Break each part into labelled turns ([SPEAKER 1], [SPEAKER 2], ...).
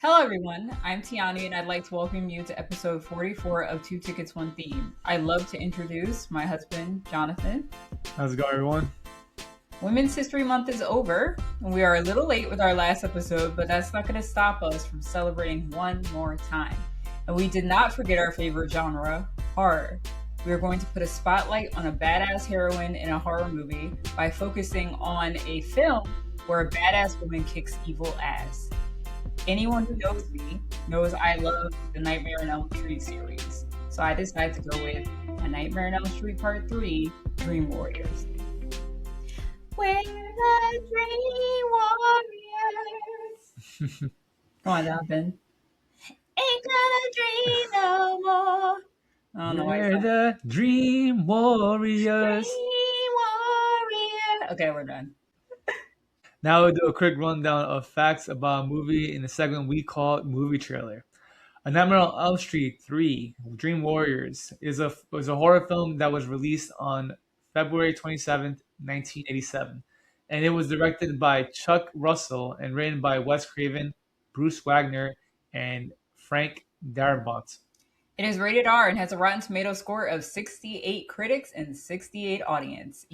[SPEAKER 1] Hello, everyone. I'm Tionni, and I'd like to welcome you to episode 44 of Two Tickets, One Theme. I'd love to introduce my husband, Jonathan.
[SPEAKER 2] How's it going, everyone?
[SPEAKER 1] Women's History Month is over, and we are a little late with our last episode, but that's not going to stop us from celebrating one more time. And we did not forget our favorite genre, horror. We are going to put a spotlight on a badass heroine in a horror movie by focusing on a film where a badass woman kicks evil ass. Anyone who knows me knows I love the Nightmare on Elm Street series. So I decided to go with A Nightmare on Elm Street Part 3, Dream Warriors. We're the Dream Warriors. Come on, Jonathan. Ain't gonna dream no more. I don't know why
[SPEAKER 2] We're the Dream Warriors.
[SPEAKER 1] Dream Warrior. Okay, we're done.
[SPEAKER 2] Now we'll do a quick rundown of facts about a movie in the segment we call Movie Trailer. A Nightmare on Elm Street 3, Dream Warriors, was a horror film that was released on February 27th, 1987. And it was directed by Chuck Russell and written by Wes Craven, Bruce Wagner, and Frank Darabont.
[SPEAKER 1] It is rated R and has a Rotten Tomatoes score of 68 critics and 68 audience.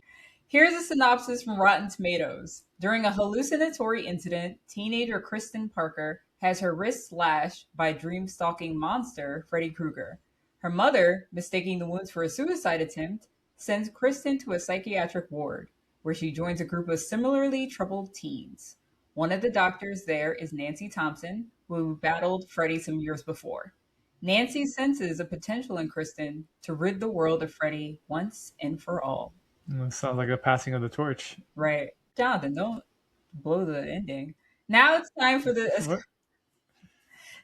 [SPEAKER 1] Here's a synopsis from Rotten Tomatoes. During a hallucinatory incident, teenager Kristen Parker has her wrist slashed by dream-stalking monster Freddy Krueger. Her mother, mistaking the wounds for a suicide attempt, sends Kristen to a psychiatric ward, where she joins a group of similarly troubled teens. One of the doctors there is Nancy Thompson, who battled Freddy some years before. Nancy senses a potential in Kristen to rid the world of Freddy once and for all.
[SPEAKER 2] Sounds like a passing of the torch.
[SPEAKER 1] Right. Jonathan, don't blow the ending. Now it's time for
[SPEAKER 2] What?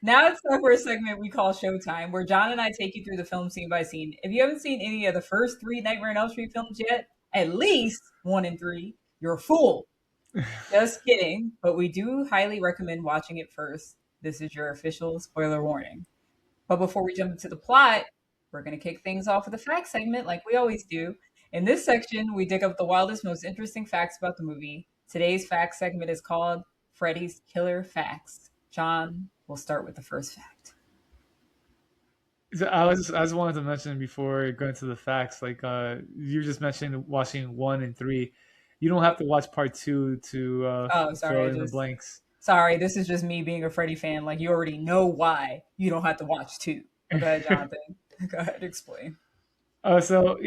[SPEAKER 1] now it's time for a segment we call Showtime, where John and I take you through the film scene by scene. If you haven't seen any of the first three Nightmare on Elm Street films yet, at least 1 and 3, you're a fool. Just kidding, but we do highly recommend watching it first. This is your official spoiler warning. But before we jump into the plot, we're going to kick things off with a fact segment like we always do. In this section, we dig up the wildest, most interesting facts about the movie. Today's fact segment is called Freddy's Killer Facts. John, we'll start with the first fact.
[SPEAKER 2] So I just wanted to mention before going to the facts, like you just mentioned watching 1 and 3. You don't have to watch part 2 to fill in the blanks.
[SPEAKER 1] Sorry, this is just me being a Freddy fan. Like, you already know why you don't have to watch 2. Go ahead, Jonathan. Go ahead, explain.
[SPEAKER 2] So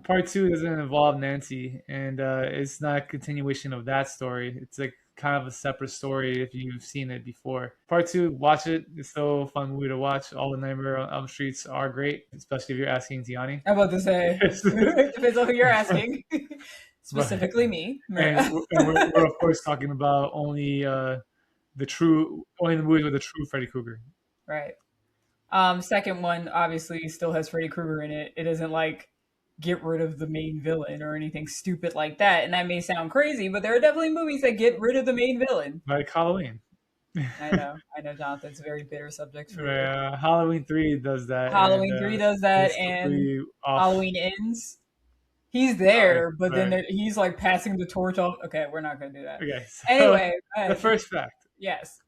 [SPEAKER 2] part 2 doesn't involve Nancy, and it's not a continuation of that story. It's like kind of a separate story if you've seen it before. Part 2, watch it. It's still a fun movie to watch. All the Nightmare on Elm Streets are great, especially if you're asking Tionni.
[SPEAKER 1] I'm about to say, depends on who you're asking. Specifically me.
[SPEAKER 2] And we're of course talking about only the movies with the true Freddy Krueger.
[SPEAKER 1] Right. Second one obviously still has Freddy Krueger in it. It isn't like get rid of the main villain or anything stupid like that. And that may sound crazy, but there are definitely movies that get rid of the main villain.
[SPEAKER 2] Like Halloween.
[SPEAKER 1] I know, Jonathan's a very bitter subject for
[SPEAKER 2] Halloween 3 does that.
[SPEAKER 1] Halloween 3 does that, and Halloween Ends. He's there, but then he's like passing the torch off. Okay, we're not going to do that.
[SPEAKER 2] Okay. So
[SPEAKER 1] anyway,
[SPEAKER 2] the first fact.
[SPEAKER 1] Yes.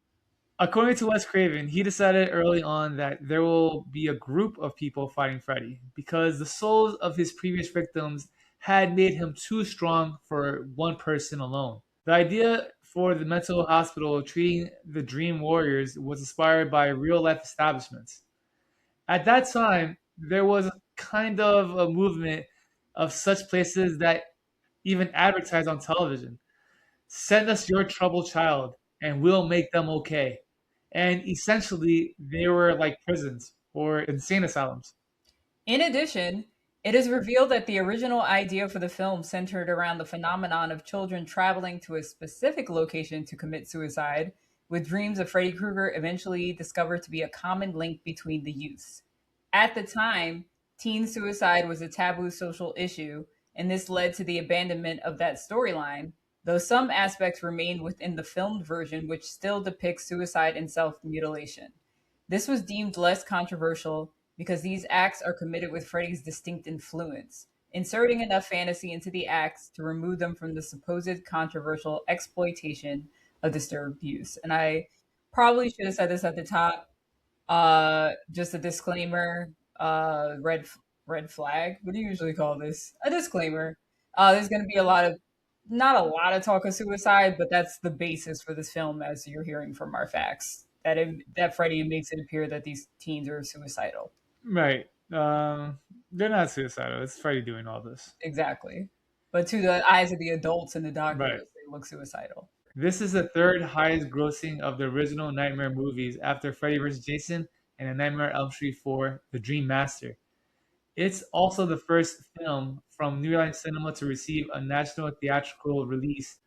[SPEAKER 2] According to Wes Craven, he decided early on that there will be a group of people fighting Freddy because the souls of his previous victims had made him too strong for one person alone. The idea for the mental hospital treating the Dream Warriors was inspired by real-life establishments. At that time, there was kind of a movement of such places that even advertise on television. Send us your troubled child and we'll make them okay. And essentially, they were like prisons or insane asylums.
[SPEAKER 1] In addition, it is revealed that the original idea for the film centered around the phenomenon of children traveling to a specific location to commit suicide, with dreams of Freddy Krueger eventually discovered to be a common link between the youths. At the time, teen suicide was a taboo social issue, and this led to the abandonment of that storyline, though some aspects remained within the filmed version, which still depicts suicide and self-mutilation. This was deemed less controversial because these acts are committed with Freddy's distinct influence, inserting enough fantasy into the acts to remove them from the supposed controversial exploitation of disturbed youth. And I Probably should have said this at the top. Just a disclaimer. Red flag. What do you usually call this? A disclaimer. There's going to be a lot of not a lot of talk of suicide, but that's the basis for this film, as you're hearing from our facts. That Freddy makes it appear that these teens are suicidal.
[SPEAKER 2] Right. They're not suicidal. It's Freddy doing all this.
[SPEAKER 1] Exactly. But to the eyes of the adults and the
[SPEAKER 2] Right.
[SPEAKER 1] doctors, they look suicidal.
[SPEAKER 2] This is the third highest grossing of the original Nightmare movies after Freddy vs. Jason and A Nightmare on Elm Street 4, The Dream Master. It's also the first film from New Line Cinema to receive a national theatrical release.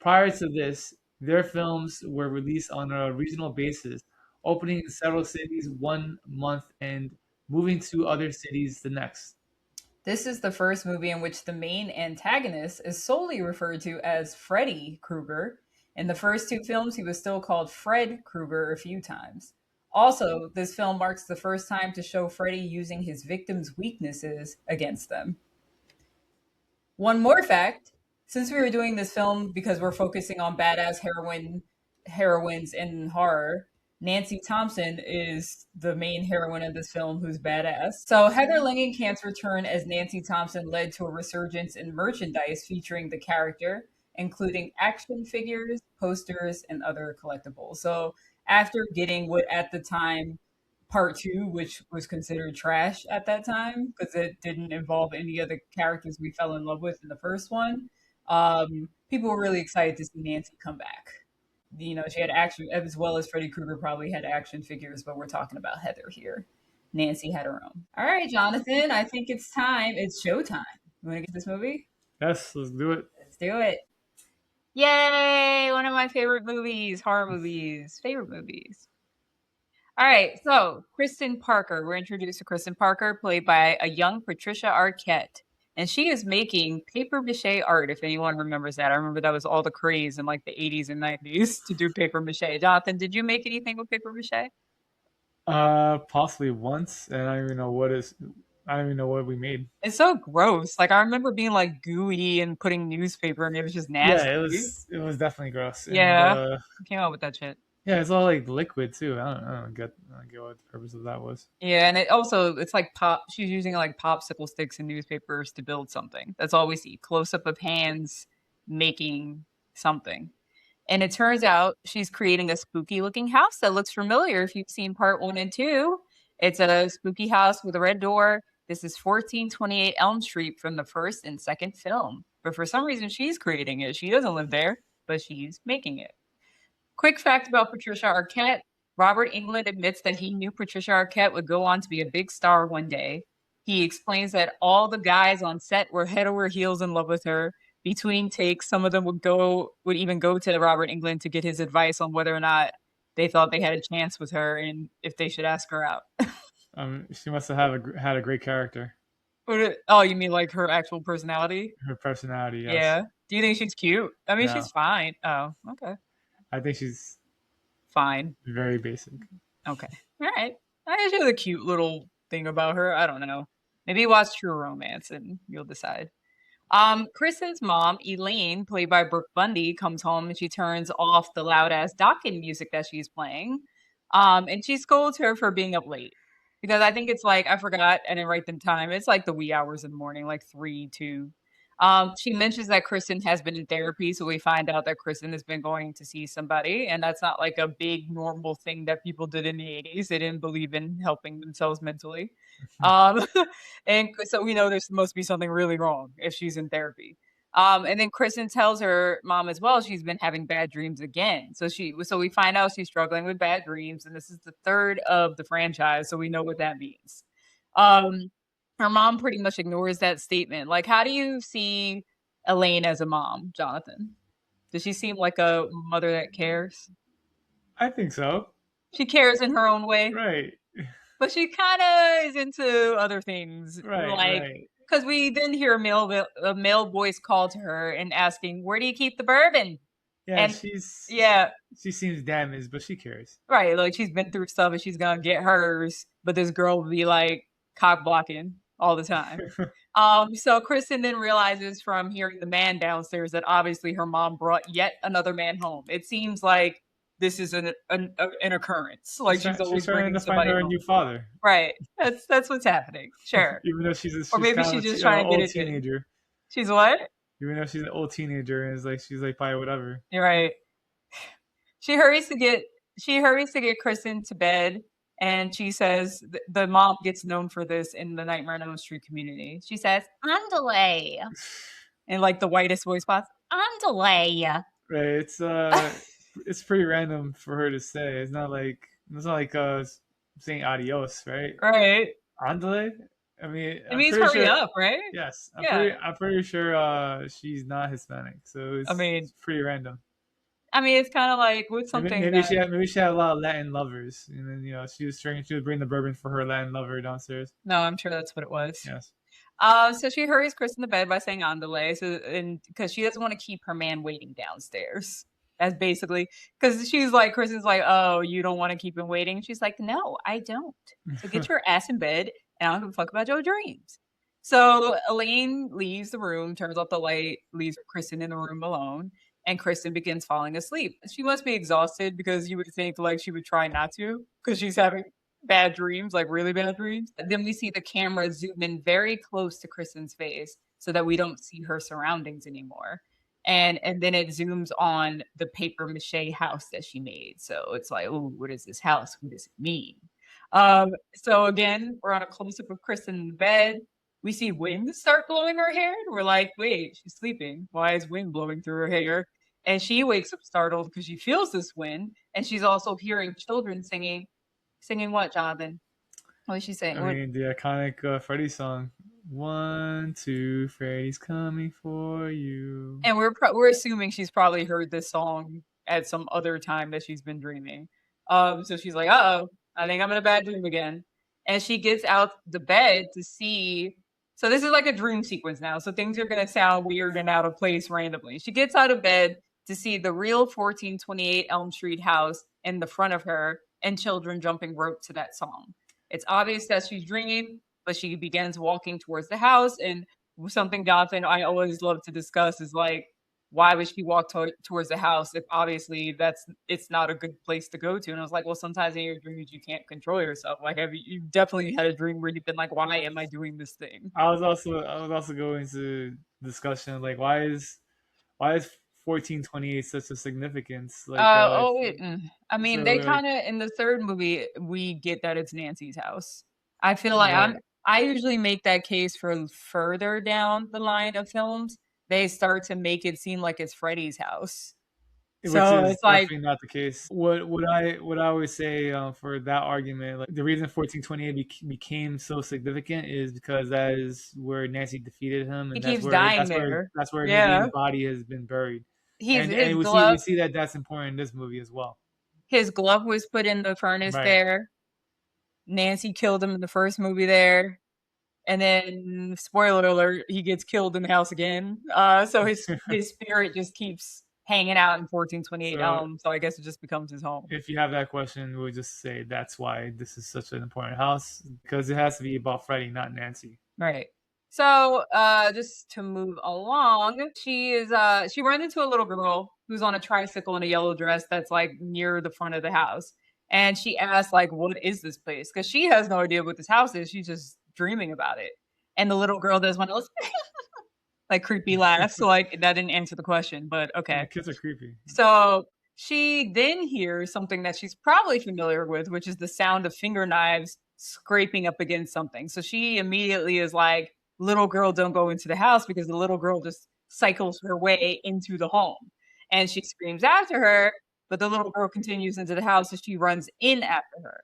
[SPEAKER 2] Prior to this, their films were released on a regional basis, opening in several cities one month and moving to other cities the next.
[SPEAKER 1] This is the first movie in which the main antagonist is solely referred to as Freddy Krueger. In the first two films, he was still called Fred Krueger a few times. Also, this film marks the first time to show Freddy using his victims' weaknesses against them. One more fact, since we were doing this film because we're focusing on badass heroines in horror, Nancy Thompson is the main heroine of this film who's badass. So Heather Langenkamp's return as Nancy Thompson led to a resurgence in merchandise featuring the character, including action figures, posters, and other collectibles. So after getting what at the time part two, which was considered trash at that time because it didn't involve any of the characters we fell in love with in the first one. People were really excited to see Nancy come back. You know, she had action as well as Freddy Krueger probably had action figures, but we're talking about Heather here. Nancy had her own. All right, Jonathan, I think it's time. It's showtime. You want to get this movie?
[SPEAKER 2] Yes, let's do it.
[SPEAKER 1] Let's do it. Yay! One of my favorite movies, horror movies, favorite movies. All right, so Kristen Parker. We're introduced to Kristen Parker, played by a young Patricia Arquette. And she is making paper mache art, if anyone remembers that. I remember that was all the craze in like the 80s and 90s to do paper mache. Jonathan, did you make anything with paper mache?
[SPEAKER 2] Possibly once, and I don't even know what is. I don't even know what we made.
[SPEAKER 1] It's so gross. Like I remember being like gooey and putting newspaper, and it was just nasty.
[SPEAKER 2] Yeah, it was definitely gross.
[SPEAKER 1] Yeah,
[SPEAKER 2] And,
[SPEAKER 1] came out with that shit.
[SPEAKER 2] yeah, it's all like liquid too. I don't get what the purpose of that was.
[SPEAKER 1] Yeah, and it's like pop. She's using like popsicle sticks and newspapers to build something. That's all we see. Close up of hands making something. And it turns out she's creating a spooky looking house that looks familiar if you've seen part one and two. It's a spooky house with a red door. This is 1428 Elm Street from the first and second film. But for some reason, she's creating it. She doesn't live there, but she's making it. Quick fact about Patricia Arquette. Robert Englund admits that he knew Patricia Arquette would go on to be a big star one day. He explains that all the guys on set were head over heels in love with her. Between takes, some of them would even go to Robert Englund to get his advice on whether or not they thought they had a chance with her and if they should ask her out.
[SPEAKER 2] She must have had a great character.
[SPEAKER 1] Oh, you mean like her actual personality?
[SPEAKER 2] Her personality, yes.
[SPEAKER 1] Yeah. Do you think she's cute? I mean,
[SPEAKER 2] No.
[SPEAKER 1] she's fine. Oh, okay.
[SPEAKER 2] I think she's
[SPEAKER 1] fine.
[SPEAKER 2] Very basic.
[SPEAKER 1] Okay. All right. I guess she has a cute little thing about her. I don't know. Maybe watch True Romance and you'll decide. Kristen's mom, Elaine, played by Brooke Bundy, comes home and she turns off the loud ass Dokken music that she's playing. And she scolds her for being up late. Because I think it's like, I forgot, I didn't write the time. It's like the wee hours in the morning, like 3, 2. She mentions that Kristen has been in therapy, so we find out that Kristen has been going to see somebody, and that's not like a big normal thing that people did in the 80s. They didn't believe in helping themselves mentally. And so we know there must be something really wrong if she's in therapy. And then Kristen tells her mom as well she's been having bad dreams again. So we find out she's struggling with bad dreams, and this is the third of the franchise, so we know what that means. Her mom pretty much ignores that statement. Like, how do you see Elaine as a mom, Jonathan? Does she seem like a mother that cares?
[SPEAKER 2] I think so.
[SPEAKER 1] She cares in her own way.
[SPEAKER 2] Right.
[SPEAKER 1] But she kind of is into other things.
[SPEAKER 2] Right,
[SPEAKER 1] like,
[SPEAKER 2] right.
[SPEAKER 1] Because we then hear a male voice call to her and asking, where do you keep the bourbon?
[SPEAKER 2] Yeah,
[SPEAKER 1] and
[SPEAKER 2] she seems damaged, but she cares.
[SPEAKER 1] Right, like she's been through stuff and she's gonna get hers, but this girl will be like cock blocking all the time. So Kristen then realizes from hearing the man downstairs that obviously her mom brought yet another man home. It seems like this is an occurrence. Like she's
[SPEAKER 2] She's
[SPEAKER 1] always
[SPEAKER 2] trying
[SPEAKER 1] bringing
[SPEAKER 2] to find
[SPEAKER 1] somebody
[SPEAKER 2] her a new
[SPEAKER 1] home.
[SPEAKER 2] father,
[SPEAKER 1] Right. That's what's happening. Sure.
[SPEAKER 2] even though
[SPEAKER 1] Or
[SPEAKER 2] she's
[SPEAKER 1] maybe
[SPEAKER 2] kind
[SPEAKER 1] she's
[SPEAKER 2] of
[SPEAKER 1] just
[SPEAKER 2] a
[SPEAKER 1] trying to get
[SPEAKER 2] old
[SPEAKER 1] it in.
[SPEAKER 2] teenager.
[SPEAKER 1] She's what?
[SPEAKER 2] Even though she's an old teenager, and she's like probably whatever.
[SPEAKER 1] You're right. She hurries to get Kristen to bed, and she says the mom gets known for this in the Nightmare on Elm Street community. She says, "Andale," in like the whitest voice possible. Andale.
[SPEAKER 2] Right? It's pretty random for her to say. It's not like saying adios, right?
[SPEAKER 1] Right.
[SPEAKER 2] Andale. I mean,
[SPEAKER 1] It
[SPEAKER 2] I'm
[SPEAKER 1] means
[SPEAKER 2] pretty
[SPEAKER 1] hurry
[SPEAKER 2] sure.
[SPEAKER 1] up, right?
[SPEAKER 2] Yes,
[SPEAKER 1] Yeah.
[SPEAKER 2] I'm pretty sure she's not Hispanic, so
[SPEAKER 1] I mean,
[SPEAKER 2] it's pretty random.
[SPEAKER 1] it's kind of like with something that.
[SPEAKER 2] Maybe she had a lot of Latin lovers, and then she was bringing the bourbon for her Latin lover downstairs.
[SPEAKER 1] No, I'm sure that's what it was.
[SPEAKER 2] Yes.
[SPEAKER 1] So she hurries Kristen to bed by saying "andale," and because she doesn't want to keep her man waiting downstairs. That's basically because she's like, Kristen's like, "Oh, you don't want to keep him waiting." She's like, "No, I don't. So get your ass in bed, and I don't give a fuck about your dreams." So Elaine leaves the room, turns off the light, leaves Kristen in the room alone, and Kristen begins falling asleep. She must be exhausted because you would think like she would try not to because she's having bad dreams, like really bad dreams. Then we see the camera zoom in very close to Kristen's face so that we don't see her surroundings anymore. And then it zooms on the paper mache house that she made. So it's like, oh, what is this house? What does it mean? So again, we're on a close up of Kristen in bed. We see wind start blowing her hair. And we're like, wait, she's sleeping. Why is wind blowing through her hair? And she wakes up startled because she feels this wind. And she's also hearing children singing. Singing what, Jonathan? What is she saying?
[SPEAKER 2] I mean, the iconic Freddy song. 1, 2, Freddy's coming for you.
[SPEAKER 1] And we're assuming she's probably heard this song at some other time that she's been dreaming. So she's like, "Uh-oh, I think I'm in a bad dream again." And she gets out the bed to see. So this is like a dream sequence now. So things are gonna sound weird and out of place randomly. She gets out of bed to see the real 1428 Elm Street house in the front of her and children jumping rope to that song. It's obvious that she's dreaming, but she begins walking towards the house. And something, Jonathan, I always love to discuss is like, why would she walk towards the house if obviously it's not a good place to go to? And I was like, well, sometimes in your dreams you can't control yourself. Like, have you definitely had a dream where you've been like, why am I doing this thing?
[SPEAKER 2] I was also going to discussion like why is 1428 such a significance? Like,
[SPEAKER 1] I mean,
[SPEAKER 2] so
[SPEAKER 1] they
[SPEAKER 2] like,
[SPEAKER 1] kind of in the third movie we get that it's Nancy's house. I feel like
[SPEAKER 2] right.
[SPEAKER 1] I usually make that case for further down the line of films. They start to make it seem like it's Freddy's house.
[SPEAKER 2] Which
[SPEAKER 1] So
[SPEAKER 2] is
[SPEAKER 1] it's like
[SPEAKER 2] definitely not the case. What I always say for that argument, like the reason 1428 became so significant is because that is where Nancy defeated him,
[SPEAKER 1] he
[SPEAKER 2] and
[SPEAKER 1] keeps dying there.
[SPEAKER 2] that's where
[SPEAKER 1] Yeah.
[SPEAKER 2] Nadine's body has been buried,
[SPEAKER 1] He's his
[SPEAKER 2] and we
[SPEAKER 1] glove
[SPEAKER 2] see that that's important in this movie as well.
[SPEAKER 1] his glove was put in the furnace
[SPEAKER 2] Right.
[SPEAKER 1] there. Nancy killed him in the first movie there. And then, spoiler alert, he gets killed in the house again. So his spirit just keeps hanging out in 1428 Elm. So I guess it just becomes his home.
[SPEAKER 2] If you have that question, we'll just say that's why this is such an important house, because it has to be about Freddy, not Nancy.
[SPEAKER 1] Right. So just to move along, she runs into a little girl who's on a tricycle in a yellow dress that's like near the front of the house. And she asks, like, what is this place? Because she has no idea what this house is. She's just dreaming about it. And the little girl does one of those like creepy laughs. So like that didn't answer the question, but okay.
[SPEAKER 2] Yeah, kids are creepy.
[SPEAKER 1] So she then hears something that she's probably familiar with, which is the sound of finger knives scraping up against something. So she immediately is like, little girl, don't go into the house, because the little girl just cycles her way into the home. And she screams after her, but the little girl continues into the house, and she runs in after her.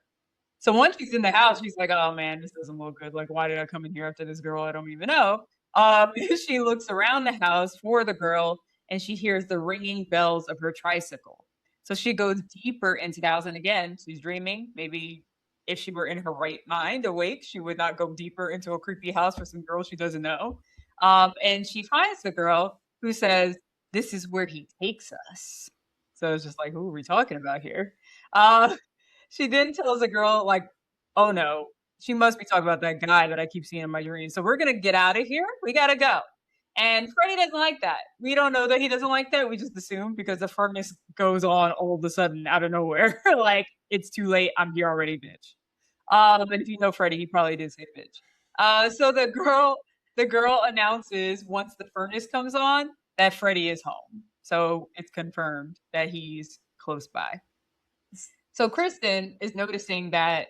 [SPEAKER 1] So once she's in the house, she's like, oh man, this doesn't look good. Like, why did I come in here after this girl I don't even know? She looks around the house for the girl, and she hears the ringing bells of her tricycle. So she goes deeper into the house, and again, she's dreaming. Maybe if she were in her right mind, awake, she would not go deeper into a creepy house for some girl she doesn't know. And she finds the girl who says, this is where he takes us. So it's just like, who are we talking about here? She then tells the girl, like, oh no, she must be talking about that guy that I keep seeing in my dreams. So we're going to get out of here. We got to go. And Freddy doesn't like that. We don't know that he doesn't like that. We just assume because the furnace goes on all of a sudden out of nowhere. Like, it's too late. I'm here already, bitch. And if you know Freddy, he probably did say bitch. So the girl announces once the furnace comes on that Freddy is home. So it's confirmed that he's close by. So Kristen is noticing that,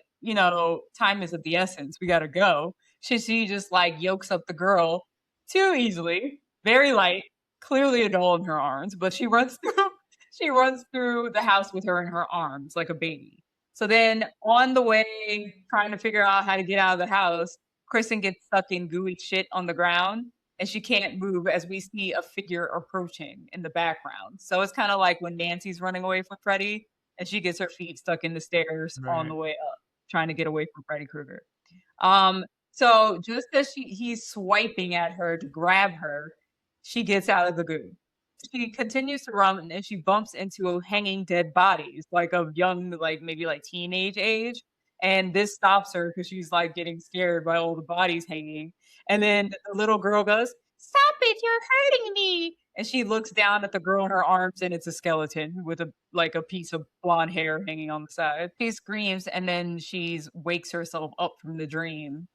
[SPEAKER 1] time is of the essence. We gotta go. She just like yokes up the girl too easily, very light, clearly a doll in her arms, but she runs through she runs through the house with her in her arms like a baby. So then on the way, trying to figure out how to get out of the house, Kristen gets stuck in gooey shit on the ground and she can't move as we see a figure approaching in the background. So it's kind of like when Nancy's running away from Freddy and she gets her feet stuck in the stairs on
[SPEAKER 2] Right.
[SPEAKER 1] the way up, trying to get away from Freddy Krueger. Um, so just as he's swiping at her to grab her, she gets out of the goo. She continues to run and she bumps into hanging dead bodies, like of young, like maybe like teenage age. And this stops her because she's like getting scared by all the bodies hanging. And then the little girl goes, "Stop it, you're hurting me." And she looks down at the girl in her arms and it's a skeleton with a piece of blonde hair hanging on the side. She screams and then she wakes herself up from the dream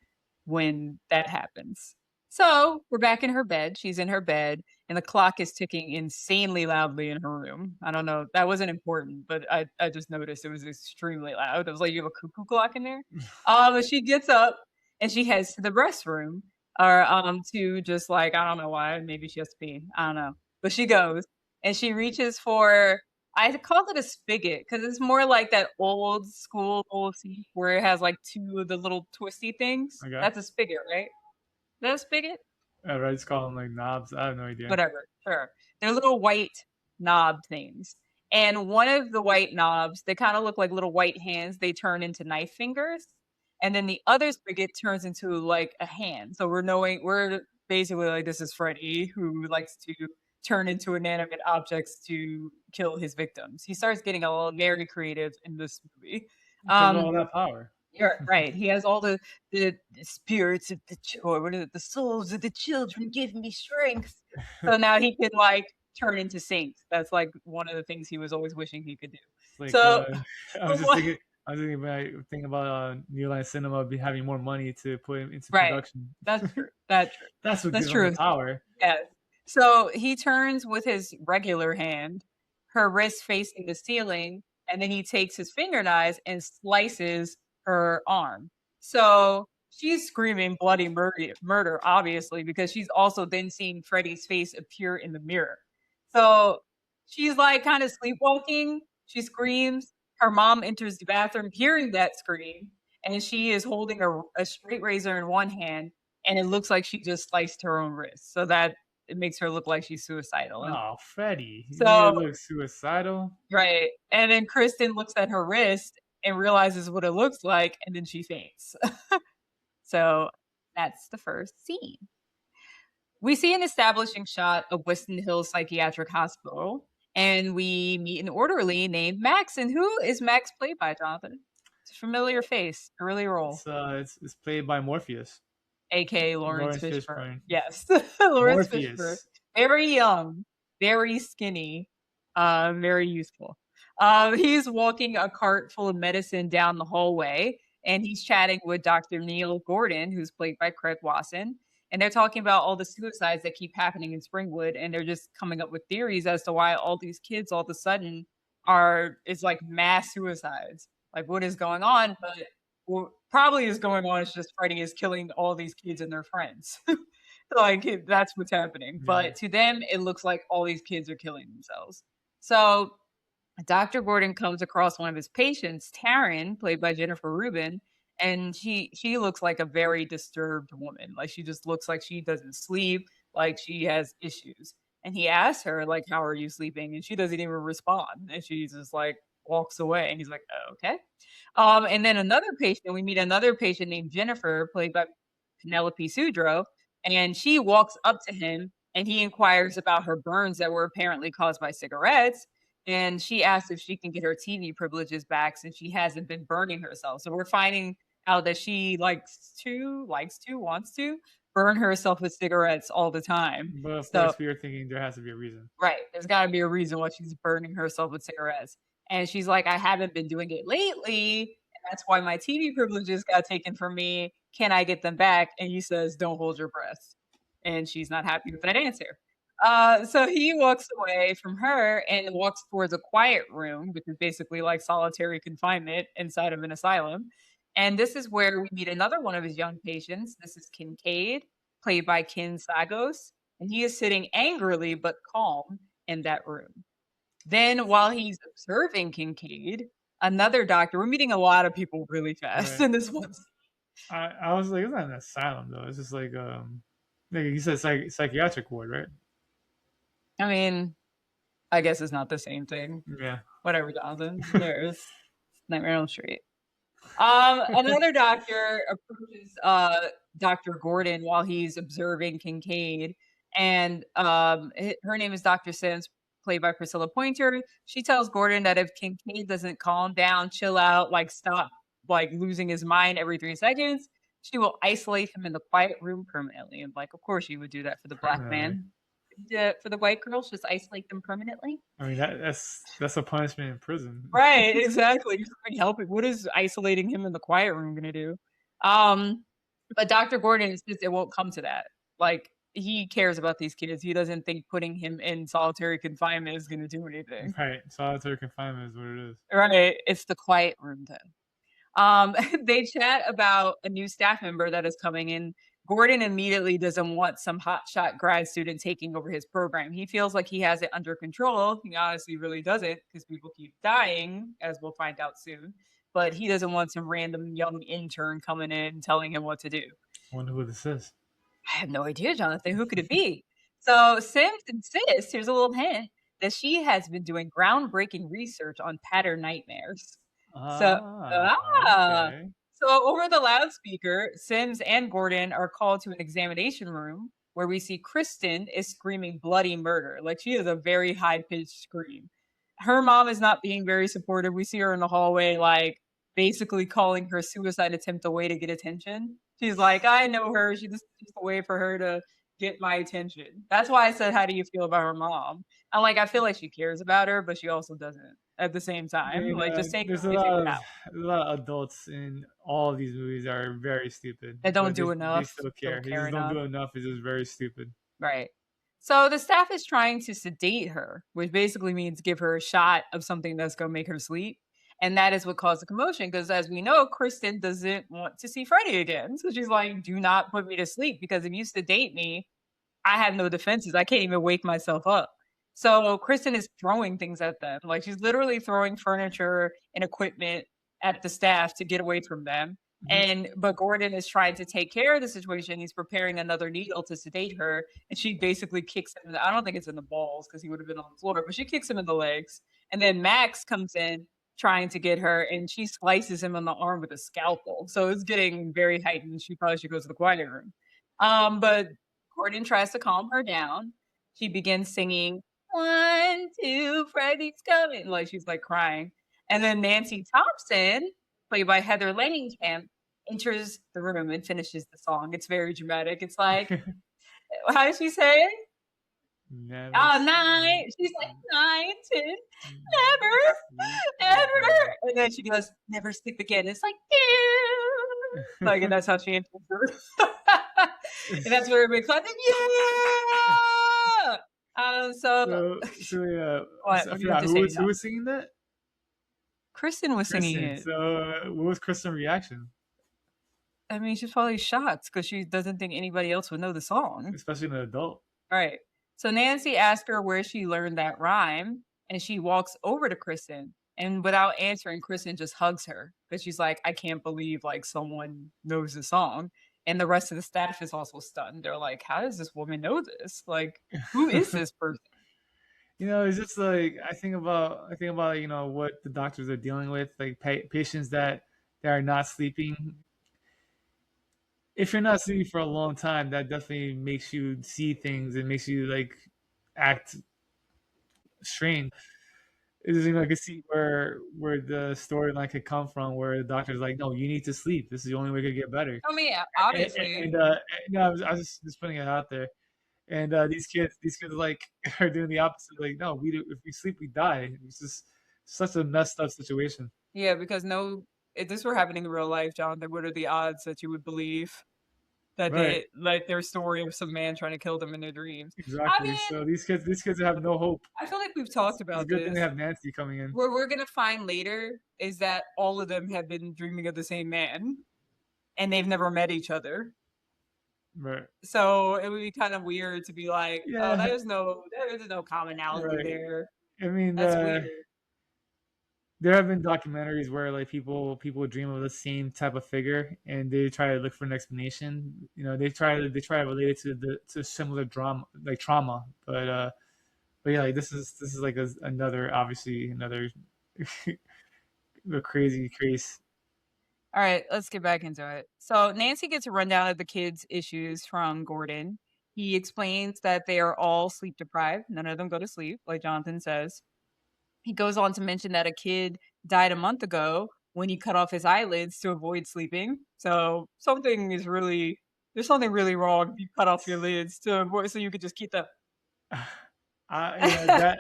[SPEAKER 1] when that happens. So we're back in her bed. She's in her bed, and the clock is ticking insanely loudly in her room. I don't know. That wasn't important, but I just noticed it was extremely loud. It was like you have a cuckoo clock in there. But she gets up and she heads to the restroom, or to just like I don't know why. Maybe she has to pee. I don't know. But she goes and she reaches for. I call it a spigot because it's more like that old school old seat where it has like two of the little twisty things.
[SPEAKER 2] Okay.
[SPEAKER 1] That's a spigot, right? Is that a spigot?
[SPEAKER 2] Right. Just call them like knobs. I have no idea.
[SPEAKER 1] Whatever. Sure. They're little white knob things. And one of the white knobs, they kind of look like little white hands. They turn into knife fingers. And then the other spigot turns into like a hand. So we're basically like, this is Freddy who likes to turn into inanimate objects to kill his victims. He starts getting a little very creative in this movie.
[SPEAKER 2] Because of all that power.
[SPEAKER 1] You're right. He has all the spirits of the or what is it? The souls of the children give me strength. So now he can like turn into saints. That's like one of the things he was always wishing he could do.
[SPEAKER 2] Like
[SPEAKER 1] So
[SPEAKER 2] I was just thinking. I was thinking about New Line Cinema having more money to put into
[SPEAKER 1] right.
[SPEAKER 2] production.
[SPEAKER 1] That's true. That's true.
[SPEAKER 2] That's what
[SPEAKER 1] That's
[SPEAKER 2] gives
[SPEAKER 1] true.
[SPEAKER 2] him the power.
[SPEAKER 1] Yeah. So he turns with his regular hand, her wrist facing the ceiling, and then he takes his finger knives and slices her arm. So she's screaming bloody murder, obviously, because she's also then seeing Freddy's face appear in the mirror. So she's like kind of sleepwalking. She screams. Her mom enters the bathroom hearing that scream, and she is holding a straight razor in one hand, and it looks like she just sliced her own wrist. So that it makes her look like she's suicidal.
[SPEAKER 2] Oh, Freddy. You
[SPEAKER 1] So
[SPEAKER 2] look suicidal.
[SPEAKER 1] right. And then Kristen looks at her wrist and realizes what it looks like, and then she faints. So that's the first scene. We see an establishing shot of Weston Hills Psychiatric Hospital, and we meet an orderly named Max. And who is Max played by, Jonathan? It's a familiar face, early role.
[SPEAKER 2] It's played by Morpheus.
[SPEAKER 1] A.K.A. Lawrence Fishburne.
[SPEAKER 2] Fishburne.
[SPEAKER 1] Yes. Lawrence
[SPEAKER 2] Morpheus.
[SPEAKER 1] Fishburne. Very young, very skinny, very useful. He's walking a cart full of medicine down the hallway, and he's chatting with Dr. Neil Gordon, who's played by Craig Wasson. And they're talking about all the suicides that keep happening in Springwood, and they're just coming up with theories as to why all these kids all of a sudden it's like mass suicides. Like what is going on? But what probably is going on is just Freddy is killing all these kids and their friends. Like that's what's happening.
[SPEAKER 2] Yeah.
[SPEAKER 1] But to them, it looks like all these kids are killing themselves. So Dr. Gordon comes across one of his patients, Taryn, played by Jennifer Rubin, and she looks like a very disturbed woman. Like she just looks like she doesn't sleep, like she has issues. And he asks her, like, how are you sleeping? And she doesn't even respond. And she just like walks away. And he's like, oh, okay. And then we meet another patient named Jennifer, played by Penelope Sudrow, and she walks up to him and he inquires about her burns that were apparently caused by cigarettes. And she asks if she can get her TV privileges back since she hasn't been burning herself. So we're finding out that she wants to, burn herself with cigarettes all the time.
[SPEAKER 2] But of
[SPEAKER 1] So
[SPEAKER 2] course, we are thinking there has to be a reason.
[SPEAKER 1] right, there's got to be a reason why she's burning herself with cigarettes. And she's like, I haven't been doing it lately, and that's why my TV privileges got taken from me. Can I get them back? And he says, don't hold your breath. And she's not happy with that answer. So he walks away from her and walks towards a quiet room, which is basically like solitary confinement inside of an asylum. And this is where we meet another one of his young patients. This is Kincaid, played by Ken Sagos, and he is sitting angrily but calm in that room. Then, while he's observing Kincaid, another doctor, we're meeting a lot of people really fast
[SPEAKER 2] Right.
[SPEAKER 1] in this one.
[SPEAKER 2] I was like, it's not an asylum though. It's just like you said, psychiatric ward, right?
[SPEAKER 1] I mean, I guess it's not the same thing.
[SPEAKER 2] Yeah.
[SPEAKER 1] Whatever, Jonathan. There's Nightmare on Elm Street. Another doctor approaches Dr. Gordon while he's observing Kincaid, and her name is Dr. Sims, played by Priscilla Pointer. She tells Gordon that if Kincaid doesn't calm down, chill out, like stop, like losing his mind every 3 seconds, she will isolate him in the quiet room permanently. And like, of course, she would do that for the black
[SPEAKER 2] Permanently.
[SPEAKER 1] man. For the white girls, just isolate them permanently.
[SPEAKER 2] I mean that's a punishment in prison.
[SPEAKER 1] Right, exactly. Just like helping. What is isolating him in the quiet room gonna do? Um, but Dr. Gordon insists it won't come to that. Like he cares about these kids. He doesn't think putting him in solitary confinement is gonna do anything.
[SPEAKER 2] Right. Solitary confinement is what it is.
[SPEAKER 1] Right. It's the quiet room then. They chat about a new staff member that is coming in. Gordon immediately doesn't want some hotshot grad student taking over his program. He feels like he has it under control. He honestly really doesn't because people keep dying, as we'll find out soon. But he doesn't want some random young intern coming in telling him what to do.
[SPEAKER 2] I wonder who this is.
[SPEAKER 1] I have no idea, Jonathan. Who could it be? So Sims insists, here's a little hint, that she has been doing groundbreaking research on pattern nightmares. So, ah,
[SPEAKER 2] Okay.
[SPEAKER 1] so over the loudspeaker, Sims and Gordon are called to an examination room where we see Kristen is screaming bloody murder. Like she has a very high pitched scream. Her mom is not being very supportive. We see her in the hallway, like basically calling her suicide attempt a way to get attention. She's like, I know her. She's just a way for her to get my attention. That's why I said, how do you feel about her mom? I'm like, I feel like she cares about her, but she also doesn't at the same
[SPEAKER 2] I
[SPEAKER 1] time.
[SPEAKER 2] mean,
[SPEAKER 1] Like, just take
[SPEAKER 2] there's
[SPEAKER 1] her away, figure it out.
[SPEAKER 2] a lot of adults in all of these movies are very stupid,
[SPEAKER 1] They don't
[SPEAKER 2] but
[SPEAKER 1] do
[SPEAKER 2] they
[SPEAKER 1] enough,
[SPEAKER 2] still care.
[SPEAKER 1] don't
[SPEAKER 2] They
[SPEAKER 1] care
[SPEAKER 2] just don't
[SPEAKER 1] enough.
[SPEAKER 2] do enough. It's just very stupid.
[SPEAKER 1] Right. So the staff is trying to sedate her, which basically means give her a shot of something that's going to make her sleep. And that is what caused the commotion because, as we know, Kristen doesn't want to see Freddy again. So she's like, do not put me to sleep because if you sedate me, I have no defenses. I can't even wake myself up. So Kristen is throwing things at them. Like she's literally throwing furniture and equipment at the staff to get away from them.
[SPEAKER 2] Mhm.
[SPEAKER 1] But Gordon is trying to take care of the situation. He's preparing another needle to sedate her, and she basically kicks him. I don't think it's in the balls because he would have been on the floor, but she kicks him in the legs. And then Max comes in trying to get her, and she slices him on the arm with a scalpel. So it's getting very heightened. She probably should go to the quiet room. But Gordon tries to calm her down. She begins singing, 1, 2, Freddy's coming. Like she's like crying. And then Nancy Thompson, played by Heather Langenkamp, enters the room and finishes the song. It's very dramatic. It's like, how does she say it?
[SPEAKER 2] Never.
[SPEAKER 1] Oh, 9. She's like, 9, 10, never, never. And then she goes, never sleep again. It's like, ew. Like, and that's how she enters her. And that's where everybody's like, yeah.
[SPEAKER 2] So yeah,
[SPEAKER 1] What?
[SPEAKER 2] I
[SPEAKER 1] What do you have
[SPEAKER 2] forgot
[SPEAKER 1] to say
[SPEAKER 2] who
[SPEAKER 1] now?
[SPEAKER 2] was singing that?
[SPEAKER 1] Kristen was singing
[SPEAKER 2] Kristen.
[SPEAKER 1] it.
[SPEAKER 2] So what was Kristen's reaction?
[SPEAKER 1] I mean, she's probably shocked because she doesn't think anybody else would know the song.
[SPEAKER 2] Especially an adult.
[SPEAKER 1] Right. So Nancy asked her where she learned that rhyme, and she walks over to Kristen. And without answering, Kristen just hugs her because she's like, I can't believe like someone knows the song. And the rest of the staff is also stunned. They're like, how does this woman know this? Like, who is this person?
[SPEAKER 2] You know, it's just like I think about you know what the doctors are dealing with, like patients that are not sleeping. If you're not sleeping for a long time, that definitely makes you see things and makes you like act strange. it doesn't even, I could see where the storyline could come from, where the doctor's like, no, you need to sleep. This is the only way to get better.
[SPEAKER 1] I mean,
[SPEAKER 2] And,
[SPEAKER 1] obviously.
[SPEAKER 2] and no, I was just putting it out there. And these kids like are doing the opposite. Like, no, if we sleep, we die. It's just such a messed up situation.
[SPEAKER 1] Yeah, because no, if this were happening in real life, Jonathan, what are the odds that you would believe that
[SPEAKER 2] Right.
[SPEAKER 1] they like their story of some man trying to kill them in their dreams? I
[SPEAKER 2] Exactly.
[SPEAKER 1] mean,
[SPEAKER 2] So these kids have no hope.
[SPEAKER 1] I feel like we've talked
[SPEAKER 2] It's a
[SPEAKER 1] about
[SPEAKER 2] good thing they
[SPEAKER 1] this.
[SPEAKER 2] have Nancy coming in.
[SPEAKER 1] What we're gonna find later is that all of them have been dreaming of the same man, and they've never met each other.
[SPEAKER 2] Right.
[SPEAKER 1] So it would be kind of weird to be like, oh,
[SPEAKER 2] Yeah.
[SPEAKER 1] there is no commonality
[SPEAKER 2] Right.
[SPEAKER 1] there.
[SPEAKER 2] I mean,
[SPEAKER 1] That's weird.
[SPEAKER 2] there have been documentaries where like people dream of the same type of figure and they try to look for an explanation. You know, they try to relate it to similar drama like trauma. But yeah, like this is like another obviously another the crazy case.
[SPEAKER 1] All right, let's get back into it. So Nancy gets a rundown of the kids' issues from Gordon. He explains that they are all sleep deprived. None of them go to sleep, like Jonathan says. He goes on to mention that a kid died a month ago when he cut off his eyelids to avoid sleeping. So there's something really wrong if you cut off your lids to avoid so you could just keep them.
[SPEAKER 2] That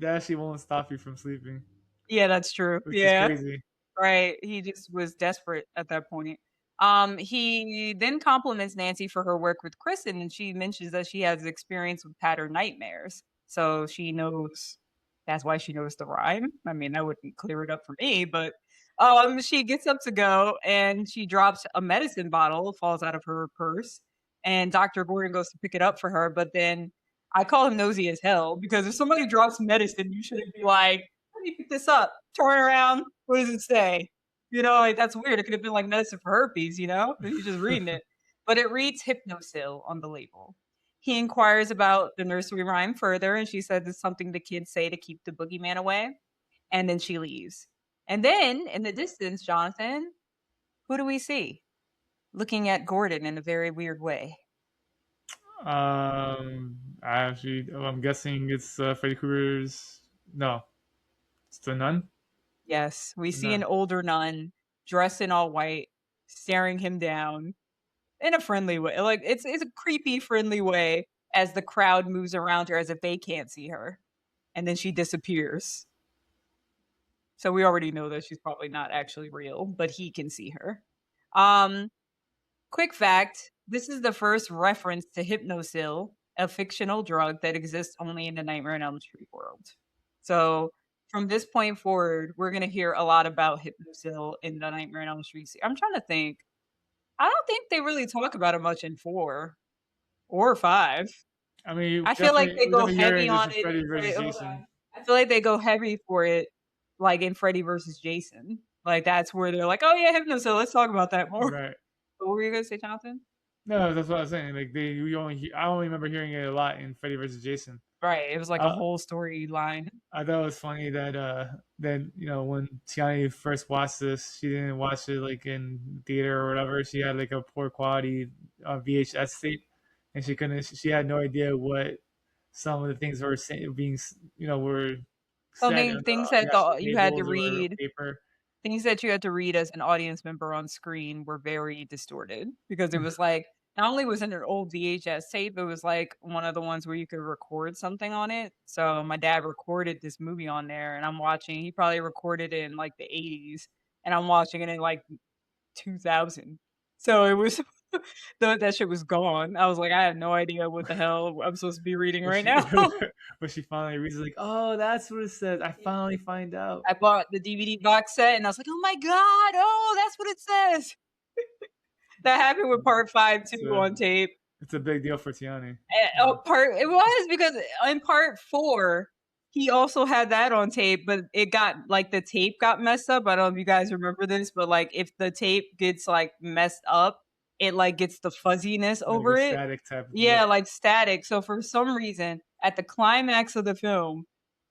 [SPEAKER 2] actually won't stop you from sleeping,
[SPEAKER 1] Yeah, that's true.
[SPEAKER 2] which is
[SPEAKER 1] Yeah.
[SPEAKER 2] crazy.
[SPEAKER 1] Right. He just was desperate at that point. He then compliments Nancy for her work with Kristen, and she mentions that she has experience with pattern nightmares. So she knows that's why she knows the rhyme. I mean, that wouldn't clear it up for me, but she gets up to go and she drops a medicine bottle, falls out of her purse, and Dr. Gordon goes to pick it up for her, but then I call him nosy as hell because if somebody drops medicine, you shouldn't be like, let me pick this up, turn around, what does it say? You know, like that's weird. It could have been like medicine for herpes, you know? You're just reading it. But it reads Hypnosil on the label. He inquires about the nursery rhyme further, and she says it's something the kids say to keep the boogeyman away. And then she leaves. And then in the distance, Jonathan, who do we see? Looking at Gordon in a very weird way.
[SPEAKER 2] I'm guessing it's Freddy Krueger's. No, it's the nun.
[SPEAKER 1] Yes, we
[SPEAKER 2] The
[SPEAKER 1] see an
[SPEAKER 2] nun.
[SPEAKER 1] older nun dressed in all white, staring him down in a friendly way. Like it's a creepy, friendly way as the crowd moves around her as if they can't see her. And then she disappears. So we already know that she's probably not actually real, but he can see her. Um, Quick fact, this is the first reference to Hypnosil, a fictional drug that exists only in the Nightmare on Elm Street world. So from this point forward, we're going to hear a lot about Hypnosil in the Nightmare on Elm Street. I'm trying to think. I don't think they really talk about it much in 4 or 5.
[SPEAKER 2] I mean,
[SPEAKER 1] I feel like they
[SPEAKER 2] we
[SPEAKER 1] go
[SPEAKER 2] definitely hear
[SPEAKER 1] heavy
[SPEAKER 2] it just
[SPEAKER 1] on
[SPEAKER 2] in
[SPEAKER 1] it
[SPEAKER 2] Freddy
[SPEAKER 1] in
[SPEAKER 2] versus
[SPEAKER 1] Hold
[SPEAKER 2] Jason.
[SPEAKER 1] on. I feel like they go heavy for it, like in Freddy versus Jason. Like that's where they're like, "Oh yeah, Hypnosil. Let's talk about that more."
[SPEAKER 2] Right.
[SPEAKER 1] What were you gonna say, Jonathan?
[SPEAKER 2] No, that's what I was saying. Like I only remember hearing it a lot in Freddy versus Jason.
[SPEAKER 1] Right. It was like a
[SPEAKER 2] Uh,
[SPEAKER 1] whole storyline.
[SPEAKER 2] I thought it was funny that when Tionni first watched this, she didn't watch it like in theater or whatever. She had like a poor quality VHS tape, and she couldn't. She had no idea what some of the things were being were said
[SPEAKER 1] Something
[SPEAKER 2] on
[SPEAKER 1] things
[SPEAKER 2] the
[SPEAKER 1] that
[SPEAKER 2] actual
[SPEAKER 1] you had to
[SPEAKER 2] labels or
[SPEAKER 1] read,
[SPEAKER 2] paper.
[SPEAKER 1] things that you had to read as an audience member on screen were very distorted because it was like not only was it an old VHS tape, it was like one of the ones where you could record something on it. So my dad recorded this movie on there, and I'm watching. He probably recorded it in like the 80s, and I'm watching it in like 2000. So it was that shit was gone. I was like, I had no idea what the hell I'm supposed to be reading
[SPEAKER 2] But
[SPEAKER 1] right
[SPEAKER 2] she
[SPEAKER 1] now.
[SPEAKER 2] but she finally reads it like, oh, that's what it says. I finally find out.
[SPEAKER 1] I bought the DVD box set, and I was like, oh my god, oh, that's what it says. That happened with part 5
[SPEAKER 2] It's
[SPEAKER 1] too
[SPEAKER 2] a
[SPEAKER 1] on tape.
[SPEAKER 2] it's a big deal for Tiani.
[SPEAKER 1] Part it was because in part 4 he also had that on tape, but it got like the tape got messed up. I don't know if you guys remember this, but like if the tape gets like messed up, it like gets the fuzziness
[SPEAKER 2] Like a
[SPEAKER 1] over it.
[SPEAKER 2] static type of look.
[SPEAKER 1] Yeah, like static. So for some reason, at the climax of the film,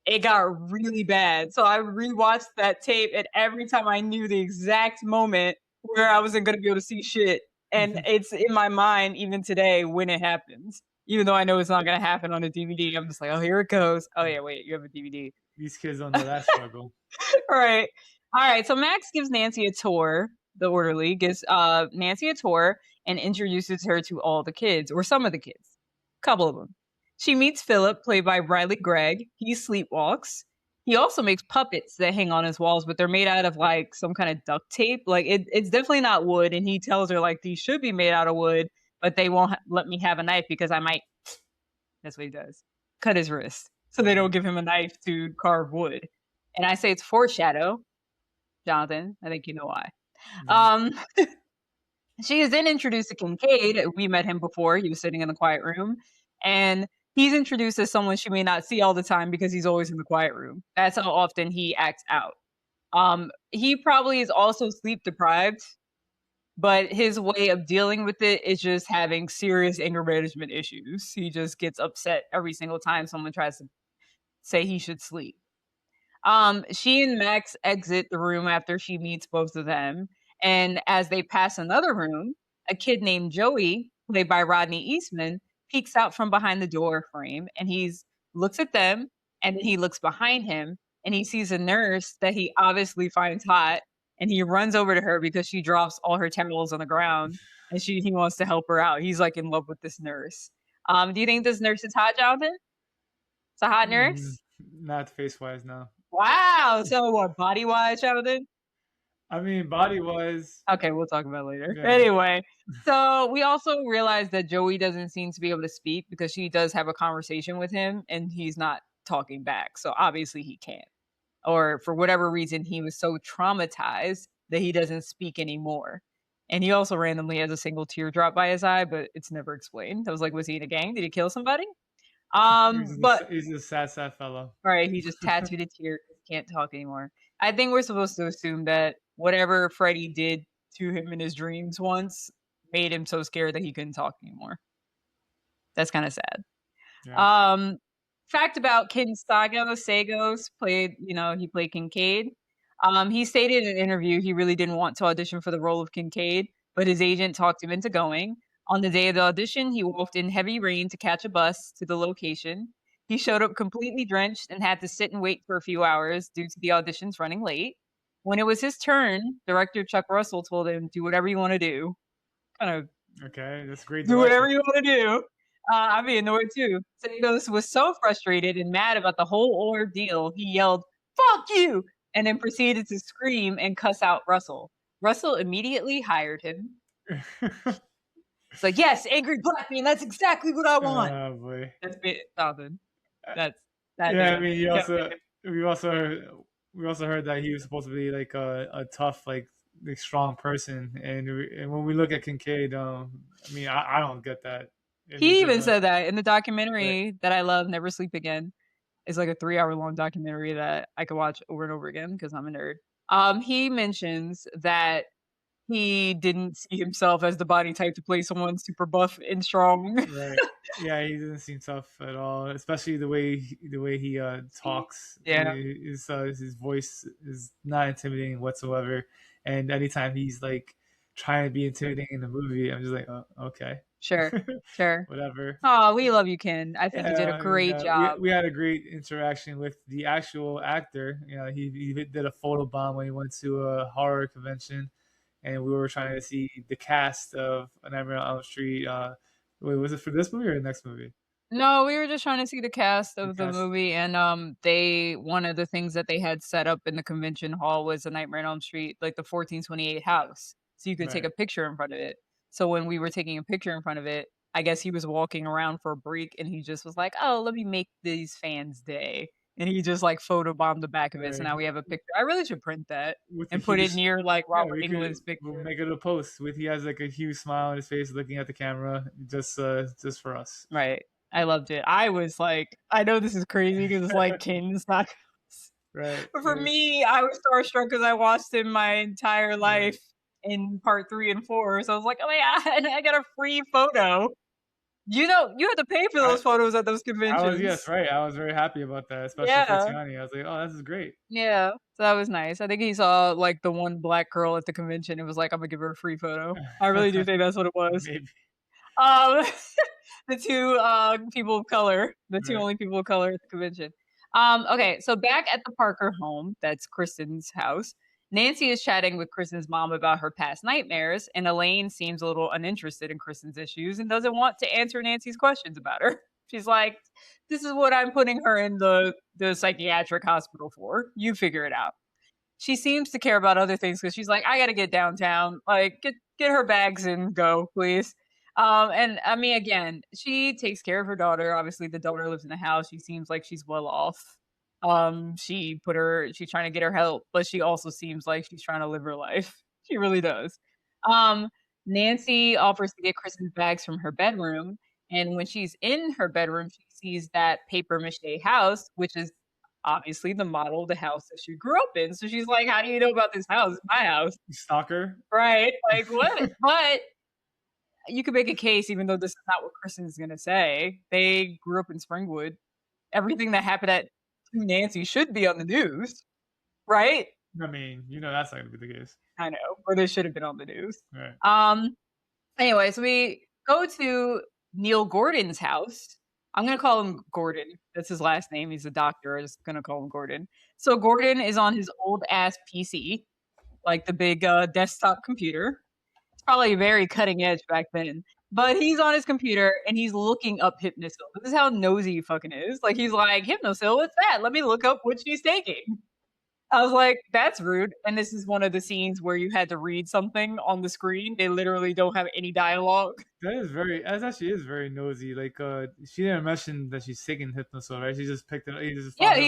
[SPEAKER 1] it got really bad. So I rewatched that tape, and every time I knew the exact moment where I wasn't going to be able to see shit. And it's in my mind even today when it happens. Even though I know it's not going to happen on a DVD, I'm just like, oh, here it goes. Oh, yeah, wait, you have a DVD.
[SPEAKER 2] These kids don't know that struggle.
[SPEAKER 1] Right. All right. So Max gives Nancy a tour. The orderly gives Nancy a tour and introduces her to all the kids, or some of the kids, a couple of them. She meets Philip, played by Riley Gregg. He sleepwalks. He also makes puppets that hang on his walls, but they're made out of like some kind of duct tape. Like it's definitely not wood. And he tells her like these should be made out of wood, but they won't let me have a knife because I might. That's what he does. Cut his wrist. So they don't give him a knife to carve wood. And I say it's foreshadow. Jonathan, I think you know why. Um, she is then introduced to Kincaid. We met him before. He was sitting in the quiet room. And he's introduced as someone she may not see all the time because he's always in the quiet room. That's how often he acts out. He probably is also sleep deprived, but his way of dealing with it is just having serious anger management issues. He just gets upset every single time someone tries to say he should sleep. She and Max exit the room after she meets both of them. And as they pass another room, a kid named Joey, played by Rodney Eastman, peeks out from behind the door frame and he looks at them and then he looks behind him and he sees a nurse that he obviously finds hot and he runs over to her because she drops all her towels on the ground and he wants to help her out. He's like in love with this nurse. Do you think this nurse is hot, Jonathan? It's a hot nurse?
[SPEAKER 2] Not face wise, no.
[SPEAKER 1] Wow. So what, body wise, Jonathan?
[SPEAKER 2] I mean, body wise.
[SPEAKER 1] Okay, we'll talk about it later.
[SPEAKER 2] Yeah.
[SPEAKER 1] Anyway, so we also realized that Joey doesn't seem to be able to speak because she does have a conversation with him and he's not talking back. So obviously he can't. Or for whatever reason, he was so traumatized that he doesn't speak anymore. And he also randomly has a single teardrop by his eye, but it's never explained. I was like, was he in a gang? Did he kill somebody? But
[SPEAKER 2] he's a sad fellow.
[SPEAKER 1] All right, he just tattooed a tear because he can't talk anymore. I think we're supposed to assume that whatever Freddy did to him in his dreams once made him so scared that he couldn't talk anymore. That's kind of sad. Yeah. Fact about Ken Sagos he played Kincaid. He stated in an interview he really didn't want to audition for the role of Kincaid, but his agent talked him into going. On the day of the audition, he walked in heavy rain to catch a bus to the location. He showed up completely drenched and had to sit and wait for a few hours due to the auditions running late. When it was his turn, director Chuck Russell told him, "Do whatever you want to do." Kind of.
[SPEAKER 2] Okay, that's great.
[SPEAKER 1] Do whatever you want to do. I'd be annoyed too. Sagos was so frustrated and mad about the whole ordeal, he yelled, "Fuck you!" and then proceeded to scream and cuss out Russell. Russell immediately hired him. It's like, yes, angry black man. That's exactly what I want.
[SPEAKER 2] Oh boy,
[SPEAKER 1] that's Jonathan. That's
[SPEAKER 2] that. Yeah, I mean, we also heard that he was supposed to be like a tough, like strong person, and when we look at Kincaid, I mean, I don't get that.
[SPEAKER 1] He even said that in the documentary that I love, Never Sleep Again. It's like a 3-hour-long documentary that I could watch over and over again because I'm a nerd. He mentions that he didn't see himself as the body type to play someone super buff and strong.
[SPEAKER 2] Right. Yeah, he doesn't seem tough at all, especially the way he talks.
[SPEAKER 1] Yeah.
[SPEAKER 2] His voice is not intimidating whatsoever. And anytime he's like trying to be intimidating in the movie, I'm just like, oh, okay.
[SPEAKER 1] Sure.
[SPEAKER 2] Whatever.
[SPEAKER 1] Oh, we love you, Ken. I think you did a great job.
[SPEAKER 2] We had a great interaction with the actual actor. You know, he did a photo bomb when he went to a horror convention. And we were trying to see the cast of Nightmare on Elm Street. Wait, was it for this movie or the next movie?
[SPEAKER 1] No, we were just trying to see the cast of the movie, and one of the things that they had set up in the convention hall was a Nightmare on Elm Street, like the 1428 house, so you could take a picture in front of it. So when we were taking a picture in front of it, I guess he was walking around for a break, and he just was like, "Oh, let me make these fans' day." And he just like photobombed the back of it. So now we have a picture. I really should print that and put it near like Robert Englund's picture.
[SPEAKER 2] We'll make it a post with he has like a huge smile on his face looking at the camera just for us.
[SPEAKER 1] Right. I loved it. I was like, I know this is crazy because it's like Ken's not.
[SPEAKER 2] Right.
[SPEAKER 1] But for me, I was starstruck because I watched him my entire life in part 3 and 4. So I was like, oh my God, I got a free photo. You know, you had to pay for those photos at those conventions.
[SPEAKER 2] I was very happy about that, especially for Tionni. I was like, oh, this is great.
[SPEAKER 1] Yeah, so that was nice. I think he saw like the one black girl at the convention and was like, I'm gonna give her a free photo. I really do think that's what it was.
[SPEAKER 2] Maybe.
[SPEAKER 1] The two people of color, the two only people of color at the convention. Okay, so back at the Parker home, that's Kristen's house, Nancy is chatting with Kristen's mom about her past nightmares, and Elaine seems a little uninterested in Kristen's issues and doesn't want to answer Nancy's questions about her. She's like, "This is what I'm putting her in the psychiatric hospital for. You figure it out." She seems to care about other things because she's like, I gotta get downtown. Like, get her bags and go, please. And I mean, again, she takes care of her daughter. Obviously, the daughter lives in the house. She seems like she's well off. She's trying to get her help, but she also seems like she's trying to live her life. She really does. Um, Nancy offers to get Kristen's bags from her bedroom, and when she's in her bedroom, she sees that paper mache house, which is obviously the model of the house that she grew up in. So she's like, "How do you know about this house? It's my house."
[SPEAKER 2] Stalker.
[SPEAKER 1] Right? Like, what? But you could make a case, even though this is not what Kristen's gonna say. They grew up in Springwood. Everything that happened at Nancy should be on the news, right?
[SPEAKER 2] I mean, that's not gonna be the case.
[SPEAKER 1] I know, or they should have been on the news.
[SPEAKER 2] Right.
[SPEAKER 1] Anyway, so we go to Neil Gordon's house. I'm gonna call him Gordon. That's his last name. He's a doctor. I'm just gonna call him Gordon. So Gordon is on his old ass PC, like the big desktop computer. It's probably very cutting edge back then. But he's on his computer and he's looking up Hypnosil. This is how nosy he fucking is. Like, he's like, Hypnosil, what's that? Let me look up what she's taking. I was like, that's rude. And this is one of the scenes where you had to read something on the screen. They literally don't have any dialogue.
[SPEAKER 2] That actually is very nosy. Like, she didn't mention that she's taking Hypnosil, right? She just picked it. He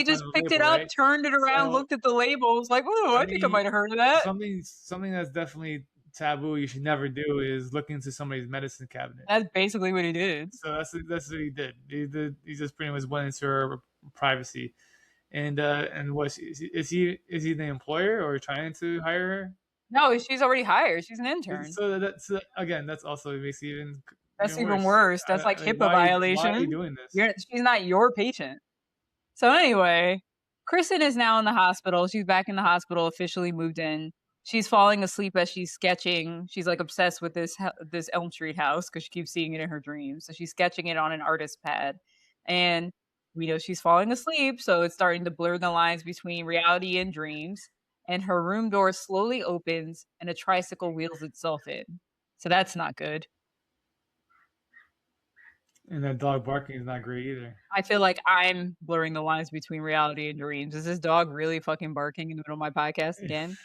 [SPEAKER 2] just
[SPEAKER 1] picked it
[SPEAKER 2] label,
[SPEAKER 1] up,
[SPEAKER 2] right?
[SPEAKER 1] turned it around, looked at the label, was like, "Oh, I think I might have heard of that."
[SPEAKER 2] Something that's definitely taboo. You should never do is look into somebody's medicine cabinet.
[SPEAKER 1] That's basically what he did.
[SPEAKER 2] So that's what he did. He just pretty much went into her privacy. And what is he the employer or trying to hire her?
[SPEAKER 1] No, she's already hired. She's an intern.
[SPEAKER 2] So that's also makes it even.
[SPEAKER 1] That's even worse. That's like HIPAA violation.
[SPEAKER 2] Why are you doing this?
[SPEAKER 1] She's not your patient. So anyway, Kristen is now in the hospital. She's back in the hospital, officially moved in. She's falling asleep as she's sketching. She's like obsessed with this Elm Street house because she keeps seeing it in her dreams. So she's sketching it on an artist pad, and we know she's falling asleep. So it's starting to blur the lines between reality and dreams. And her room door slowly opens, and a tricycle wheels itself in. So that's not good.
[SPEAKER 2] And that dog barking is not great either.
[SPEAKER 1] I feel like I'm blurring the lines between reality and dreams. Is this dog really fucking barking in the middle of my podcast again?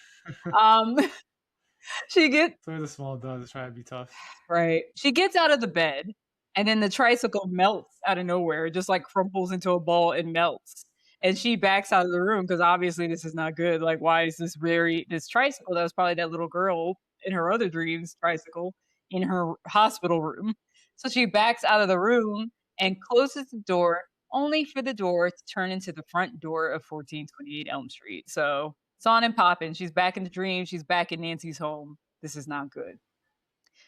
[SPEAKER 1] She gets.
[SPEAKER 2] So the small dog is trying to be tough.
[SPEAKER 1] Right. She gets out of the bed, and then the tricycle melts out of nowhere. It just like crumples into a ball and melts. And she backs out of the room because obviously this is not good. Like, why is this tricycle that was probably that little girl in her other dreams tricycle in her hospital room? So she backs out of the room and closes the door, only for the door to turn into the front door of 1428 Elm Street. So it's on and popping. She's back in the dream. She's back in Nancy's home. This is not good.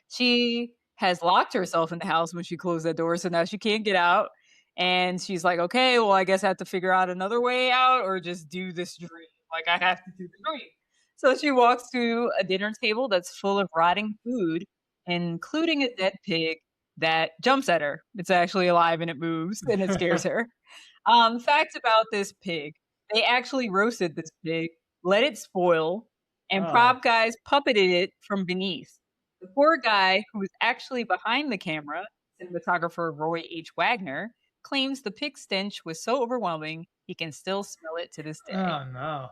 [SPEAKER 1] She has locked herself in the house when she closed that door, so now she can't get out. And she's like, okay, well, I guess I have to figure out another way out or just do this dream. Like, I have to do the dream. So she walks to a dinner table that's full of rotting food, including a dead pig that jumps at her. It's actually alive and it moves and it scares her. Fact about this pig. They actually roasted this pig, let it spoil, and prop guys puppeted it from beneath. The poor guy, who was actually behind the camera, cinematographer Roy H. Wagner, claims the pig stench was so overwhelming he can still smell it to this day.
[SPEAKER 2] Oh no!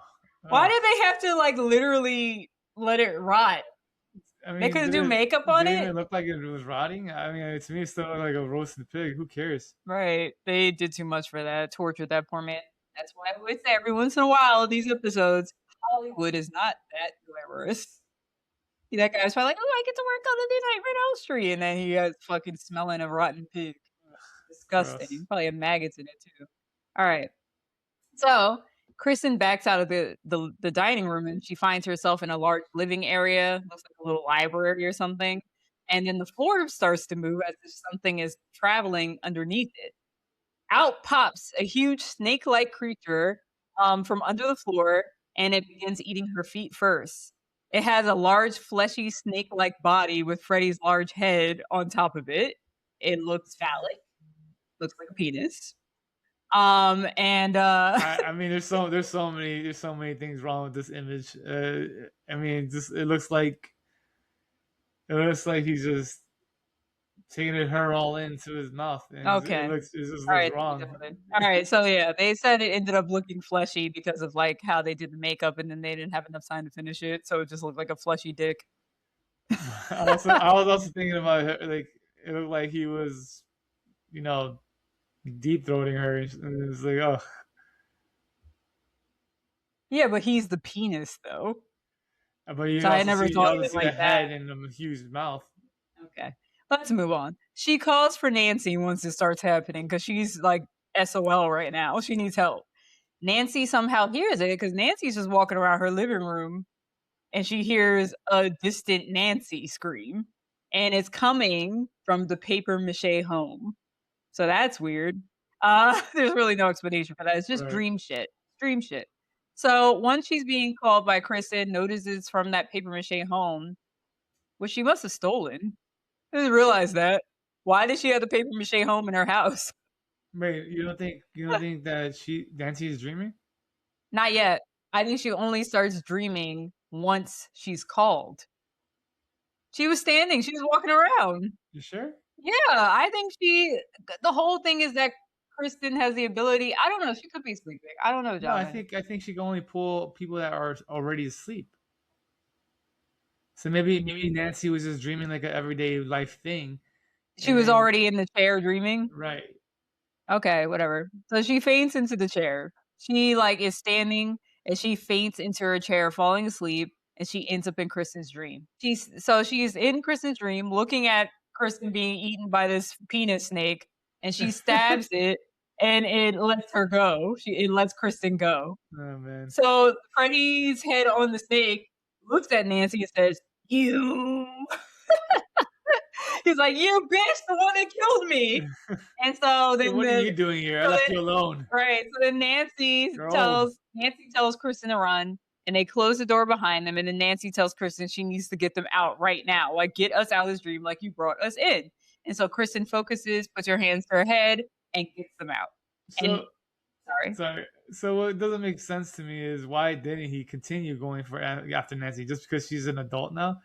[SPEAKER 1] Why did they have to like literally let it rot? I mean, they couldn't do makeup on it.
[SPEAKER 2] It looked like it was rotting. I mean, to me, it still looked like a roasted pig. Who cares?
[SPEAKER 1] Right? They did too much for that. Tortured that poor man. That's why I would say every once in a while these episodes, Hollywood is not that glamorous. That guy's probably like, oh, I get to work on the Nightmare on Elm Street, and then he has fucking smelling a rotten pig. Disgusting. Gross. Probably have maggots in it too. All right. So Kristen backs out of the dining room and she finds herself in a large living area. Looks like a little library or something. And then the floor starts to move as if something is traveling underneath it. Out pops a huge snake-like creature from under the floor, and it begins eating her feet first. It has a large, fleshy, snake-like body with Freddy's large head on top of it. It looks phallic. Looks like a penis. And
[SPEAKER 2] I mean, there's so many things wrong with this image. I mean, just it looks like he's just taking her all into his mouth, and
[SPEAKER 1] okay.
[SPEAKER 2] it just
[SPEAKER 1] All
[SPEAKER 2] looks
[SPEAKER 1] right, let me
[SPEAKER 2] wrong.
[SPEAKER 1] download it. All right, so yeah, they said it ended up looking fleshy because of like how they did the makeup, and then they didn't have enough time to finish it, so it just looked like a fleshy dick.
[SPEAKER 2] I was also thinking about like it looked like he was, you know, deep throating her, and it's like, oh,
[SPEAKER 1] Yeah, but he's the penis though,
[SPEAKER 2] but
[SPEAKER 1] so I never
[SPEAKER 2] you
[SPEAKER 1] thought of
[SPEAKER 2] also
[SPEAKER 1] it
[SPEAKER 2] see the
[SPEAKER 1] like that.
[SPEAKER 2] head and the huge mouth.
[SPEAKER 1] Okay, let's move on. She calls for Nancy once it starts happening because she's like SOL right now. She needs help. Nancy somehow hears it because Nancy's just walking around her living room and she hears a distant Nancy scream, and it's coming from the paper mache home. So that's weird. There's really no explanation for that. It's just
[SPEAKER 2] Right.
[SPEAKER 1] dream shit. Dream shit. So once she's being called by Kristen, notices from that paper mache home, which she must have stolen. I didn't realize that. Why did she have the paper mache home in her house?
[SPEAKER 2] Wait, you don't think that Nancy is dreaming?
[SPEAKER 1] Not yet. I think she only starts dreaming once she's called. She was standing. She was walking around.
[SPEAKER 2] You sure?
[SPEAKER 1] Yeah, I think the whole thing is that Kristen has the ability. I don't know. She could be sleeping. I don't know,
[SPEAKER 2] No,
[SPEAKER 1] Jonathan.
[SPEAKER 2] I think she can only pull people that are already asleep. So maybe Nancy was just dreaming like an everyday life thing,
[SPEAKER 1] She
[SPEAKER 2] and
[SPEAKER 1] was
[SPEAKER 2] then
[SPEAKER 1] already in the chair dreaming.
[SPEAKER 2] right.
[SPEAKER 1] Okay, whatever. So she faints into the chair. She like is standing and she faints into her chair, falling asleep, and she ends up in Kristen's dream. She's in Kristen's dream, looking at Kristen being eaten by this penis snake, and she stabs it, and it lets her go. It lets Kristen go.
[SPEAKER 2] Oh man.
[SPEAKER 1] So Freddy's head on the snake looks at Nancy and says, "You." He's like, "You bitch, the one that killed me." And so
[SPEAKER 2] So
[SPEAKER 1] then
[SPEAKER 2] what are
[SPEAKER 1] the
[SPEAKER 2] you doing here? I
[SPEAKER 1] so
[SPEAKER 2] left
[SPEAKER 1] then
[SPEAKER 2] you alone.
[SPEAKER 1] right. So then
[SPEAKER 2] You're old.
[SPEAKER 1] Nancy tells Kristen to run, and they close the door behind them. And then Nancy tells Kristen she needs to get them out right now. Like, get us out of this dream, like you brought us in. And so Kristen focuses, puts her hands to her head, and gets them out. And
[SPEAKER 2] So
[SPEAKER 1] sorry.
[SPEAKER 2] sorry. So what doesn't make sense to me is why didn't he continue going for after Nancy just because she's an adult now?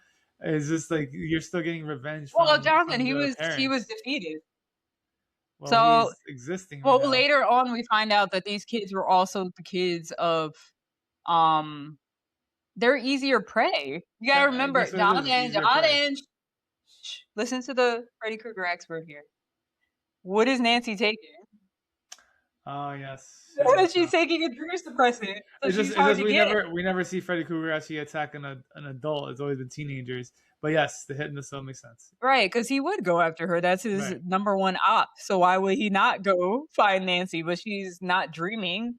[SPEAKER 2] It's just like you're still getting revenge
[SPEAKER 1] Well, Jonathan,
[SPEAKER 2] from the
[SPEAKER 1] he was
[SPEAKER 2] parents.
[SPEAKER 1] defeated.
[SPEAKER 2] Well,
[SPEAKER 1] So
[SPEAKER 2] he's existing right
[SPEAKER 1] well,
[SPEAKER 2] now.
[SPEAKER 1] later on, we find out that these kids were also the kids of um. They're easier prey. You gotta
[SPEAKER 2] I
[SPEAKER 1] remember,
[SPEAKER 2] guess what it is easier prey.
[SPEAKER 1] Listen to the Freddy Krueger expert here. What is Nancy taking?
[SPEAKER 2] Oh yes,
[SPEAKER 1] What is she taking a dream suppressant? So she's
[SPEAKER 2] it's
[SPEAKER 1] hard
[SPEAKER 2] just
[SPEAKER 1] to get.
[SPEAKER 2] we never see Freddy Krueger actually attack an adult. It's always been teenagers. But yes, the hit and the still makes sense.
[SPEAKER 1] Right, because he would go after her. That's his
[SPEAKER 2] Right.
[SPEAKER 1] number one op. So why would he not go find Nancy? But she's not dreaming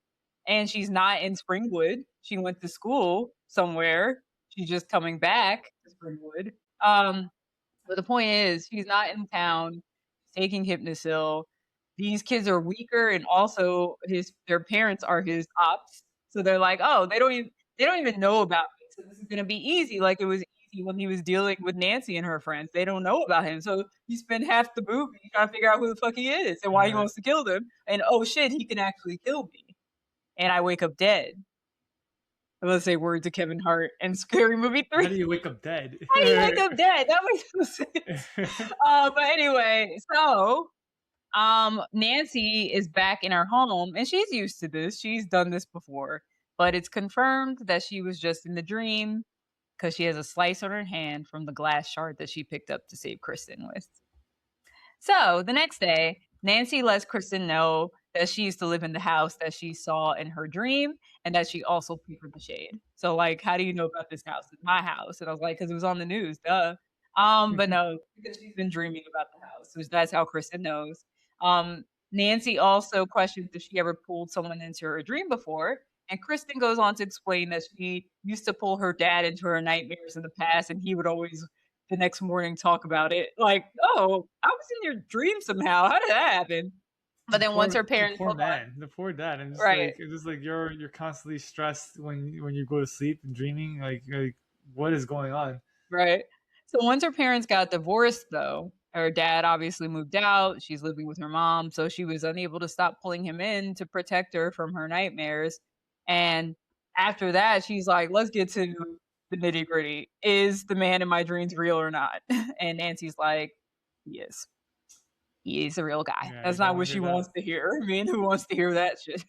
[SPEAKER 1] and she's not in Springwood. She went to school somewhere. She's just coming back to Springwood. Um, but the point is, she's not in town. She's taking Hypnosil. These kids are weaker, and also their parents are his ops. So they're like, oh, they don't even know about me. So this is gonna be easy, like it was easy when he was dealing with Nancy and her friends. They don't know about him. So you spend half the movie trying to figure out who the fuck he is and why he
[SPEAKER 2] Right.
[SPEAKER 1] wants to kill them. And oh shit, he can actually kill me. And I wake up dead. Let's say word to Kevin Hart and Scary Movie
[SPEAKER 2] How
[SPEAKER 1] 3.
[SPEAKER 2] do you wake up dead?
[SPEAKER 1] How do you wake up dead? That makes no sense. But anyway, so Nancy is back in her home and she's used to this. She's done this before, but it's confirmed that she was just in the dream because she has a slice on her hand from the glass shard that she picked up to save Kristen with. So the next day, Nancy lets Kristen know that she used to live in the house that she saw in her dream and that she also papered the shade. So, like, how do you know about this house? It's my house. And I was like, because it was on the news, duh. But no, because she's been dreaming about the house. So that's how Kristen knows. Nancy also questions if she ever pulled someone into her dream before. And Kristen goes on to explain that she used to pull her dad into her nightmares in the past, and he would always the next morning talk about it. Like, oh, I was in your dream somehow. How did that happen? But then once her
[SPEAKER 2] The
[SPEAKER 1] parents
[SPEAKER 2] poor
[SPEAKER 1] hold on,
[SPEAKER 2] man, the poor dad, and
[SPEAKER 1] right,
[SPEAKER 2] it's just like you're constantly stressed when you go to sleep and dreaming. Like what is going on?
[SPEAKER 1] right. So once her parents got divorced, though, Her dad obviously moved out. She's living with her mom, so she was unable to stop pulling him in to protect her from her nightmares. And after that, she's like, let's get to the nitty gritty. Is the man in my dreams real or not? And Nancy's like, he is. He is a real guy.
[SPEAKER 2] Yeah, you
[SPEAKER 1] That's
[SPEAKER 2] don't
[SPEAKER 1] not
[SPEAKER 2] want
[SPEAKER 1] what
[SPEAKER 2] to
[SPEAKER 1] she
[SPEAKER 2] hear
[SPEAKER 1] wants
[SPEAKER 2] that.
[SPEAKER 1] to hear. I mean, who wants to hear that shit?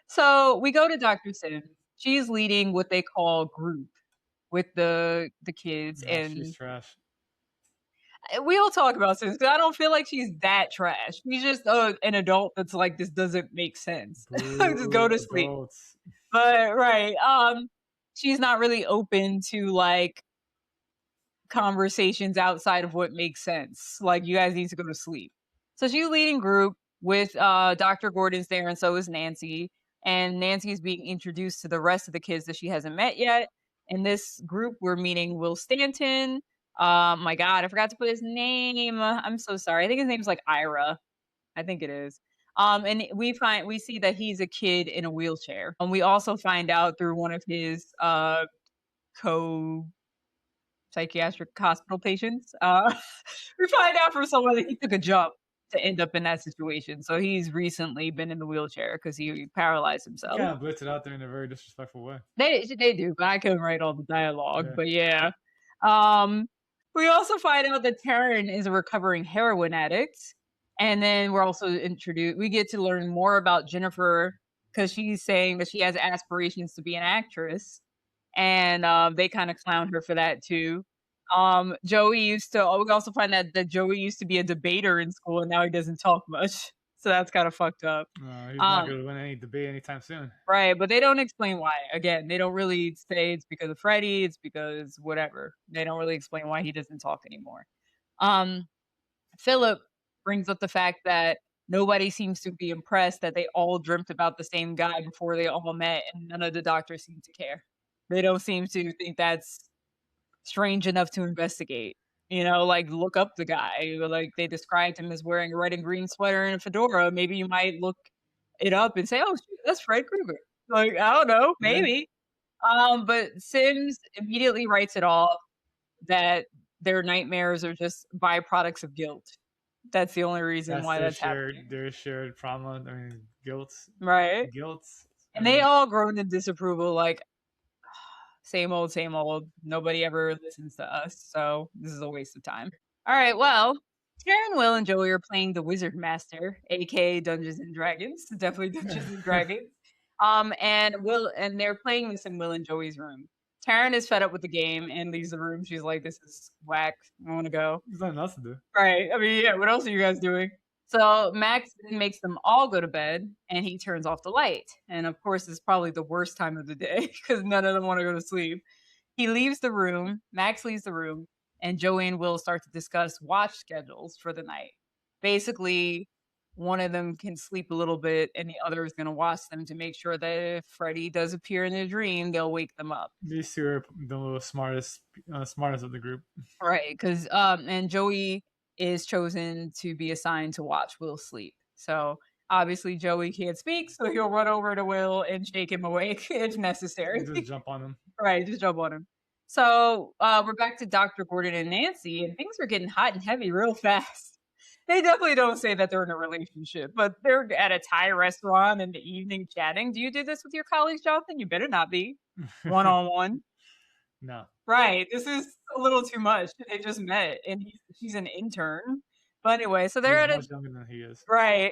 [SPEAKER 1] So we go to Dr. Sims. She's leading what they call group with the kids,
[SPEAKER 2] Nah, she's
[SPEAKER 1] and
[SPEAKER 2] trash.
[SPEAKER 1] we'll talk about Sims because I don't feel like she's that trash. She's just an adult that's like, this doesn't make sense. Just go
[SPEAKER 2] Boo,
[SPEAKER 1] to sleep.
[SPEAKER 2] adults.
[SPEAKER 1] But right, she's not really open to like conversations outside of what makes sense. Like, you guys need to go to sleep. So she's leading group with Dr. Gordon's there, and so is Nancy. And Nancy's being introduced to the rest of the kids that she hasn't met yet. In this group, we're meeting Will Stanton. My God, I forgot to put his name. I'm so sorry. I think his name's like Ira. I think it is. And we see that he's a kid in a wheelchair. We also find out through one of his co psychiatric hospital patients. We find out from someone that he took a jump to end up in that situation. So he's recently been in the wheelchair because he paralyzed
[SPEAKER 2] You
[SPEAKER 1] himself.
[SPEAKER 2] kind of blitz it out there in a very disrespectful way.
[SPEAKER 1] They do, but I couldn't write all the dialogue.
[SPEAKER 2] Yeah.
[SPEAKER 1] But yeah. Um, we also find out that Taryn is a recovering heroin addict. And then we're also introduced, we get to learn more about Jennifer because she's saying that she has aspirations to be an actress. And they kind of clown her for that too. Joey used to, we also find that Joey used to be a debater in school and now he doesn't talk much. So that's kind of fucked up.
[SPEAKER 2] He's not going to win any debate anytime soon.
[SPEAKER 1] Right, but they don't explain why. Again, they don't really say it's because of Freddy, it's because whatever. They don't really explain why he doesn't talk anymore. Philip brings up the fact that nobody seems to be impressed that they all dreamt about the same guy before they all met, and none of the doctors seem to care. They don't seem to think that's strange enough to investigate. You know, like, look up the guy. Like, they described him as wearing a red and green sweater and a fedora. Maybe you might look it up and say, "Oh, shoot, that's Fred Krueger." Like, I don't know,
[SPEAKER 2] Yeah.
[SPEAKER 1] maybe. But Sims immediately writes it off that their nightmares are just byproducts of guilt. That's the only reason why that's happening.
[SPEAKER 2] Their shared trauma. I mean, guilt.
[SPEAKER 1] Right.
[SPEAKER 2] Guilt.
[SPEAKER 1] And they all groan in disapproval, like, same old, same old. Nobody ever listens to us, so this is a waste of time. All right, well, Taryn, Will, and Joey are playing the Wizard Master, aka Dungeons and Dragons. Definitely Dungeons and Dragons. And they're playing this in Will and Joey's room. Taryn is fed up with the game and leaves the room. She's like, "This is whack. I want to go."
[SPEAKER 2] There's nothing else to do.
[SPEAKER 1] Right. I mean, yeah. What else are you guys doing? So Max then makes them all go to bed, and he turns off the light. And of course, it's probably the worst time of the day because none of them want to go to sleep. He leaves the room. Max leaves the room, and Joey and Will start to discuss watch schedules for the night. Basically, one of them can sleep a little bit, and the other is going to watch them to make sure that if Freddy does appear in their dream, they'll wake them up.
[SPEAKER 2] These two are the little smartest of the group.
[SPEAKER 1] Right, because and Joey is chosen to be assigned to watch Will sleep. So obviously Joey can't speak, so he'll run over to Will and shake him awake if necessary.
[SPEAKER 2] Just jump on him.
[SPEAKER 1] Right, just jump on him. So we're back to Dr. Gordon and Nancy, and things are getting hot and heavy real fast. They definitely don't say that they're in a relationship, but they're at a Thai restaurant in the evening chatting. Do you do this with your colleagues, Jonathan? You better not be. One-on-one.
[SPEAKER 2] No.
[SPEAKER 1] Right. This is a little too much. They just met, and she's an intern. But anyway, so they're
[SPEAKER 2] He's
[SPEAKER 1] at
[SPEAKER 2] much younger than he is.
[SPEAKER 1] right.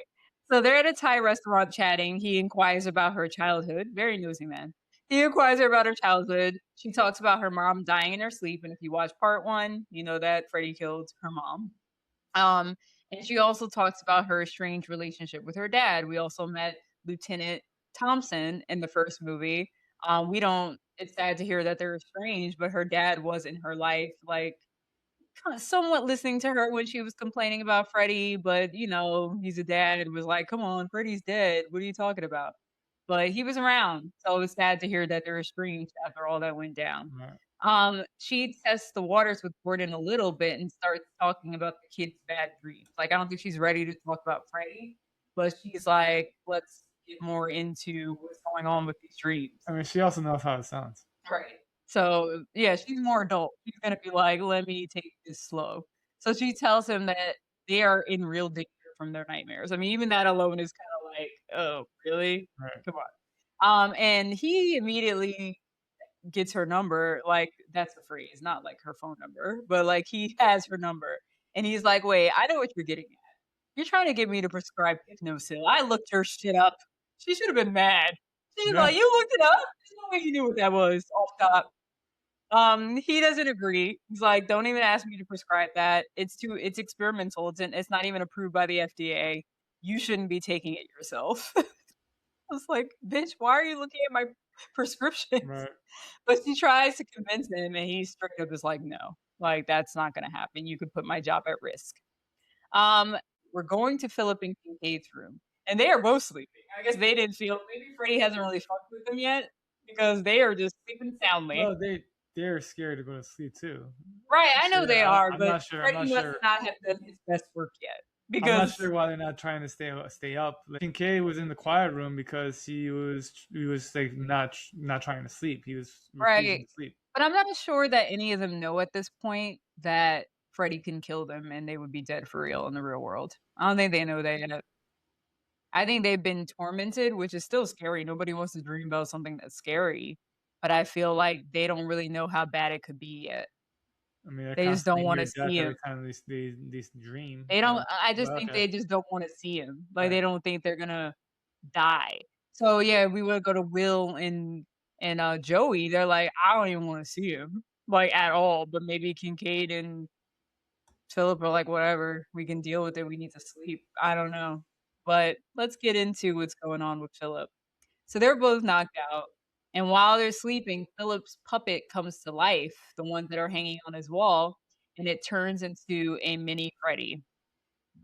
[SPEAKER 1] So they're at a Thai restaurant chatting. He inquires about her childhood. Very nosy man. He inquires her about her childhood. She talks about her mom dying in her sleep, and if you watch part 1, you know that Freddy killed her mom. And she also talks about her strange relationship with her dad. We also met Lieutenant Thompson in the first movie. It's sad to hear that they're estranged, but her dad was in her life, like, kind of somewhat listening to her when she was complaining about Freddy, but you know, he's a dad and was like, "Come on, Freddy's dead. What are you talking about?" But he was around, so it was sad to hear that they're estranged after all that went down.
[SPEAKER 2] Right.
[SPEAKER 1] She tests the waters with Gordon a little bit and starts talking about the kid's bad dreams. Like, I don't think she's ready to talk about Freddy, but she's like, let's get more into what's going on with these dreams.
[SPEAKER 2] I mean, she also knows how it sounds.
[SPEAKER 1] Right. So, yeah, she's more adult. She's going to be like, let me take this slow. So she tells him that they are in real danger from their nightmares. I mean, even that alone is kind of like, oh, really?
[SPEAKER 2] Right.
[SPEAKER 1] Come on. And he immediately gets her number. Like, that's the phrase, not like her phone number, but like he has her number. And he's like, wait, I know what you're getting at. You're trying to get me to prescribe hypnosil. I looked her shit up. She should have been mad. She's
[SPEAKER 2] Yeah.
[SPEAKER 1] like, you looked it up? There's no way you knew what that was off top. He doesn't agree. He's like, "Don't even ask me to prescribe that. It's experimental. It's not even approved by the FDA. You shouldn't be taking it yourself." I was like, "Bitch, why are you looking at my prescriptions?"
[SPEAKER 2] Right.
[SPEAKER 1] But she tries to convince him, and he straight up is like, "No, like that's not gonna happen. You could put my job at risk." Um, we're going to Philip and Kincaid's room, and they are both sleeping. I guess they didn't feel maybe Freddie hasn't really fucked with them yet because they are just sleeping soundly.
[SPEAKER 2] Well, they're scared to go to sleep too.
[SPEAKER 1] Right, I
[SPEAKER 2] So
[SPEAKER 1] know they
[SPEAKER 2] yeah,
[SPEAKER 1] are,
[SPEAKER 2] I'm
[SPEAKER 1] but
[SPEAKER 2] not sure. I'm
[SPEAKER 1] Freddie
[SPEAKER 2] not
[SPEAKER 1] must
[SPEAKER 2] sure.
[SPEAKER 1] not have done his best work yet
[SPEAKER 2] I'm not
[SPEAKER 1] because
[SPEAKER 2] sure why they're not trying to stay up. Like, Kincaid was in the quiet room because he was like not trying to sleep. He was refusing
[SPEAKER 1] right.
[SPEAKER 2] to sleep.
[SPEAKER 1] But I'm not sure that any of them know at this point that Freddie can kill them and they would be dead for real in the real world. I don't think they know that yet. I think they've been tormented, which is still scary. Nobody wants to dream about something that's scary, but I feel like they don't really know how bad it could be yet.
[SPEAKER 2] I mean, they're
[SPEAKER 1] They just don't
[SPEAKER 2] constantly
[SPEAKER 1] wanna
[SPEAKER 2] near death
[SPEAKER 1] see
[SPEAKER 2] every
[SPEAKER 1] him.
[SPEAKER 2] time they dream.
[SPEAKER 1] They don't
[SPEAKER 2] So,
[SPEAKER 1] I just
[SPEAKER 2] but
[SPEAKER 1] think
[SPEAKER 2] okay,
[SPEAKER 1] they just don't wanna see him. Like,
[SPEAKER 2] right.
[SPEAKER 1] they don't think they're gonna die. So, yeah, we would go to Will and, Joey, they're like, "I don't even wanna see him, like, at all," but maybe Kincaid and Philip are like, "Whatever, we can deal with it, we need to sleep." I don't know. But let's get into what's going on with Philip. So they're both knocked out, and while they're sleeping, Philip's puppet comes to life, the ones that are hanging on his wall, and it turns into a mini Freddy.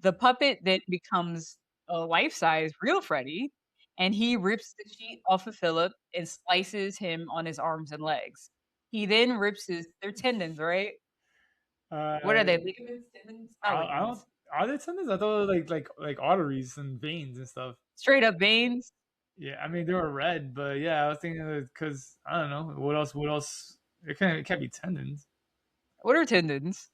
[SPEAKER 1] The puppet then becomes a life-size real Freddy, and he rips the sheet off of Philip and slices him on his arms and legs. He then rips his they're tendons, right? What are
[SPEAKER 2] Uh,
[SPEAKER 1] they? Ligaments? Tendons? Not
[SPEAKER 2] I don't.
[SPEAKER 1] ligaments.
[SPEAKER 2] Are there tendons? I thought it was like arteries and veins and stuff.
[SPEAKER 1] Straight up veins?
[SPEAKER 2] Yeah, I mean they were red, but yeah, I was thinking because I don't know what else. What else? It can't be tendons.
[SPEAKER 1] What are tendons?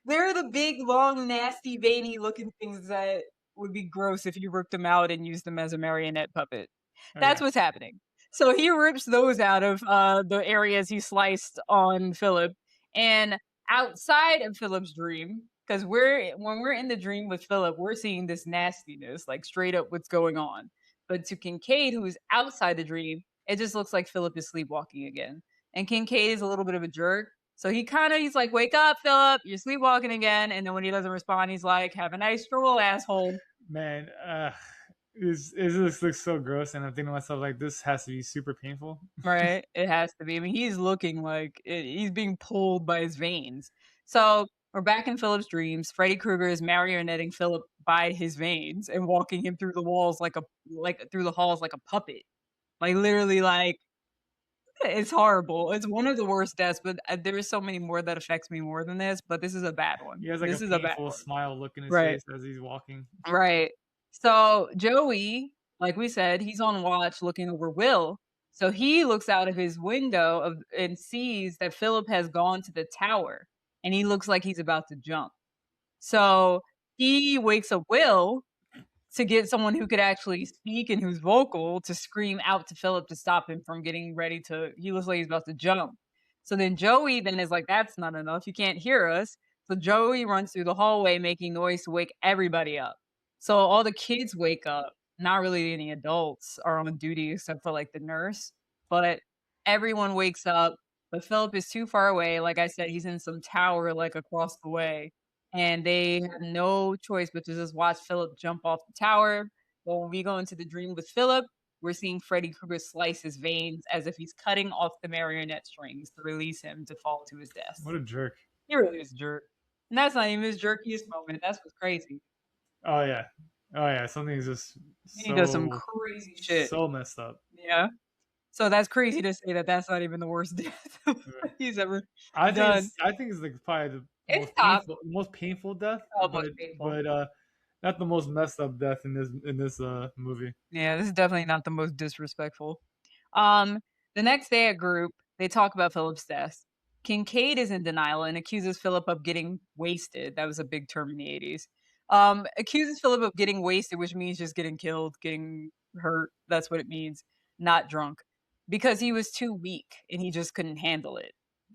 [SPEAKER 1] They're the big, long, nasty, veiny looking things that would be gross if you ripped them out and used them as a marionette puppet. That's
[SPEAKER 2] Okay.
[SPEAKER 1] what's happening. So he rips those out of the areas he sliced on Philip, and outside of Philip's dream, because when we're in the dream with Philip, we're seeing this nastiness, like straight up what's going on. But to Kincaid, who's outside the dream, it just looks like Philip is sleepwalking again. And Kincaid is a little bit of a jerk, so he's like, "Wake up, Philip! You're sleepwalking again." And then when he doesn't respond, he's like, "Have a nice stroll, asshole."
[SPEAKER 2] Man, this looks so gross, and I'm thinking to myself like this has to be super painful.
[SPEAKER 1] Right? It has to be. I mean, he's looking like he's being pulled by his veins. So we're back in Philip's dreams. Freddy Krueger is marionetting Philip by his veins and walking him through the walls like through the halls like a puppet. Like literally, like it's horrible. It's one of the worst deaths, but there is so many more that affects me more than this. But this is a bad one.
[SPEAKER 2] He has like a
[SPEAKER 1] This is a bad
[SPEAKER 2] painful
[SPEAKER 1] one.
[SPEAKER 2] smile look in his
[SPEAKER 1] Right.
[SPEAKER 2] face as he's walking.
[SPEAKER 1] Right. So Joey, like we said, he's on watch looking over Will. So he looks out of his window and sees that Philip has gone to the tower and he looks like he's about to jump. So he wakes up Will to get someone who could actually speak and who's vocal to scream out to Philip to stop him from getting ready to. He looks like he's about to jump. So then Joey then is like, "That's not enough. You can't hear us." So Joey runs through the hallway making noise to wake everybody up. So all the kids wake up. Not really any adults are on duty except for like the nurse, but everyone wakes up. But Philip is too far away. Like I said, he's in some tower like across the way, and they have no choice but to just watch Philip jump off the tower. But when we go into the dream with Philip, we're seeing Freddy Krueger slice his veins as if he's cutting off the marionette strings to release him to fall to his death.
[SPEAKER 2] What a jerk!
[SPEAKER 1] He really is a jerk. And that's not even his jerkiest moment. That's what's crazy.
[SPEAKER 2] Oh yeah, oh yeah. Something's just
[SPEAKER 1] He does some
[SPEAKER 2] so
[SPEAKER 1] crazy shit.
[SPEAKER 2] so messed up.
[SPEAKER 1] Yeah. So that's crazy to say that that's not even the worst death
[SPEAKER 2] Yeah.
[SPEAKER 1] he's ever
[SPEAKER 2] I think
[SPEAKER 1] done.
[SPEAKER 2] it's I think it's like probably the
[SPEAKER 1] It's top.
[SPEAKER 2] most painful death,
[SPEAKER 1] Almost painful.
[SPEAKER 2] but not the most messed up death in this movie.
[SPEAKER 1] Yeah, this is definitely not the most disrespectful. Um, the next day at group, they talk about Philip's death. Kincaid is in denial and accuses Philip of getting wasted. That was a big term in the 80s. Accuses Philip of getting wasted, which means just getting killed, getting hurt. That's what it means, not drunk. Because he was too weak and he just couldn't handle it.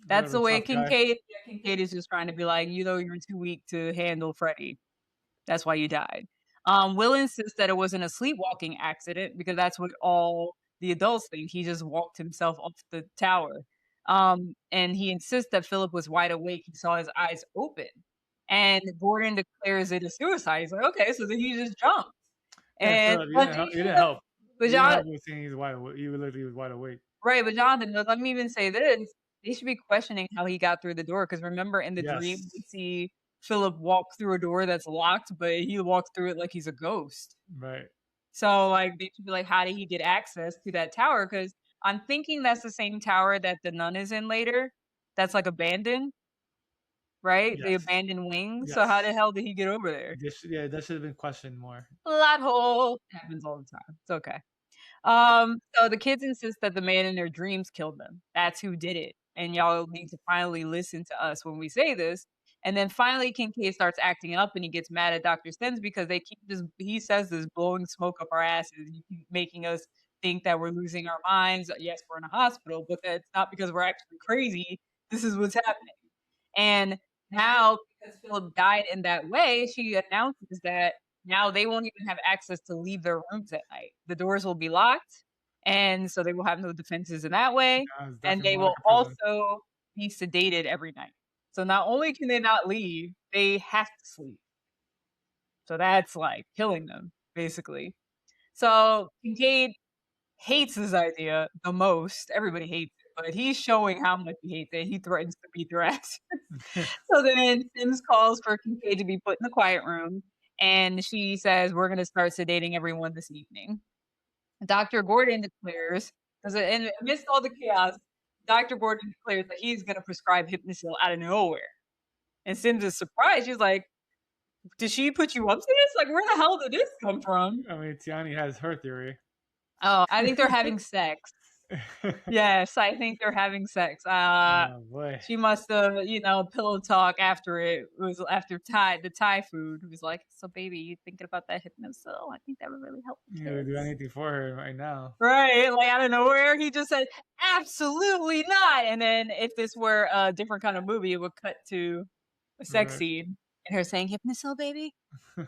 [SPEAKER 1] That's
[SPEAKER 2] Whatever,
[SPEAKER 1] the way
[SPEAKER 2] tough guy.
[SPEAKER 1] Kincaid is just trying to be like, you know, you're too weak to handle Freddy. That's why you died. Will insists that it wasn't a sleepwalking accident because that's what all the adults think. He just walked himself off the tower. And he insists that Philip was wide awake. He saw his eyes open. And Gordon declares it a suicide. He's like, okay, so then he just jumped.
[SPEAKER 2] Yeah,
[SPEAKER 1] And
[SPEAKER 2] Philip,
[SPEAKER 1] but
[SPEAKER 2] you didn't help.
[SPEAKER 1] but
[SPEAKER 2] You didn't
[SPEAKER 1] John,
[SPEAKER 2] help with saying he's wide awake. You literally was wide awake.
[SPEAKER 1] right, but Jonathan, let me even say this. They should be questioning how he got through the door because remember in the dream
[SPEAKER 2] Yes.
[SPEAKER 1] we see Philip walk through a door that's locked, but he walks through it like he's a ghost.
[SPEAKER 2] Right.
[SPEAKER 1] So like they should be like, how did he get access to that tower? Because I'm thinking that's the same tower that the nun is in later. That's like abandoned, right? The
[SPEAKER 2] Yes.
[SPEAKER 1] abandoned wing. So how the
[SPEAKER 2] Yes.
[SPEAKER 1] hell did he get over there?
[SPEAKER 2] Yeah, that should have been questioned more.
[SPEAKER 1] Plot hole. Happens all the time. It's okay. So the kids insist that the man in their dreams killed them. That's who did it. And y'all need to finally listen to us when we say this. And then finally Kincaid starts acting up and he gets mad at Dr. Sims because they keep this he says this blowing smoke up our asses. You keep making us think that we're losing our minds. Yes, we're in a hospital, but that's not because we're actually crazy. This is what's happening. And now, because Philip died in that way, she announces that now they won't even have access to leave their rooms at night. The doors will be locked, and so they will have no defenses in that way.
[SPEAKER 2] Yeah, it's
[SPEAKER 1] And
[SPEAKER 2] definitely
[SPEAKER 1] they
[SPEAKER 2] more
[SPEAKER 1] will
[SPEAKER 2] like a prison.
[SPEAKER 1] also be sedated every night. So not only can they not leave, they have to sleep. So that's like killing them, basically. So Kincaid hates this idea the most. Everybody hates it, but he's showing how much he hates it. He threatens to beat their ass. So then Sims calls for Kincaid to be put in the quiet room, and she says, "We're going to start sedating everyone this evening." Dr. Gordon declares, because amidst all the chaos, Dr. Gordon declares that he's going to prescribe Hypnosil out of nowhere. And Sims is surprised. She's like, "Did she put you up to this? Like, where the hell did this come from?"
[SPEAKER 2] I mean, Tionni has her theory.
[SPEAKER 1] Oh, I think they're having sex. Yes, I think they're having sex.
[SPEAKER 2] Oh boy.
[SPEAKER 1] She must have, pillow talk after it. It was after the Thai food. It was like, so baby, you thinking about that hypnosil? I think that would really help the
[SPEAKER 2] You would do
[SPEAKER 1] kids.
[SPEAKER 2] anything for her right now.
[SPEAKER 1] Right, like out of nowhere, he just said, absolutely not. And then if this were a different kind of movie, it would cut to a sex
[SPEAKER 2] Right.
[SPEAKER 1] scene and her saying hypnosil, baby.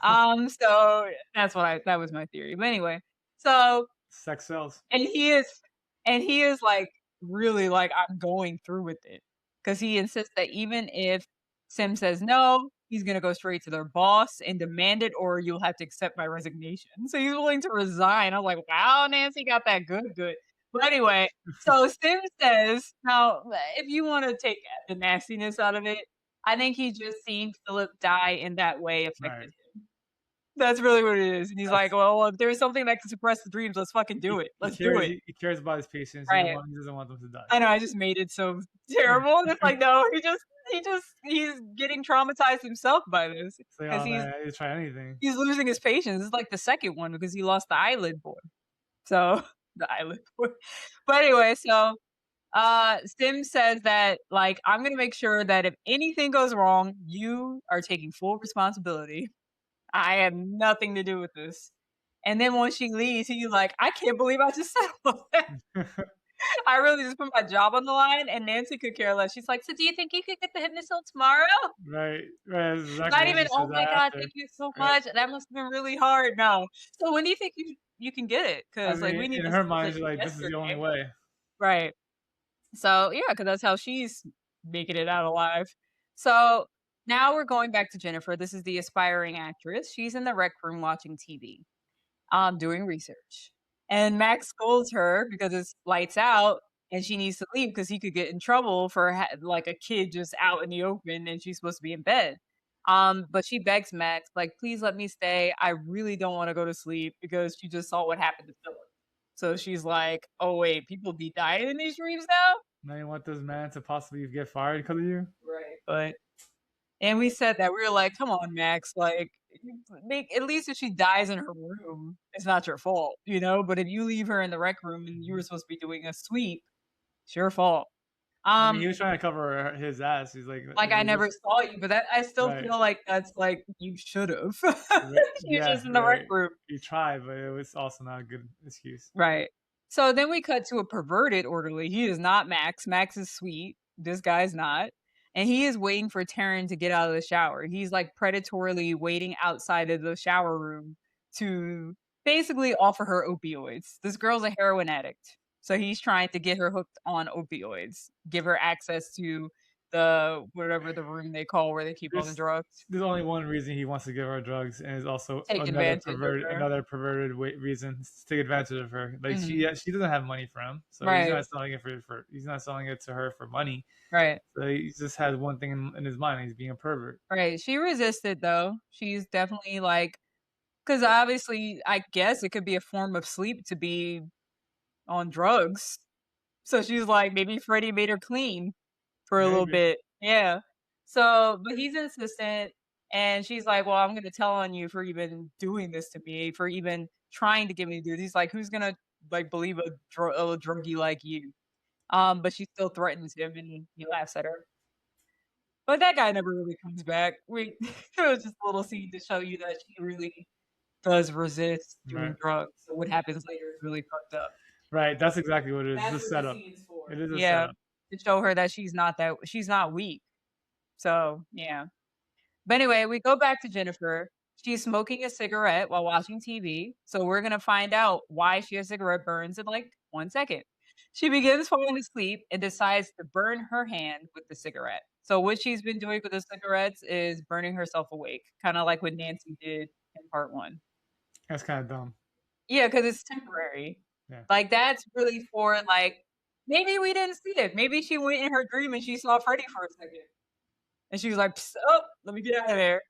[SPEAKER 1] So that was my theory. But anyway, so
[SPEAKER 2] Sex sells.
[SPEAKER 1] and he is like really like I'm going through with it because he insists that even if Sim says no, he's gonna go straight to their boss and demand it, or you'll have to accept my resignation. So he's willing to resign. I'm like, wow, Nancy got that good. But anyway, so Sim says, now if you want to take the nastiness out of it, I think he just seen Philip die in that way affected
[SPEAKER 2] Right.
[SPEAKER 1] him. That's really what it is. And he's like,
[SPEAKER 2] That's,
[SPEAKER 1] well, if there's something that can suppress the dreams, let's fucking do it. Let's do it.
[SPEAKER 2] he cares about his patients.
[SPEAKER 1] Right.
[SPEAKER 2] He doesn't want them to die.
[SPEAKER 1] I know, I just made it so terrible. And it's like, no, he's getting traumatized himself by this.
[SPEAKER 2] It's like,
[SPEAKER 1] Because
[SPEAKER 2] oh man, I didn't try anything.
[SPEAKER 1] he's losing his patience. It's like the second one because he lost the eyelid boy. So the eyelid boy. But anyway, so Sim says that like I'm gonna make sure that if anything goes wrong, you are taking full responsibility. I have nothing to do with this. And then when she leaves, he's like, I can't believe I just said all that. I really just put my job on the line, and Nancy could care less. She's like, so do you think you could get the Hypnosil tomorrow?
[SPEAKER 2] Right. That's exactly
[SPEAKER 1] Not
[SPEAKER 2] what
[SPEAKER 1] even,
[SPEAKER 2] she
[SPEAKER 1] oh
[SPEAKER 2] says
[SPEAKER 1] my God,
[SPEAKER 2] after.
[SPEAKER 1] thank you so
[SPEAKER 2] Right.
[SPEAKER 1] much. That must have been really hard. No. So when do you think you can get it?
[SPEAKER 2] I
[SPEAKER 1] Because like
[SPEAKER 2] mean,
[SPEAKER 1] we need
[SPEAKER 2] in
[SPEAKER 1] this
[SPEAKER 2] her
[SPEAKER 1] to
[SPEAKER 2] mind,
[SPEAKER 1] like
[SPEAKER 2] she's like, this is the only
[SPEAKER 1] yesterday.
[SPEAKER 2] way.
[SPEAKER 1] Right. So yeah, because that's how she's making it out alive. So now we're going back to Jennifer. This is the aspiring actress. She's in the rec room watching TV, doing research. And Max scolds her because it's lights out and she needs to leave because he could get in trouble for like a kid just out in the open and she's supposed to be in bed. But she begs Max, like, please let me stay. I really don't want to go to sleep because she just saw what happened to Philip. So she's like, oh wait, people be dying in these dreams now?
[SPEAKER 2] Now you want this man to possibly get fired because of you?
[SPEAKER 1] Right. But and we said that we were like, come on, Max, like make at least if she dies in her room, it's not your fault, you know? But if you leave her in the rec room and you were supposed to be doing a sweep, it's your fault.
[SPEAKER 2] I mean,
[SPEAKER 1] Um,
[SPEAKER 2] he was trying to cover his ass. He's like,
[SPEAKER 1] like I never saw you, but that I still
[SPEAKER 2] right,
[SPEAKER 1] feel like that's like you should have. You're
[SPEAKER 2] yeah,
[SPEAKER 1] just in the right
[SPEAKER 2] right.
[SPEAKER 1] group.
[SPEAKER 2] He tried, but it was also not a good excuse.
[SPEAKER 1] Right. So then we cut to a perverted orderly. He is not Max. Max is sweet. This guy's not. And he is waiting for Taryn to get out of the shower. He's like predatorily waiting outside of the shower room to basically offer her opioids. This girl's a heroin addict. So he's trying to get her hooked on opioids, give her access to the whatever the room they call where they keep all the
[SPEAKER 2] There's
[SPEAKER 1] drugs,
[SPEAKER 2] there's only one reason he wants to give her drugs, and it's also
[SPEAKER 1] take advantage of her.
[SPEAKER 2] another perverted reason to take advantage of her. Like
[SPEAKER 1] Mhm.
[SPEAKER 2] she doesn't have money for him, so he's
[SPEAKER 1] Right,
[SPEAKER 2] not selling it for he's not selling it to her for money.
[SPEAKER 1] right.
[SPEAKER 2] So he just has one thing in his mind: he's being a pervert.
[SPEAKER 1] Right. She resisted though. She's definitely like, because obviously, I guess it could be a form of sleep to be on drugs. So she's like, maybe Freddie made her clean for a little
[SPEAKER 2] Maybe.
[SPEAKER 1] bit. Yeah. So, but he's insistent. And she's like, well, I'm going to tell on you for even doing this to me, for even trying to get me to do this. He's like, who's going to like believe a druggie like you? But she still threatens him and he laughs at her. But that guy never really comes back. We it was just a little scene to show you that she really does resist doing
[SPEAKER 2] Right.
[SPEAKER 1] drugs. So what happens later is really fucked up.
[SPEAKER 2] Right. That's exactly what it is. It's
[SPEAKER 1] That's
[SPEAKER 2] a
[SPEAKER 1] what the
[SPEAKER 2] setup.
[SPEAKER 1] scene's for.
[SPEAKER 2] It is a
[SPEAKER 1] Yeah,
[SPEAKER 2] setup.
[SPEAKER 1] to show her that she's not weak. So yeah. But anyway, we go back to Jennifer. She's smoking a cigarette while watching TV. So we're gonna find out why she has cigarette burns in like 1 second. She begins falling asleep and decides to burn her hand with the cigarette. So what she's been doing with the cigarettes is burning herself awake, kind of like what Nancy did in part one.
[SPEAKER 2] That's kind of dumb.
[SPEAKER 1] Yeah, because it's temporary.
[SPEAKER 2] Yeah.
[SPEAKER 1] Like that's really for like maybe we didn't see it. Maybe she went in her dream and she saw Freddy for a second. And she was like, "Psst, oh, let me get out of there."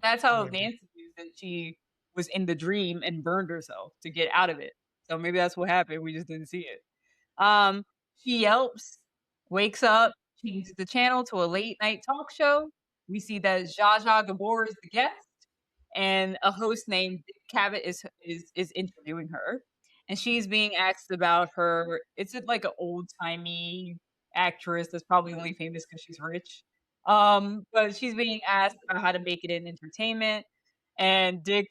[SPEAKER 1] That's how
[SPEAKER 2] Maybe.
[SPEAKER 1] Nancy used it. She was in the dream and burned herself to get out of it. So maybe that's what happened. We just didn't see it. She yelps, wakes up, changes the channel to a late night talk show. We see that Zsa Zsa Gabor is the guest, and a host named Dick Cavett is interviewing her, and she's being asked about her. It's like an old timey actress that's probably only famous because she's rich. But she's being asked about how to make it in entertainment, and Dick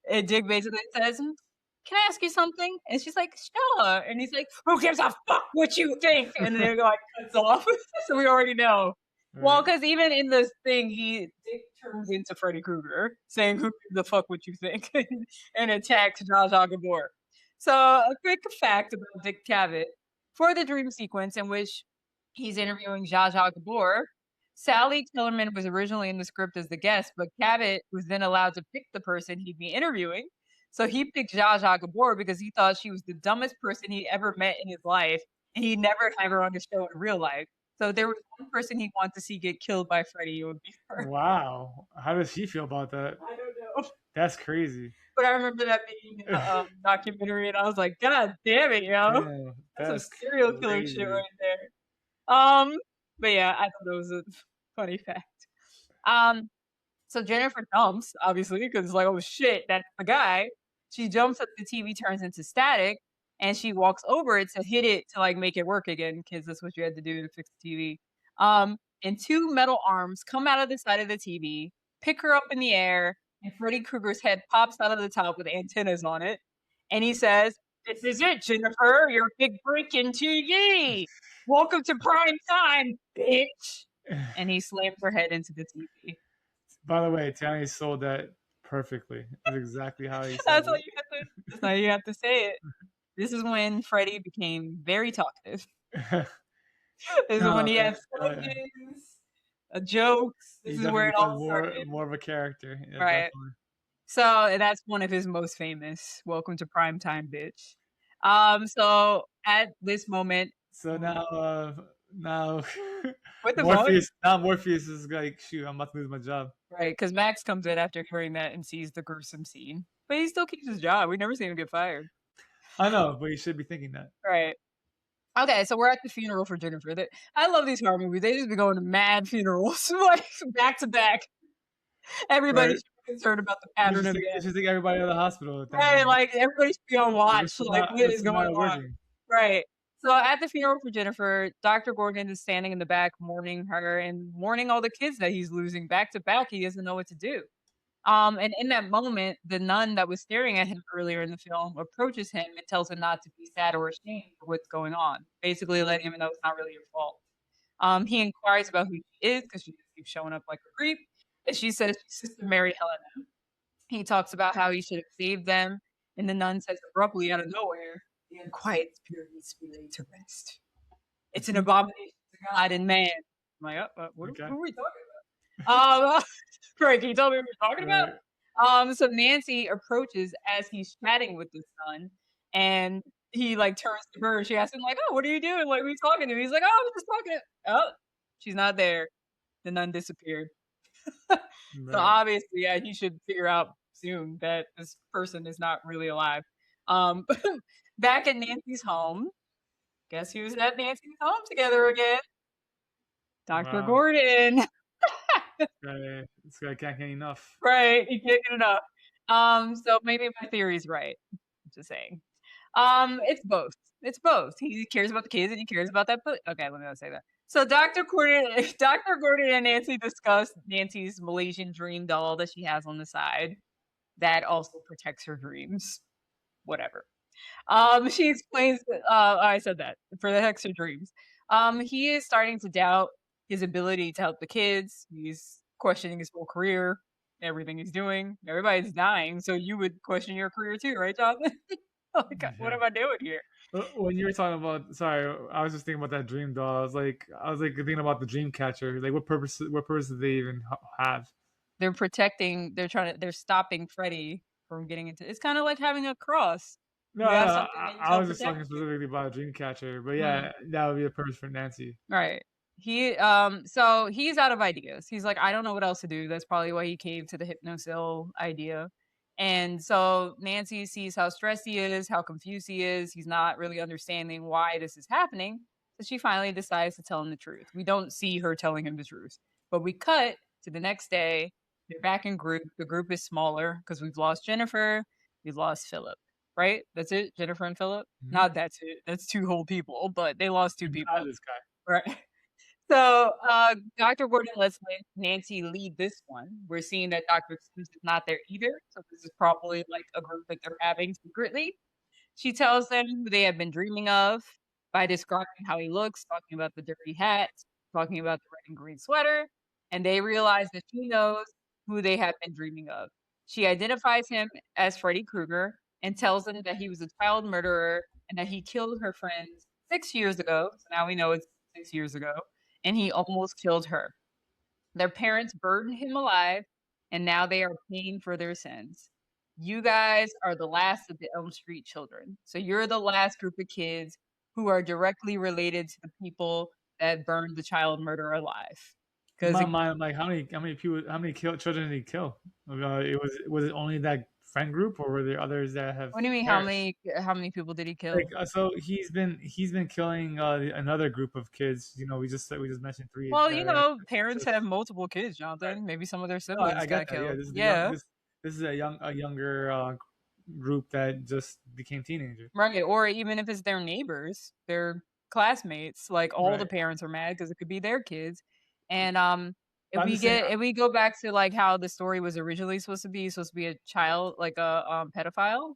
[SPEAKER 1] basically says, "Can I ask you something?" And she's like, "Sure." And he's like, "Who gives a fuck what you think?" And then it like cuts off. So we already know. Well,
[SPEAKER 2] Right.
[SPEAKER 1] because even in this thing, Dick turns into Freddy Krueger, saying, "Who gives a fuck what you think?" and attacks Zsa Zsa Gabor. So a quick fact about Dick Cavett: for the dream sequence in which he's interviewing Zsa Zsa Gabor, Sally Tillerman was originally in the script as the guest, but Cavett was then allowed to pick the person he'd be interviewing. So he picked Zsa Zsa Gabor because he thought she was the dumbest person he'd ever met in his life, and he'd never have her on the show in real life. So there was one person he wanted to see get killed by Freddy, it would be her.
[SPEAKER 2] Wow. How does she feel about that?
[SPEAKER 1] I don't know.
[SPEAKER 2] That's crazy.
[SPEAKER 1] But I remember that being in a documentary, and I was like, God damn it, yo.
[SPEAKER 2] Damn,
[SPEAKER 1] That's some
[SPEAKER 2] that's
[SPEAKER 1] serial killer shit
[SPEAKER 2] crazy.
[SPEAKER 1] right there. Um, but yeah, I thought it was a funny fact. Um, so Jennifer jumps, obviously, because like, oh shit, that's the guy. She jumps up, the TV turns into static, and she walks over it to hit it to like make it work again, because that's what you had to do to fix the TV. And two metal arms come out of the side of the TV, pick her up in the air, and Freddy Krueger's head pops out of the top with antennas on it. And he says, "This is it, Jennifer, your big break in TV. Welcome to prime time, bitch." And he slams her head into the TV.
[SPEAKER 2] By the way, Tionni sold that perfectly. That's exactly how he said
[SPEAKER 1] That's all you have to. That's how you have to say it. This is when Freddy became very talkative.
[SPEAKER 2] it.
[SPEAKER 1] This is when
[SPEAKER 2] No,
[SPEAKER 1] he had
[SPEAKER 2] uh,
[SPEAKER 1] slogans, jokes.
[SPEAKER 2] he
[SPEAKER 1] This is where
[SPEAKER 2] definitely
[SPEAKER 1] it
[SPEAKER 2] becomes
[SPEAKER 1] all started.
[SPEAKER 2] more of a character. Yeah,
[SPEAKER 1] Right.
[SPEAKER 2] definitely.
[SPEAKER 1] So that's one of his most famous. Welcome to primetime, bitch. So at this moment,
[SPEAKER 2] So now
[SPEAKER 1] with the phone,
[SPEAKER 2] Morpheus is like, shoot, I'm about to lose my job.
[SPEAKER 1] right? Because Max comes in after hearing that and sees the gruesome scene, but he still keeps his job. We never seen him get fired.
[SPEAKER 2] I know, but you should be thinking that.
[SPEAKER 1] Right. Okay, so we're at the funeral for Jennifer. I love these horror movies. They just be going to mad funerals, like back to back. Everybody
[SPEAKER 2] Right?
[SPEAKER 1] should be concerned about the
[SPEAKER 2] You
[SPEAKER 1] pattern
[SPEAKER 2] should
[SPEAKER 1] of
[SPEAKER 2] take, you
[SPEAKER 1] death.
[SPEAKER 2] should take everybody to the hospital at that
[SPEAKER 1] Right,
[SPEAKER 2] moment.
[SPEAKER 1] like everybody should be on watch. Like, what
[SPEAKER 2] This
[SPEAKER 1] is
[SPEAKER 2] is
[SPEAKER 1] going
[SPEAKER 2] not
[SPEAKER 1] on?
[SPEAKER 2] working.
[SPEAKER 1] Right. So at the funeral for Jennifer, Dr. Gordon is standing in the back mourning her and warning all the kids that he's losing back to back. He doesn't know what to do. And in that moment, the nun that was staring at him earlier in the film approaches him and tells him not to be sad or ashamed for what's going on, basically letting him know it's not really your fault. He inquires about who she is because she just keeps showing up like a creep, and she says she's Sister Mary Helena. He talks about how he should have saved them, and the nun says abruptly out of nowhere, "The unquiet spirit needs to be laid to rest. It's an abomination to God and man." I'm like,
[SPEAKER 2] Okay.
[SPEAKER 1] who are we talking about? Frank, can you tell me what we're talking about?
[SPEAKER 2] Right.
[SPEAKER 1] So Nancy approaches as he's chatting with the son, and he like turns to her. She asks him like, "Oh, what are you doing? Like, we talking to?" He's like, "Oh, I was just talking to." Oh, she's not there. The nun disappeared. So
[SPEAKER 2] Right.
[SPEAKER 1] obviously, yeah, he should figure out soon that this person is not really alive. Um, back at Nancy's home, guess who's at Nancy's home together again? Dr.
[SPEAKER 2] Wow.
[SPEAKER 1] Gordon.
[SPEAKER 2] This guy can't get enough.
[SPEAKER 1] Right, you can't get enough. So maybe my theory's right. Just saying. It's both. It's both. He cares about the kids and he cares about that book. Okay, let me not say that. So Dr. Gordon and Nancy discuss Nancy's Malaysian dream doll that she has on the side that also protects her dreams. Whatever. She explains that, I said that for the Hexer dreams. He is starting to doubt his ability to help the kids. He's questioning his whole career, everything he's doing. Everybody's dying, so you would question your career too, right, Jonathan? Like, what
[SPEAKER 2] Yeah.
[SPEAKER 1] am I doing here?
[SPEAKER 2] When you were talking about, sorry, I was just thinking about that dream doll. I was like thinking about the dream catcher. Like, what purpose do they even have?
[SPEAKER 1] They're protecting. They're stopping Freddy from getting into. It's kind of like having a cross.
[SPEAKER 2] No,
[SPEAKER 1] You have
[SPEAKER 2] no,
[SPEAKER 1] something that you
[SPEAKER 2] I
[SPEAKER 1] know
[SPEAKER 2] was just talking
[SPEAKER 1] protects you.
[SPEAKER 2] specifically about a dream catcher. But
[SPEAKER 1] Mm.
[SPEAKER 2] yeah, that would be a purpose for Nancy.
[SPEAKER 1] Right. So he's out of ideas. He's like, I don't know what else to do. That's probably why he caved to the hypnosil idea. And so Nancy sees how stressed he is, how confused he is. He's not really understanding why this is happening. So she finally decides to tell him the truth. We don't see her telling him the truth, but we cut to the next day. They're back in group. The group is smaller because we've lost Jennifer. We've lost Philip. Right? That's it. Jennifer and Philip.
[SPEAKER 2] Mm-hmm.
[SPEAKER 1] Not that's it. That's two whole people, but they lost two people.
[SPEAKER 2] This guy.
[SPEAKER 1] Right. So, Dr. Gordon lets Nancy lead this one. We're seeing that Dr. Sims is not there either, so this is probably like a group that they're having secretly. She tells them who they have been dreaming of by describing how he looks, talking about the dirty hat, talking about the red and green sweater, and they realize that she knows who they have been dreaming of. She identifies him as Freddy Krueger and tells them that he was a child murderer and that he killed her friends 6 years ago. So now we know it's 6 years ago, and he almost killed her. Their parents burned him alive, and now they are paying for their sins. You guys are the last of the Elm Street children. So you're the last group of kids who are directly related to the people that burned the child murderer alive.
[SPEAKER 2] In
[SPEAKER 1] Because
[SPEAKER 2] my mind, I'm like, children did he kill? Was it only that friend group, or were there others that have
[SPEAKER 1] what do you mean?
[SPEAKER 2] perished?
[SPEAKER 1] How many people did he kill?
[SPEAKER 2] Like, so he's been killing another group of kids. You know, we just mentioned three.
[SPEAKER 1] Well,
[SPEAKER 2] That
[SPEAKER 1] parents
[SPEAKER 2] just
[SPEAKER 1] have multiple kids,
[SPEAKER 2] right.
[SPEAKER 1] Jonathan. Maybe some of their
[SPEAKER 2] No, I
[SPEAKER 1] siblings
[SPEAKER 2] get
[SPEAKER 1] got
[SPEAKER 2] that. Yeah,
[SPEAKER 1] killed. Yeah.
[SPEAKER 2] this is a younger group that just became teenagers.
[SPEAKER 1] Right, or even if it's their neighbors, their classmates, like all the
[SPEAKER 2] Right.
[SPEAKER 1] parents are mad because it could be their kids. And
[SPEAKER 2] But I'm just saying.
[SPEAKER 1] if we go back to like how the story was originally supposed to be a child, like a pedophile.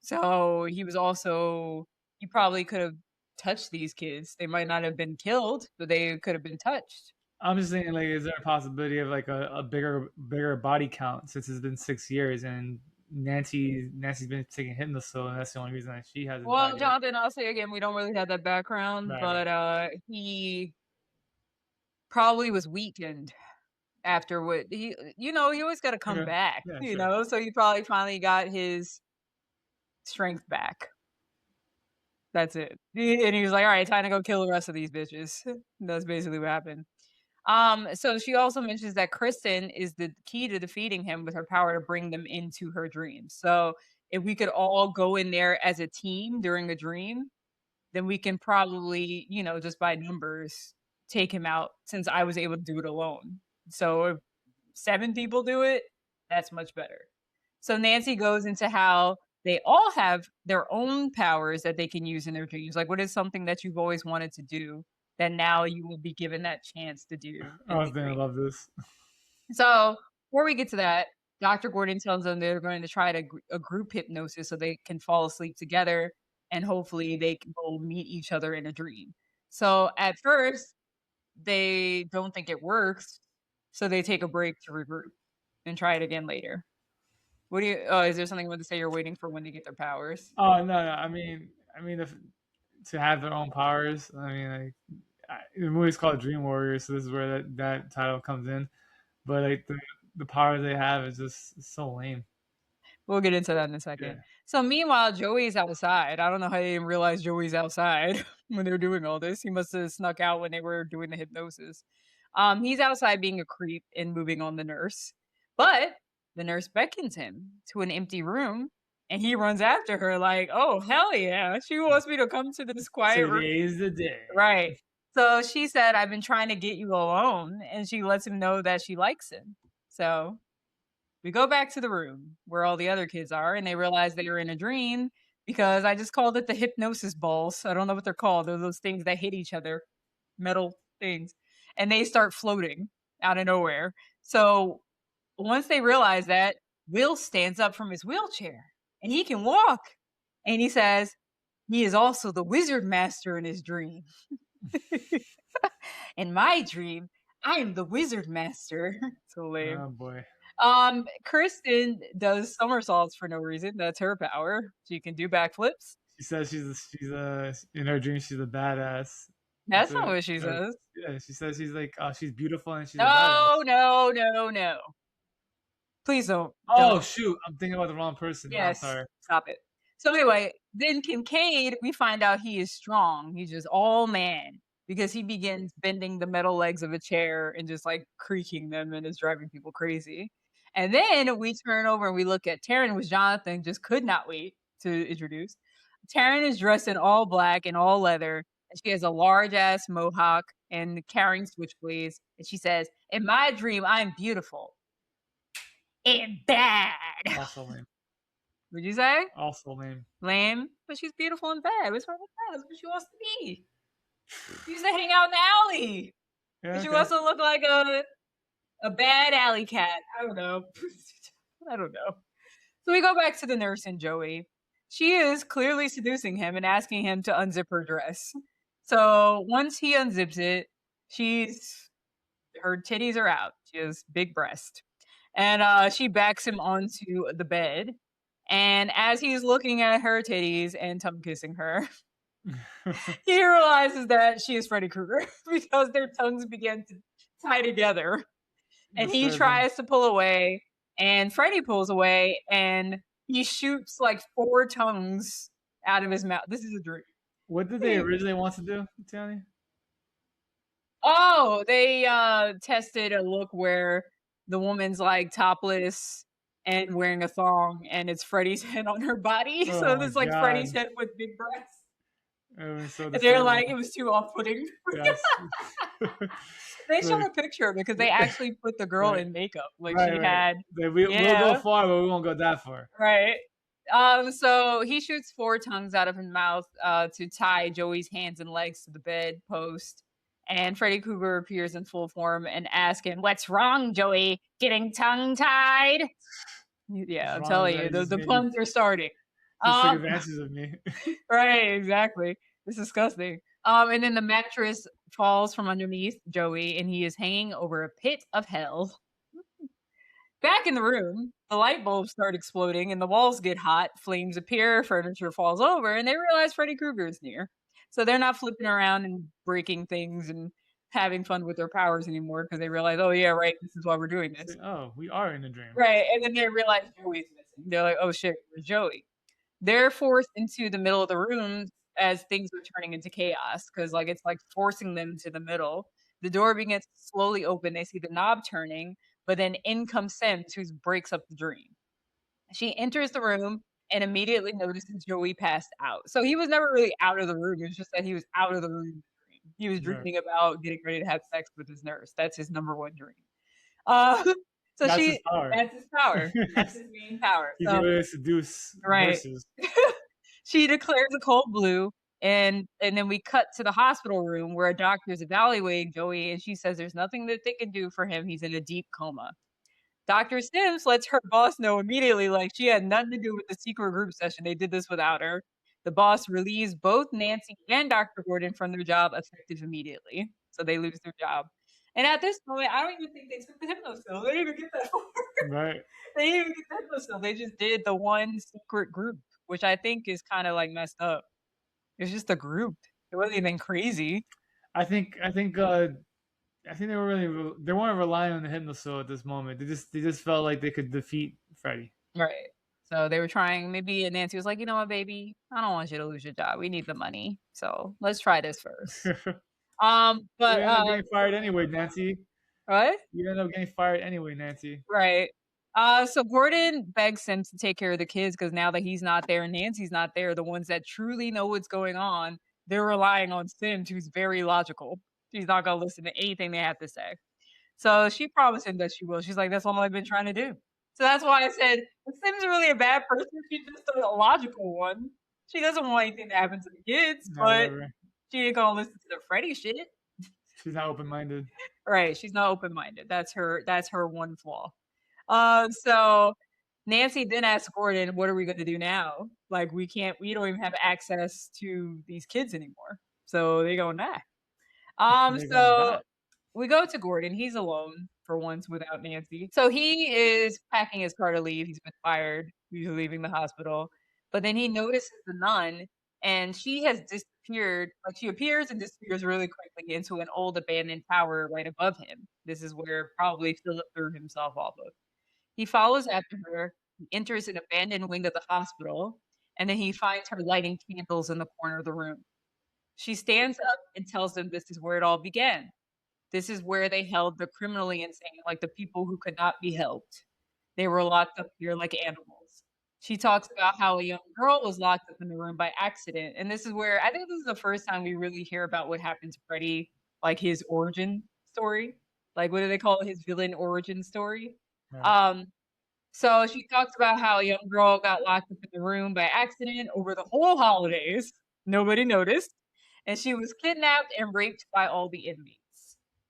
[SPEAKER 1] So he probably could have touched these kids. They might not have been killed, but they could have been touched.
[SPEAKER 2] I'm just saying, like, is there a possibility of like a bigger body count since it's been 6 years and Nancy's been taking Hypnosil and that's the only reason that she hasn't
[SPEAKER 1] Well,
[SPEAKER 2] died yet.
[SPEAKER 1] Jonathan, I'll say again, we don't really have that background,
[SPEAKER 2] Right, right.
[SPEAKER 1] but he probably was weakened after what he always got to come
[SPEAKER 2] Okay.
[SPEAKER 1] back,
[SPEAKER 2] Yeah, sure.
[SPEAKER 1] so he probably finally got his strength back. That's it. And he was like, all right, time to go kill the rest of these bitches. That's basically what happened. So she also mentions that Kristen is the key to defeating him with her power to bring them into her dreams. So if we could all go in there as a team during a dream, then we can probably, just by numbers, take him out since I was able to do it alone. So if 7 people do it, that's much better. So Nancy goes into how they all have their own powers that they can use in their dreams. Like, what is something that you've always wanted to do that now you will be given that chance to do
[SPEAKER 2] I
[SPEAKER 1] in
[SPEAKER 2] was
[SPEAKER 1] the
[SPEAKER 2] gonna
[SPEAKER 1] dream?
[SPEAKER 2] love this.
[SPEAKER 1] So before we get to that, Dr. Gordon tells them they're going to try a group hypnosis so they can fall asleep together and hopefully will meet each other in a dream. So at first, they don't think it works, so they take a break to regroup and try it again later. What do you? Oh, is there something you want to say? You're waiting for when they get their powers?
[SPEAKER 2] Oh no, no. I mean, if, to have their own powers. I mean, like the movie's called Dream Warriors, so this is where that title comes in. But like the powers they have is just so lame.
[SPEAKER 1] We'll get into that in a second.
[SPEAKER 2] Yeah.
[SPEAKER 1] So meanwhile, Joey's outside. I don't know how they didn't realize Joey's outside when they were doing all this. He must have snuck out when they were doing the hypnosis. He's outside being a creep and moving on the nurse. But the nurse beckons him to an empty room and he runs after her like, oh, hell yeah. She wants me to come to this quiet room.
[SPEAKER 2] Today's the day.
[SPEAKER 1] Right. So she said, I've been trying to get you alone. And she lets him know that she likes him. So we go back to the room where all the other kids are, and they realize they were in a dream because I just called it the hypnosis balls. I don't know what they're called. They're those things that hit each other, metal things, and they start floating out of nowhere. So once they realize that, Will stands up from his wheelchair and he can walk. And he says, he is also the wizard master in his dream. In my dream, I am the wizard master. So lame.
[SPEAKER 2] Oh boy.
[SPEAKER 1] Kristen does somersaults for no reason. That's her power. She can do backflips.
[SPEAKER 2] She says she's in her dream she's a badass.
[SPEAKER 1] That's
[SPEAKER 2] So,
[SPEAKER 1] not what she says.
[SPEAKER 2] yeah, she says she's like she's beautiful and she's a
[SPEAKER 1] No,
[SPEAKER 2] badass.
[SPEAKER 1] no, no, no. Please don't.
[SPEAKER 2] Oh shoot, I'm thinking about the wrong person. I'm
[SPEAKER 1] Yes,
[SPEAKER 2] sorry.
[SPEAKER 1] stop it. So anyway, then Kincaid, we find out he is strong. He's just all man because he begins bending the metal legs of a chair and just like creaking them and is driving people crazy. And then we turn over and we look at Taryn, which Jonathan just could not wait to introduce. Taryn is dressed in all black and all leather, and she has a large ass mohawk and carrying switchblades. And she says, in my dream, I'm beautiful and bad.
[SPEAKER 2] Also lame.
[SPEAKER 1] Would you say?
[SPEAKER 2] Also lame.
[SPEAKER 1] Lame, but she's beautiful and bad. What's wrong with that? That's what she wants to be. She used to hang out in the alley.
[SPEAKER 2] Yeah,
[SPEAKER 1] She
[SPEAKER 2] okay.
[SPEAKER 1] wants to look like a bad alley cat. I don't know. I don't know. So we go back to the nurse and Joey. She is clearly seducing him and asking him to unzip her dress. So once he unzips it, her titties are out. She has big breast. And she backs him onto the bed. And as he's looking at her titties and tongue kissing her, he realizes that she is Freddy Krueger because their tongues begin to tie together. And he tries to pull away, and Freddy pulls away, and he shoots like 4 tongues out of his mouth. This is a dream.
[SPEAKER 2] What did they originally want to do, Tionni?
[SPEAKER 1] Oh, they tested a look where the woman's like topless and wearing a thong, and it's Freddy's head on her body.
[SPEAKER 2] Oh
[SPEAKER 1] So
[SPEAKER 2] my
[SPEAKER 1] it's like
[SPEAKER 2] God.
[SPEAKER 1] Freddy's head with big breasts.
[SPEAKER 2] It was so
[SPEAKER 1] And they're
[SPEAKER 2] disturbing.
[SPEAKER 1] like, it was too off-putting.
[SPEAKER 2] Yes.
[SPEAKER 1] They showed a picture because they actually put the girl
[SPEAKER 2] Right.
[SPEAKER 1] in makeup. Like
[SPEAKER 2] Right,
[SPEAKER 1] she
[SPEAKER 2] right.
[SPEAKER 1] had,
[SPEAKER 2] We'll
[SPEAKER 1] yeah.
[SPEAKER 2] go far, but we won't go that far.
[SPEAKER 1] Right. So he shoots 4 tongues out of his mouth to tie Joey's hands and legs to the bed post. And Freddy Krueger appears in full form and asks him, "What's wrong, Joey? Getting tongue-tied?" Yeah, I'm telling you, the puns are starting.
[SPEAKER 2] Just took advantage of me.
[SPEAKER 1] Right, exactly. It's disgusting. And then the mattress falls from underneath Joey, and he is hanging over a pit of hell. Back in the room, the light bulbs start exploding, and the walls get hot. Flames appear, furniture falls over, and they realize Freddy Krueger is near. So they're not flipping around and breaking things and having fun with their powers anymore because they realize, oh yeah, right, this is why we're doing this.
[SPEAKER 2] Oh, we are in a dream.
[SPEAKER 1] Right, and then they realize Joey's missing. They're like, oh shit, where's Joey? They're forced into the middle of the room as things are turning into chaos because like it's like forcing them to the middle. The door begins to slowly open. They see the knob turning, but then in comes Sims, who breaks up the dream. She enters the room and immediately notices Joey passed out. So he was never really out of the room. It was just that he was out of the room in the dream. He was dreaming about getting ready to have sex with his nurse. That's his number one dream. So
[SPEAKER 2] That's his power.
[SPEAKER 1] that's his power. That's his main power.
[SPEAKER 2] He's
[SPEAKER 1] So
[SPEAKER 2] able to seduce
[SPEAKER 1] right.
[SPEAKER 2] nurses.
[SPEAKER 1] She declares a cold blue, and then we cut to the hospital room where a doctor is evaluating Joey, and she says there's nothing that they can do for him. He's in a deep coma. Dr. Sims lets her boss know immediately, like she had nothing to do with the secret group session. They did this without her. The boss relieves both Nancy and Dr. Gordon from their job effective immediately. So they lose their job. And at this point, I don't even think they took the hypnosil. They didn't even get that far.
[SPEAKER 2] Right.
[SPEAKER 1] They didn't even get the hypnosil. They just did the one secret group, which I think is kind of like messed up. It was just a group. It wasn't even crazy.
[SPEAKER 2] I think they weren't relying on the hypnosil at this moment. They just felt like they could defeat Freddy.
[SPEAKER 1] Right. So they were trying, maybe Nancy was like, you know what, baby, I don't want you to lose your job. We need the money. So let's try this first. But
[SPEAKER 2] you end up getting fired anyway, Nancy.
[SPEAKER 1] What?
[SPEAKER 2] You end up getting fired anyway, Nancy.
[SPEAKER 1] Right. So Gordon begs him to take care of the kids because now that he's not there and Nancy's not there, the ones that truly know what's going on, they're relying on Sims, who's very logical. She's not gonna listen to anything they have to say. So she promised him that she will. She's like, that's all I've been trying to do. So that's why I said, Sim's really a bad person. She's just a logical one. She doesn't want anything to happen to the kids, but she ain't gonna listen to the Freddy shit.
[SPEAKER 2] She's not open-minded.
[SPEAKER 1] Right, she's not open-minded. That's her one flaw. So Nancy then asks Gordon, what are we gonna do now? Like we don't even have access to these kids anymore. So they go, nah. So we go to Gordon. He's alone for once without Nancy. So he is packing his car to leave. He's been fired. He's leaving the hospital. But then he notices the nun, and she has disappeared. Like she appears and disappears really quickly into an old abandoned tower right above him. This is where probably Philip threw himself off of. He follows after her. He enters an abandoned wing of the hospital, and then he finds her lighting candles in the corner of the room. She stands up and tells them this is where it all began. This is where they held the criminally insane, like the people who could not be helped. They were locked up here like animals. She talks about how a young girl was locked up in the room by accident. And this is where I think this is the first time we really hear about what happened to Freddy, like his origin story. Like, what do they call it? His villain origin story. Right. So she talks about how a young girl got locked up in the room by accident over the whole holidays. Nobody noticed. And she was kidnapped and raped by all the inmates.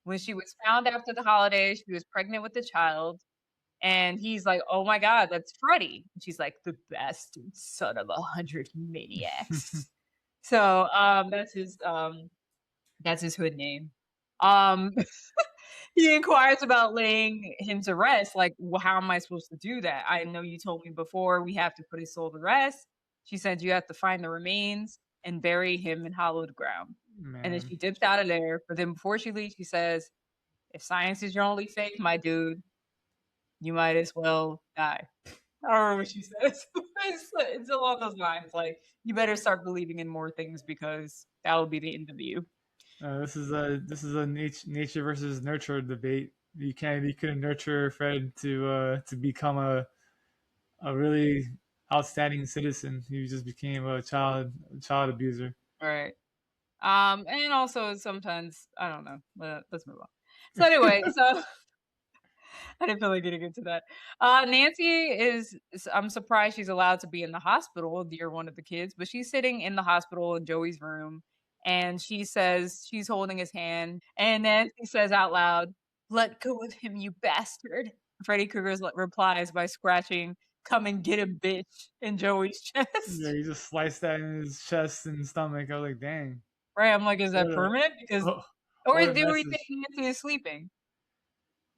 [SPEAKER 1] When she was found after the holidays, she was pregnant with a child. And he's like, oh my God, that's Freddy. And she's like, the bastard son of 100 maniacs. So that's his hood name. He inquires about laying him to rest. Like, well, how am I supposed to do that? I know you told me before we have to put his soul to rest. She said you have to find the remains and bury him in hollowed ground. Man. And then she dips out of there. But then before she leaves, she says, if science is your only faith, my dude, you might as well die. I don't remember what she says. It's along those lines. Like, you better start believing in more things because that will be the end of you.
[SPEAKER 2] This is a nature versus nurture debate. You couldn't nurture Fred to become a really outstanding citizen. He just became a child abuser.
[SPEAKER 1] Right. And also sometimes I don't know. But let's move on. So anyway, so I didn't feel like getting into that. Nancy I'm surprised she's allowed to be in the hospital near one of the kids, but she's sitting in the hospital in Joey's room. And she says she's holding his hand. And then she says out loud, let go of him, you bastard. Freddy Krueger replies by scratching, come and get him, bitch, in Joey's chest.
[SPEAKER 2] Yeah, he just sliced that in his chest and stomach. I was like, dang.
[SPEAKER 1] Right, I'm like, is that permanent? Because, or do we think Nancy is sleeping?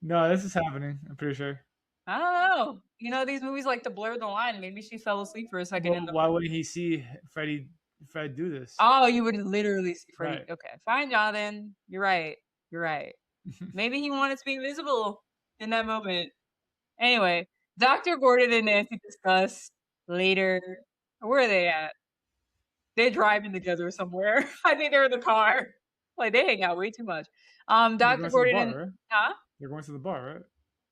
[SPEAKER 2] No, this is happening, I'm pretty sure.
[SPEAKER 1] I don't know. You know, these movies like to blur the line. Maybe she fell asleep for a second.
[SPEAKER 2] Why wouldn't he see Fred do this?
[SPEAKER 1] Oh, you would literally see Freddy. Right. Okay, fine, Jonathan. You're right. Maybe he wanted to be invisible in that moment. Anyway, Dr. Gordon and Nancy discuss later. Where are they at? They're driving together somewhere. I think they're in the car. Like, they hang out way too much. Dr. Gordon
[SPEAKER 2] Huh? They're going to the bar, right?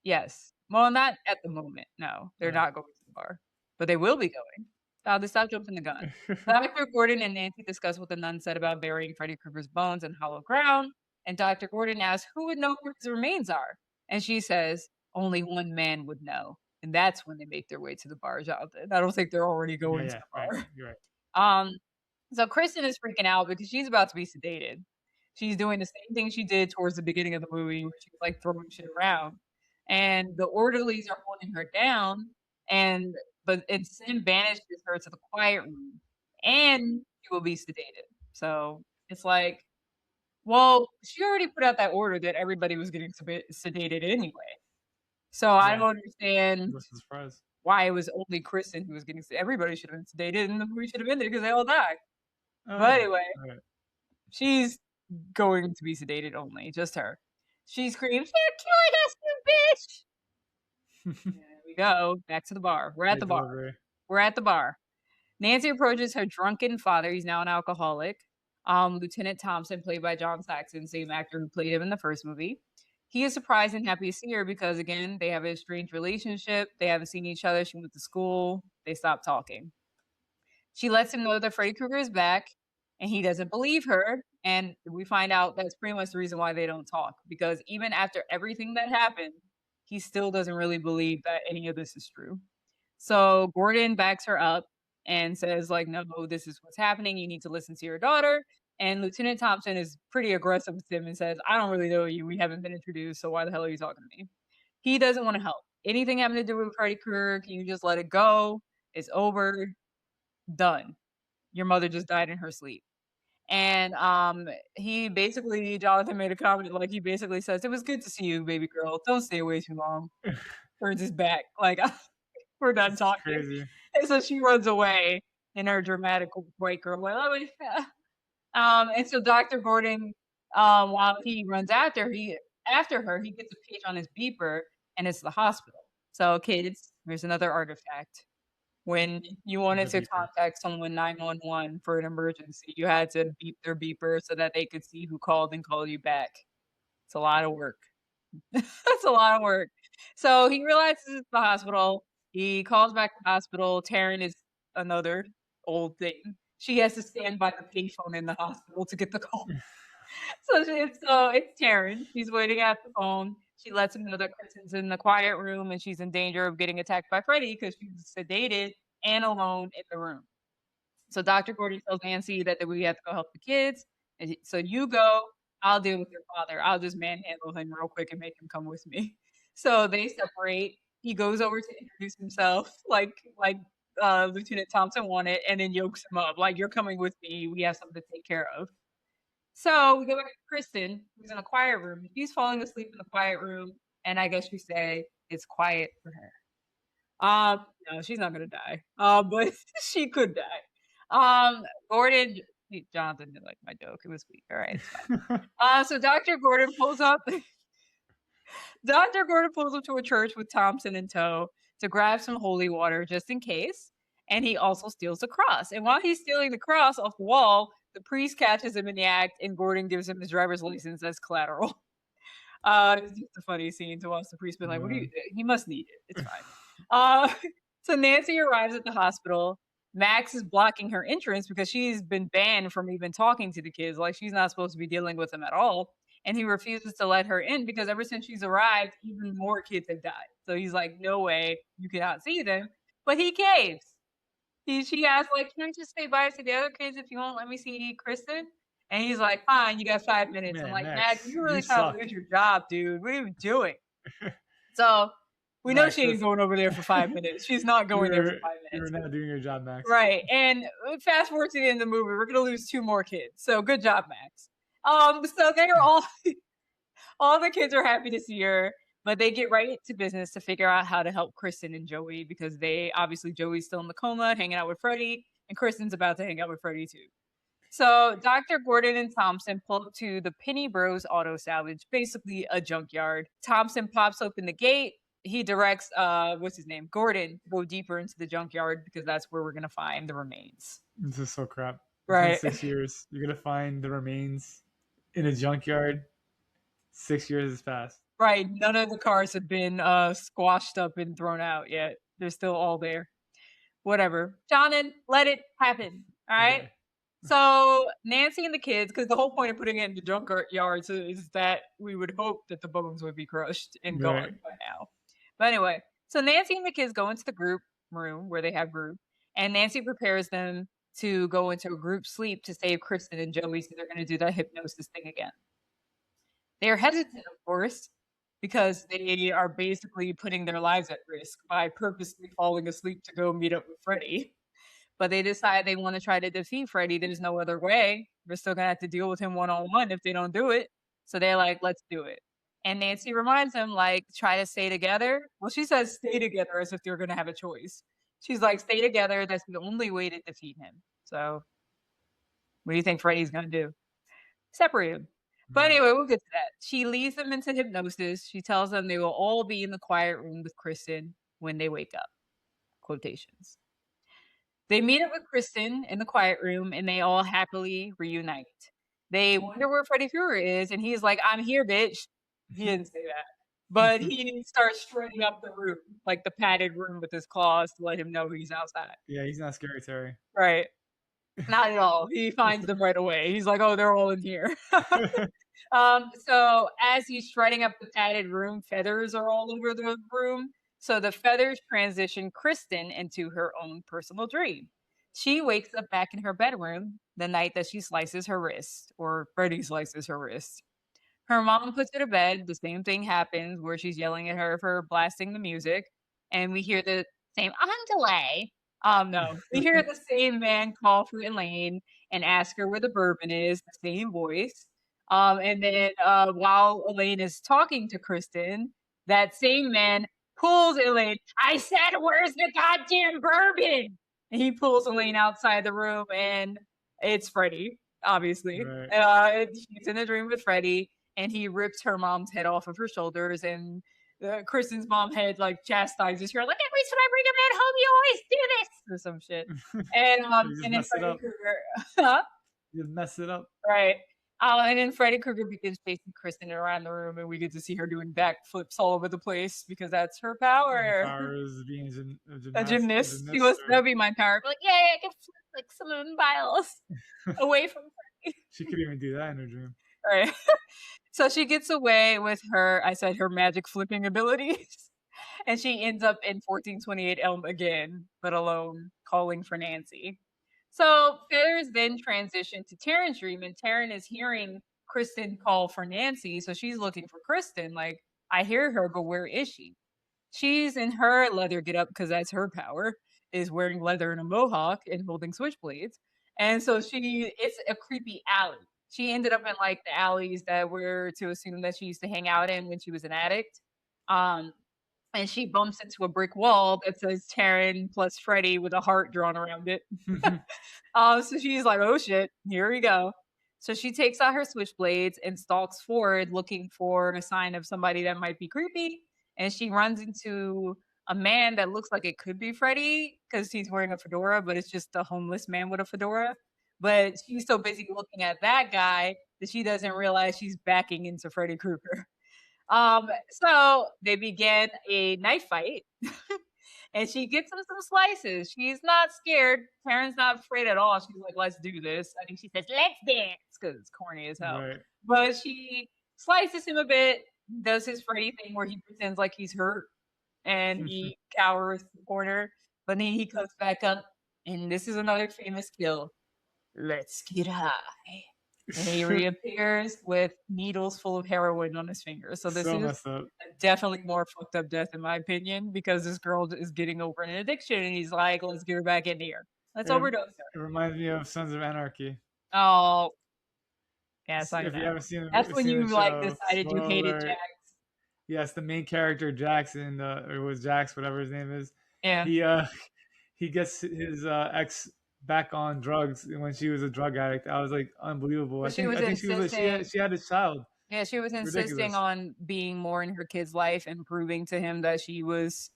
[SPEAKER 1] Yes. Well, not at the moment. No, they're not going to the bar. But they will be going. They stopped jumping the gun. Dr. Gordon and Nancy discuss what the nun said about burying Freddy Krueger's bones in hollow ground. And Dr. Gordon asks who would know where his remains are. And she says, only one man would know. And that's when they make their way to the bar, Jonathan. I don't think they're already
[SPEAKER 2] Yeah,
[SPEAKER 1] going to
[SPEAKER 2] yeah,
[SPEAKER 1] the
[SPEAKER 2] right.
[SPEAKER 1] bar.
[SPEAKER 2] You're right.
[SPEAKER 1] So Kristen is freaking out because she's about to be sedated. She's doing the same thing she did towards the beginning of the movie where she was like throwing shit around. And the orderlies are holding her down and but Sim banishes her to the quiet room and she will be sedated. So it's like, well, she already put out that order that everybody was getting sedated anyway. So I
[SPEAKER 2] Yeah,
[SPEAKER 1] don't understand
[SPEAKER 2] what's the surprise?
[SPEAKER 1] why it was only Kristen who was getting sedated. Everybody should have been sedated and the movie should have ended because they all died.
[SPEAKER 2] Oh
[SPEAKER 1] But
[SPEAKER 2] yeah.
[SPEAKER 1] anyway,
[SPEAKER 2] All right.
[SPEAKER 1] she's going to be sedated only, just her. She screams, "They're killing us, you bitch!" There we go. Back to the bar. We're at
[SPEAKER 2] Great
[SPEAKER 1] the bar.
[SPEAKER 2] delivery.
[SPEAKER 1] We're at the bar. Nancy approaches her drunken father. He's now an alcoholic. Lieutenant Thompson, played by John Saxon, same actor who played him in the first movie. He is surprised and happy to see her because, again, they have a strange relationship. They haven't seen each other. She went to school. They stopped talking. She lets him know that Freddy Krueger is back, and he doesn't believe her. And we find out that's pretty much the reason why they don't talk. Because even after everything that happened, he still doesn't really believe that any of this is true. So Gordon backs her up and says, like, no, this is what's happening. You need to listen to your daughter. And Lieutenant Thompson is pretty aggressive with him and says, I don't really know you. We haven't been introduced. So why the hell are you talking to me? He doesn't want to help. Anything having to do with Freddy Krueger, can you just let it go? It's over. Done. Your mother just died in her sleep. And he basically, Jonathan made a comment, like he basically says, it was good to see you, baby girl. Don't stay away too long. Turns his back. Like, we're done
[SPEAKER 2] This is
[SPEAKER 1] talking.
[SPEAKER 2] crazy.
[SPEAKER 1] And so she runs away in her dramatic white girl way. And so Dr. Gordon, while he runs after her, he gets a page on his beeper and it's the hospital. So kids, there's another artifact. When you wanted
[SPEAKER 2] The
[SPEAKER 1] to
[SPEAKER 2] beeper.
[SPEAKER 1] contact someone 911 for an emergency, you had to beep their beeper so that they could see who called and call you back. It's a lot of work. That's a lot of work. So he realizes it's the hospital. He calls back the hospital. Taryn is another old thing. She has to stand by the payphone in the hospital to get the call. So it's Taryn. She's waiting at the phone. She lets him know that Kristen's in the quiet room and she's in danger of getting attacked by Freddy because she's sedated and alone in the room. So Dr. Gordon tells Nancy that we have to go help the kids. And so you go, I'll deal with your father. I'll just manhandle him real quick and make him come with me. So they separate. He goes over to introduce himself, like Lieutenant Thompson wanted, and then yokes him up. Like, you're coming with me. We have something to take care of. So we go back to Kristen, who's in a quiet room. She's falling asleep in the quiet room, and I guess we say it's quiet for her. No, she's not gonna die. But she could die. Gordon, Jonathan didn't like my joke. It was weak. All right, it's fine. So Dr. Gordon pulls up. Dr. Gordon pulls up to a church with Thompson in tow to grab some holy water just in case. And he also steals the cross. And while he's stealing the cross off the wall, the priest catches him in the act, and Gordon gives him his driver's license as collateral. It's just a funny scene to watch the priest be like, "What do you?" He must need it. It's fine. So Nancy arrives at the hospital. Max is blocking her entrance because she's been banned from even talking to the kids. Like, she's not supposed to be dealing with them at all. And he refuses to let her in because ever since she's arrived, even more kids have died. So he's like, no way, you cannot see them. But he caves. She asks, like, can I just say bye to the other kids if you won't let me see Kristen? And he's like, fine, you got 5 minutes. I'm
[SPEAKER 2] Man,
[SPEAKER 1] like,
[SPEAKER 2] Max,
[SPEAKER 1] you're
[SPEAKER 2] you
[SPEAKER 1] really trying
[SPEAKER 2] suck.
[SPEAKER 1] to lose your job, dude. What are you doing? So we know
[SPEAKER 2] Max,
[SPEAKER 1] she ain't going over there for 5 minutes. She's not going there for 5
[SPEAKER 2] You're
[SPEAKER 1] minutes.
[SPEAKER 2] not doing your job, Max.
[SPEAKER 1] Right. And fast forward to the end of the movie, we're gonna lose 2 more kids. So good job, Max. So they're all the kids are happy to see her, but they get right to business to figure out how to help Kristen and Joey because Joey's still in the coma, hanging out with Freddy, and Kristen's about to hang out with Freddy too. So Dr. Gordon and Thompson pull up to the Penny Bros Auto Salvage, basically a junkyard. Thompson pops open the gate. He directs, Gordon, to go deeper into the junkyard because that's where we're gonna find the remains.
[SPEAKER 2] This is so crap.
[SPEAKER 1] Right.
[SPEAKER 2] It's been 6 years. You're gonna find the remains in a junkyard. 6 years has passed.
[SPEAKER 1] Right. None of the cars have been squashed up and thrown out yet. They're still all there. Whatever. Jonathan, let it happen. All right.
[SPEAKER 2] Okay.
[SPEAKER 1] So Nancy and the kids, because the whole point of putting it in the junkyard is that we would hope that the bones would be crushed and gone by now. But anyway, so Nancy and the kids go into the group room where they have group, and Nancy prepares them to go into a group sleep to save Kristen and Joey, so they're going to do that hypnosis thing again. They're hesitant, of course, because they are basically putting their lives at risk by purposely falling asleep to go meet up with Freddy. But they decide they want to try to defeat Freddy. There's no other way. We're still gonna have to deal with him one on one if they don't do it. So they're like, let's do it. And Nancy reminds them, like, try to stay together. Well, she says stay together as if they're gonna have a choice. She's like, stay together. That's the only way to defeat him. So what do you think Freddy's gonna do? Separate him. But
[SPEAKER 2] Right.
[SPEAKER 1] anyway, we'll get to that. She leads them into hypnosis. She tells them they will all be in the quiet room with Kristen when they wake up. Quotations. They meet up with Kristen in the quiet room and they all happily reunite. They wonder where Freddy Krueger is, and he's like, I'm here, bitch. He didn't say that. But he starts shredding up the room, like the padded room with his claws to let him know he's outside.
[SPEAKER 2] Yeah, he's not scary, Terry.
[SPEAKER 1] Right. Not at all. He finds them right away. He's like, oh, they're all in here. So as he's shredding up the padded room, feathers are all over the room. So the feathers transition Kristen into her own personal dream. She wakes up back in her bedroom the night that she slices her wrist, or Freddy slices her wrist. Her mom puts her to bed. The same thing happens where she's yelling at her for blasting the music. And we hear the same on delay. No, we hear the same man call for Elaine and ask her where the bourbon is, the same voice. And then while Elaine is talking to Kristen, that same man pulls Elaine. I said, where's the goddamn bourbon? And he pulls Elaine outside the room, and it's Freddy, obviously.
[SPEAKER 2] Right.
[SPEAKER 1] She's in a dream with Freddy, and he rips her mom's head off of her shoulders, and Kristen's mom had like chastises her, like every time I bring a man home, you always do this or some shit.
[SPEAKER 2] You just
[SPEAKER 1] And then
[SPEAKER 2] mess it
[SPEAKER 1] Freddy
[SPEAKER 2] up.
[SPEAKER 1] Krueger, huh?
[SPEAKER 2] You just mess it up.
[SPEAKER 1] Right. And then Freddy Krueger begins chasing Kristen around the room, and we get to see her doing backflips all over the place because that's her
[SPEAKER 2] Her
[SPEAKER 1] power.
[SPEAKER 2] power is being
[SPEAKER 1] A
[SPEAKER 2] a
[SPEAKER 1] gymnast. She
[SPEAKER 2] gymnast,
[SPEAKER 1] was that'd be my power. Like, yay, I can flip like Simone Biles away from Freddy.
[SPEAKER 2] she could even do that in her dream.
[SPEAKER 1] All right. So she gets away with her, I said, her magic flipping abilities. And she ends up in 1428 Elm again, but alone, calling for Nancy. So Feathers then transition to Taryn's dream, and Taryn is hearing Kristen call for Nancy. So she's looking for Kristen, like, I hear her, but where is she? She's in her leather get up because that's her power, is wearing leather and a mohawk and holding switchblades. And so it's a creepy alley. She ended up in like the alleys that were to assume that she used to hang out in when she was an addict. Um, and she bumps into a brick wall that says Taryn plus Freddy with a heart drawn around it. So she's like, oh shit, here we go. So she takes out her switchblades and stalks forward looking for a sign of somebody that might be creepy. And she runs into a man that looks like it could be Freddy because he's wearing a fedora, but it's just a homeless man with a fedora. But she's so busy looking at that guy that she doesn't realize she's backing into Freddy Krueger. So they begin a knife fight. And she gets him some slices. She's not scared. Karen's not afraid at all. She's like, let's do this. I think she says, let's dance, because it's corny as hell.
[SPEAKER 2] Right.
[SPEAKER 1] But she slices him a bit, does his Freddy thing where he pretends like he's hurt and he cowers in the corner. But then he comes back up, and this is another famous kill. Let's get high. And he reappears with needles full of heroin on his fingers. So this
[SPEAKER 2] So
[SPEAKER 1] is
[SPEAKER 2] messed up.
[SPEAKER 1] definitely more fucked up death, in my opinion, because this girl is getting over an addiction, and he's like, let's get her back in here. Let's overdose
[SPEAKER 2] It
[SPEAKER 1] her.
[SPEAKER 2] reminds me of Sons of Anarchy.
[SPEAKER 1] Oh, yeah, it's like
[SPEAKER 2] If you
[SPEAKER 1] that.
[SPEAKER 2] haven't seen
[SPEAKER 1] That's when
[SPEAKER 2] seen
[SPEAKER 1] you
[SPEAKER 2] the
[SPEAKER 1] like
[SPEAKER 2] show,
[SPEAKER 1] decided you
[SPEAKER 2] spoiler
[SPEAKER 1] hated
[SPEAKER 2] alert.
[SPEAKER 1] Jax.
[SPEAKER 2] Yes, the main character Jackson, or it was Jax, whatever his name is.
[SPEAKER 1] Yeah.
[SPEAKER 2] He gets his ex back on drugs when she was a drug addict. I was like, unbelievable.
[SPEAKER 1] But
[SPEAKER 2] I think she had a child.
[SPEAKER 1] Yeah, she was insisting
[SPEAKER 2] Ridiculous.
[SPEAKER 1] on being more in her kid's life and proving to him that she was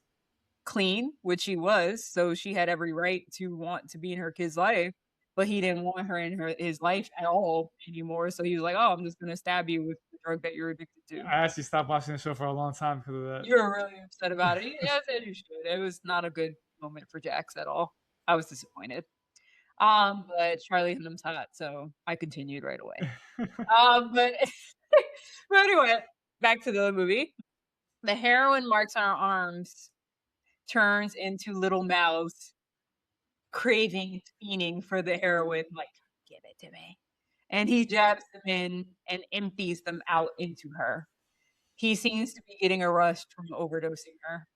[SPEAKER 1] clean, which she was. So she had every right to want to be in her kid's life, but he didn't want her in his life at all anymore. So he was like, "Oh, I'm just gonna stab you with the drug that you're addicted to."
[SPEAKER 2] I actually stopped watching the show for a long time because of that.
[SPEAKER 1] You were really upset about it. Yes, you should. It was not a good moment for Jax at all. I was disappointed. But Charlie Hunnam's hot, so I continued right away. But but anyway, back to the movie. The heroin marks on our arms turns into little mouths, craving, fiending for the heroin. Like, give it to me. And he jabs them in and empties them out into her. He seems to be getting a rush from overdosing her.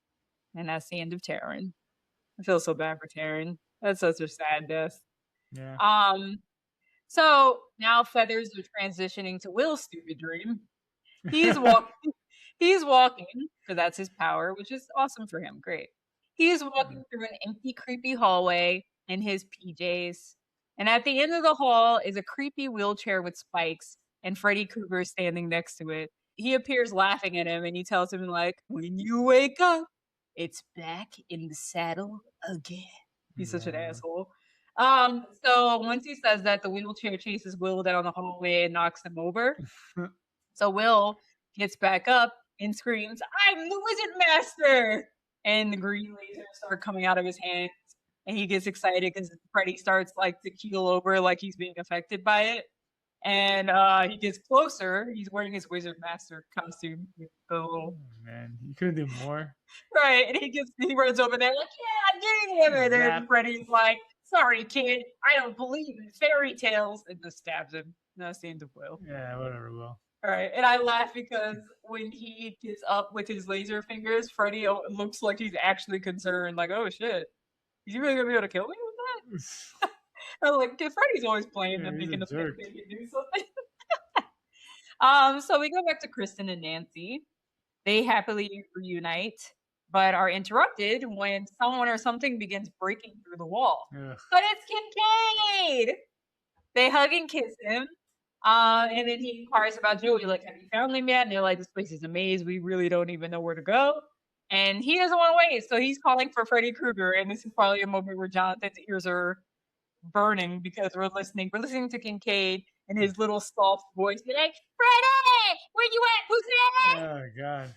[SPEAKER 1] And that's the end of Taryn. I feel so bad for Taryn. That's such a sad death.
[SPEAKER 2] Yeah.
[SPEAKER 1] So now Feathers are transitioning to Will's stupid dream. He's walking. He's walking, because that's his power, which is awesome for him. Great. He's walking through an empty, creepy hallway in his PJs. And at the end of the hall is a creepy wheelchair with spikes, and Freddy Krueger is standing next to it. He appears laughing at him, and he tells him, like, when you wake up, it's back in the saddle again. He's such an asshole. So once he says that, the wheelchair chases Will down the hallway and knocks him over. So Will gets back up and screams, I'm the Wizard Master! And the green lasers start coming out of his hands. And he gets excited because Freddy starts like to keel over like he's being affected by it. And he gets closer. He's wearing his Wizard Master costume.
[SPEAKER 2] Oh, man, you couldn't do more.
[SPEAKER 1] Right. And he runs over there like, yeah, get him. And then Freddy's like, sorry, kid. I don't believe in fairy tales. And just stabs him. That's the end of Will.
[SPEAKER 2] Yeah, whatever, Will.
[SPEAKER 1] All right, and I laugh because when he gets up with his laser fingers, Freddy looks like he's actually concerned. Like, oh shit, is he really gonna be able to kill me with that? I was like, Freddy's always playing them, making us think they can do something. So we go back to Kristen and Nancy. They happily reunite, but are interrupted when someone or something begins breaking through the wall.
[SPEAKER 2] Ugh.
[SPEAKER 1] But it's Kincaid. They hug and kiss him. And then he inquires about Joey, like, have you found him yet? And they're like, this place is a maze. We really don't even know where to go. And he doesn't want to wait. So he's calling for Freddy Krueger. And this is probably a moment where Jonathan's ears are burning because we're listening. We're listening to Kincaid and his little soft voice be like, Freddy, where you at, pussy?
[SPEAKER 2] Oh, God.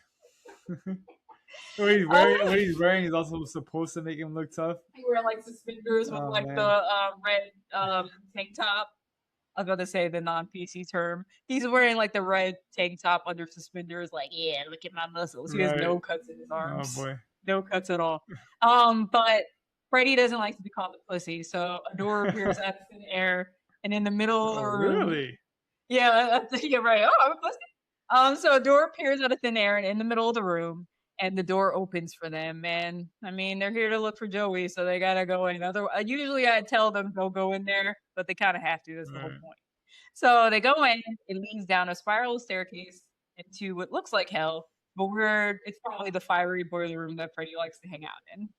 [SPEAKER 2] What he's wearing is also supposed to make him look tough.
[SPEAKER 1] He wears like suspenders with the red tank top. I was about to say the non-PC term. He's wearing like the red tank top under suspenders, like, yeah, look at my muscles. He has no cuts in his arms.
[SPEAKER 2] Oh boy.
[SPEAKER 1] No cuts at all. But Freddy doesn't like to be called a pussy, so a door appears out of thin air, and in the middle of the room.
[SPEAKER 2] Really?
[SPEAKER 1] Yeah, right. Oh, I'm a pussy. So a door appears out of thin air and in the middle of the room, and the door opens for them. And I mean, they're here to look for Joey, so they gotta go in. Usually I tell them don't go in there, but they kind of have to. That's the whole point. So they go in. It leads down a spiral staircase into what looks like hell, but it's probably the fiery boiler room that Freddy likes to hang out in.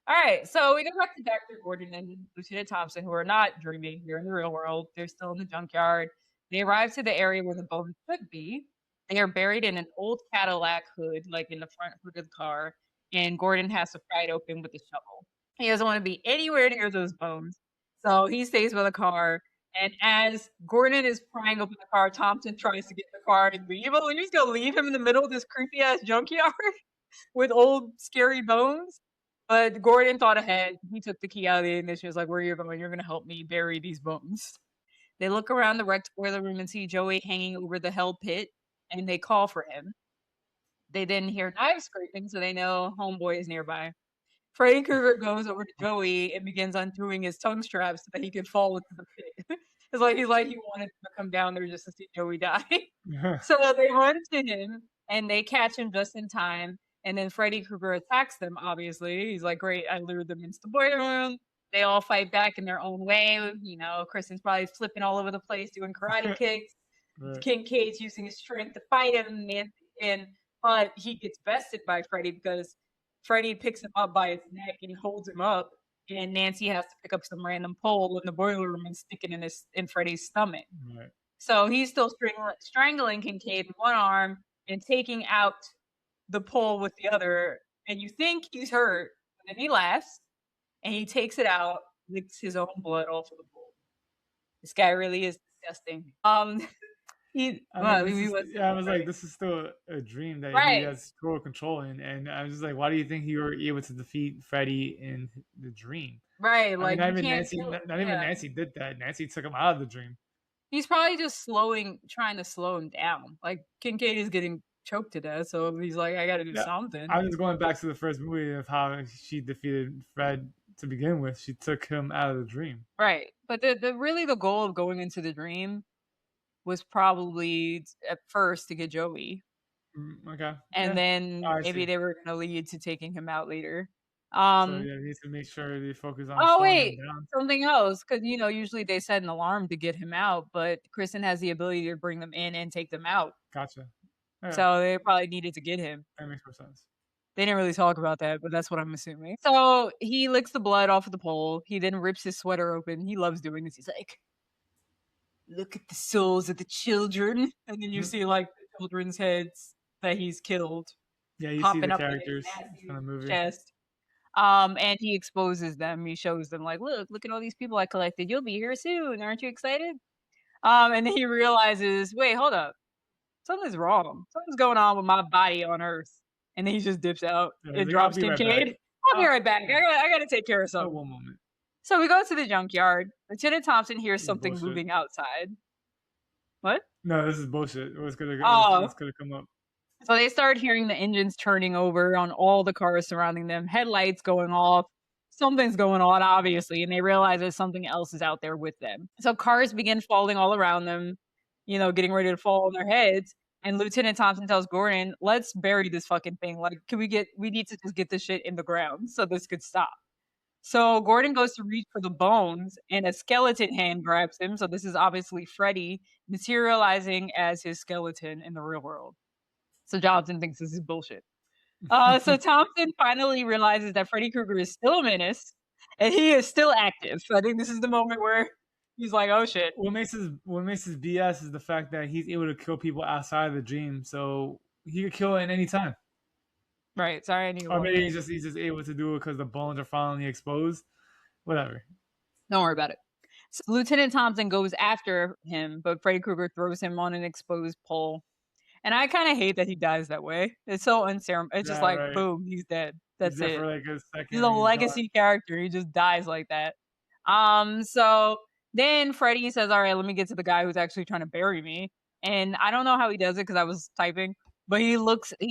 [SPEAKER 1] All right, so we go back to Dr. Gordon and Lieutenant Thompson, who are not dreaming. They're in the real world. They're still in the junkyard. They arrive to the area where the bones should be. They are buried in an old Cadillac hood, like in the front hood of the car, and Gordon has to pry it open with a shovel. He doesn't want to be anywhere near those bones, so he stays by the car. And as Gordon is prying open the car, Thompson tries to get in the car and leave. Well, you're just gonna leave him in the middle of this creepy ass junkyard with old scary bones. But Gordon thought ahead. He took the key out of the ignition. He was like, "Where are you going? You're gonna help me bury these bones." They look around the wrecked boiler room and see Joey hanging over the hell pit, and they call for him. They then hear knives scraping, so they know homeboy is nearby. Freddy Krueger goes over to Joey and begins undoing his tongue straps so that he could fall into the pit. He's like he wanted to come down there just to see Joey die. So they run to him and they catch him just in time. And then Freddy Krueger attacks them, obviously. He's like, great, I lured them into the boiler room. They all fight back in their own way. You know, Kristen's probably flipping all over the place, doing karate kicks. Right. Kincaid's using his strength to fight him. But he gets bested by Freddy because Freddy picks him up by his neck and he holds him up. And Nancy has to pick up some random pole in the boiler room and stick it in Freddy's stomach. Right. So he's still strangling Kincaid with one arm and taking out the pole with the other. And you think he's hurt, and then he laughs and he takes it out, licks his own blood off of the pole. This guy really is disgusting.
[SPEAKER 2] I was like, this is still a dream that he has total control in, and I was just like, why do you think you were able to defeat Freddy in the dream?
[SPEAKER 1] Right, like
[SPEAKER 2] not even Nancy did that. Nancy took him out of the dream.
[SPEAKER 1] He's probably just trying to slow him down. Like Kincaid is getting choked to death. So he's like, I got to do
[SPEAKER 2] Yeah.
[SPEAKER 1] something.
[SPEAKER 2] I was going back to the first movie of how she defeated Fred to begin with. She took him out of the dream.
[SPEAKER 1] Right. But the goal of going into the dream was probably at first to get Joey.
[SPEAKER 2] Okay.
[SPEAKER 1] And
[SPEAKER 2] Yeah.
[SPEAKER 1] then
[SPEAKER 2] I
[SPEAKER 1] maybe
[SPEAKER 2] see.
[SPEAKER 1] they were going to lead to taking him out later.
[SPEAKER 2] So yeah, you need to make sure they focus on
[SPEAKER 1] Oh
[SPEAKER 2] slowing him
[SPEAKER 1] wait,
[SPEAKER 2] down.
[SPEAKER 1] something else, because usually they set an alarm to get him out, but Kristen has the ability to bring them in and take them out.
[SPEAKER 2] Gotcha. Yeah,
[SPEAKER 1] So they probably needed to get him.
[SPEAKER 2] that makes more sense.
[SPEAKER 1] They didn't really talk about that, but that's what I'm assuming. So he licks the blood off of the pole. He then rips his sweater open. He loves doing this. He's like, "Look at the souls of the children," and then you see like the children's heads that he's killed
[SPEAKER 2] Yeah, you see
[SPEAKER 1] popping
[SPEAKER 2] the
[SPEAKER 1] up in his
[SPEAKER 2] characters
[SPEAKER 1] nasty
[SPEAKER 2] from the movie.
[SPEAKER 1] chest. And he exposes them. He shows them like, look at all these people I collected. You'll be here soon. Aren't you excited? And then he realizes, wait, hold up. Something's wrong. Something's going on with my body on Earth. And then he just dips out
[SPEAKER 2] Yeah,
[SPEAKER 1] and
[SPEAKER 2] like, I'll
[SPEAKER 1] drops
[SPEAKER 2] be right back.
[SPEAKER 1] Kincaid. I'll be right back. I gotta take care of
[SPEAKER 2] Oh,
[SPEAKER 1] something.
[SPEAKER 2] one moment.
[SPEAKER 1] So we go to the junkyard. Lieutenant Thompson hears something
[SPEAKER 2] Bullshit.
[SPEAKER 1] moving outside. What?
[SPEAKER 2] No, this is bullshit. What's gonna come up?
[SPEAKER 1] So they start hearing the engines turning over on all the cars surrounding them, headlights going off. Something's going on, obviously, and they realize that something else is out there with them. So cars begin falling all around them, getting ready to fall on their heads. And Lieutenant Thompson tells Gordon, let's bury this fucking thing. Like, we need to just get this shit in the ground so this could stop. So Gordon goes to reach for the bones, and a skeleton hand grabs him. So this is obviously Freddy materializing as his skeleton in the real world. So Jonathan thinks this is bullshit. So Thompson finally realizes that Freddy Krueger is still a menace, and he is still active. So I think this is the moment where he's like, "Oh shit!"
[SPEAKER 2] What makes his BS is the fact that he's able to kill people outside of the dream, so he could kill at any time.
[SPEAKER 1] Right? Sorry, I knew.
[SPEAKER 2] Or maybe he's just able to do it because the bones are finally exposed. Whatever.
[SPEAKER 1] Don't worry about it. So Lieutenant Thompson goes after him, but Freddy Krueger throws him on an exposed pole. And I kind of hate that he dies that way. It's so unceremonious. It's just like,
[SPEAKER 2] right.
[SPEAKER 1] Boom, he's dead. That's it.
[SPEAKER 2] For like a second,
[SPEAKER 1] he's a legacy character. He just dies like that. So then Freddy says, all right, let me get to the guy who's actually trying to bury me. And I don't know how he does it because I was typing, but he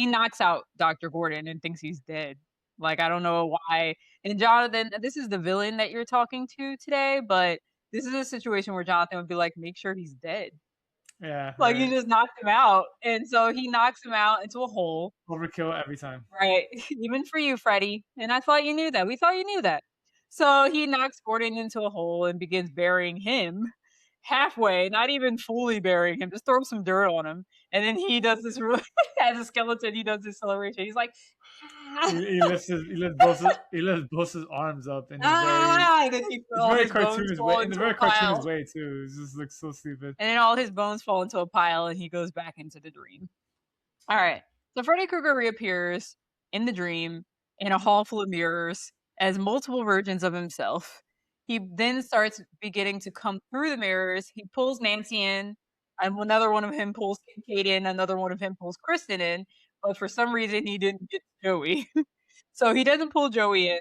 [SPEAKER 1] knocks out Dr. Gordon and thinks he's dead. Like, I don't know why. And Jonathan, this is the villain that you're talking to today, but this is a situation where Jonathan would be like, make sure he's dead.
[SPEAKER 2] Yeah.
[SPEAKER 1] Like, you just knocked him out. And so he knocks him out into a hole.
[SPEAKER 2] Overkill every time.
[SPEAKER 1] Right. Even for you, Freddy. And I thought you knew that. We thought you knew that. So he knocks Gordon into a hole and begins burying him halfway, not even fully burying him, just throw some dirt on him. And then he does this really, as a skeleton, he does this celebration. He's like,
[SPEAKER 2] he lifts both his arms up and
[SPEAKER 1] and then he
[SPEAKER 2] very cartoonish way. In a very cartoonish way too. It just looks so stupid.
[SPEAKER 1] And then all his bones fall into a pile, and he goes back into the dream. All right. So Freddy Krueger reappears in the dream in a hall full of mirrors as multiple versions of himself. He then starts beginning to come through the mirrors. He pulls Nancy in, and another one of him pulls Kincaid in, another one of him pulls Kristen in, but for some reason he didn't get Joey. So he doesn't pull Joey in,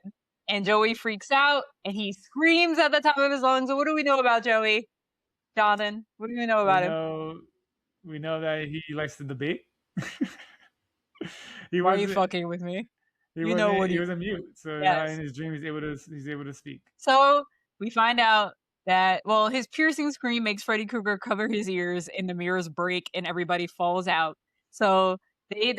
[SPEAKER 1] and Joey freaks out, and he screams at the top of his lungs. So what do we know about Joey? Jonathan, what do we know about him?
[SPEAKER 2] We know that he likes to debate.
[SPEAKER 1] Why are you fucking with me?
[SPEAKER 2] He was a mute, so now in his dream he's able to speak.
[SPEAKER 1] So we find out that his piercing scream makes Freddy Krueger cover his ears, and the mirrors break, and everybody falls out. So they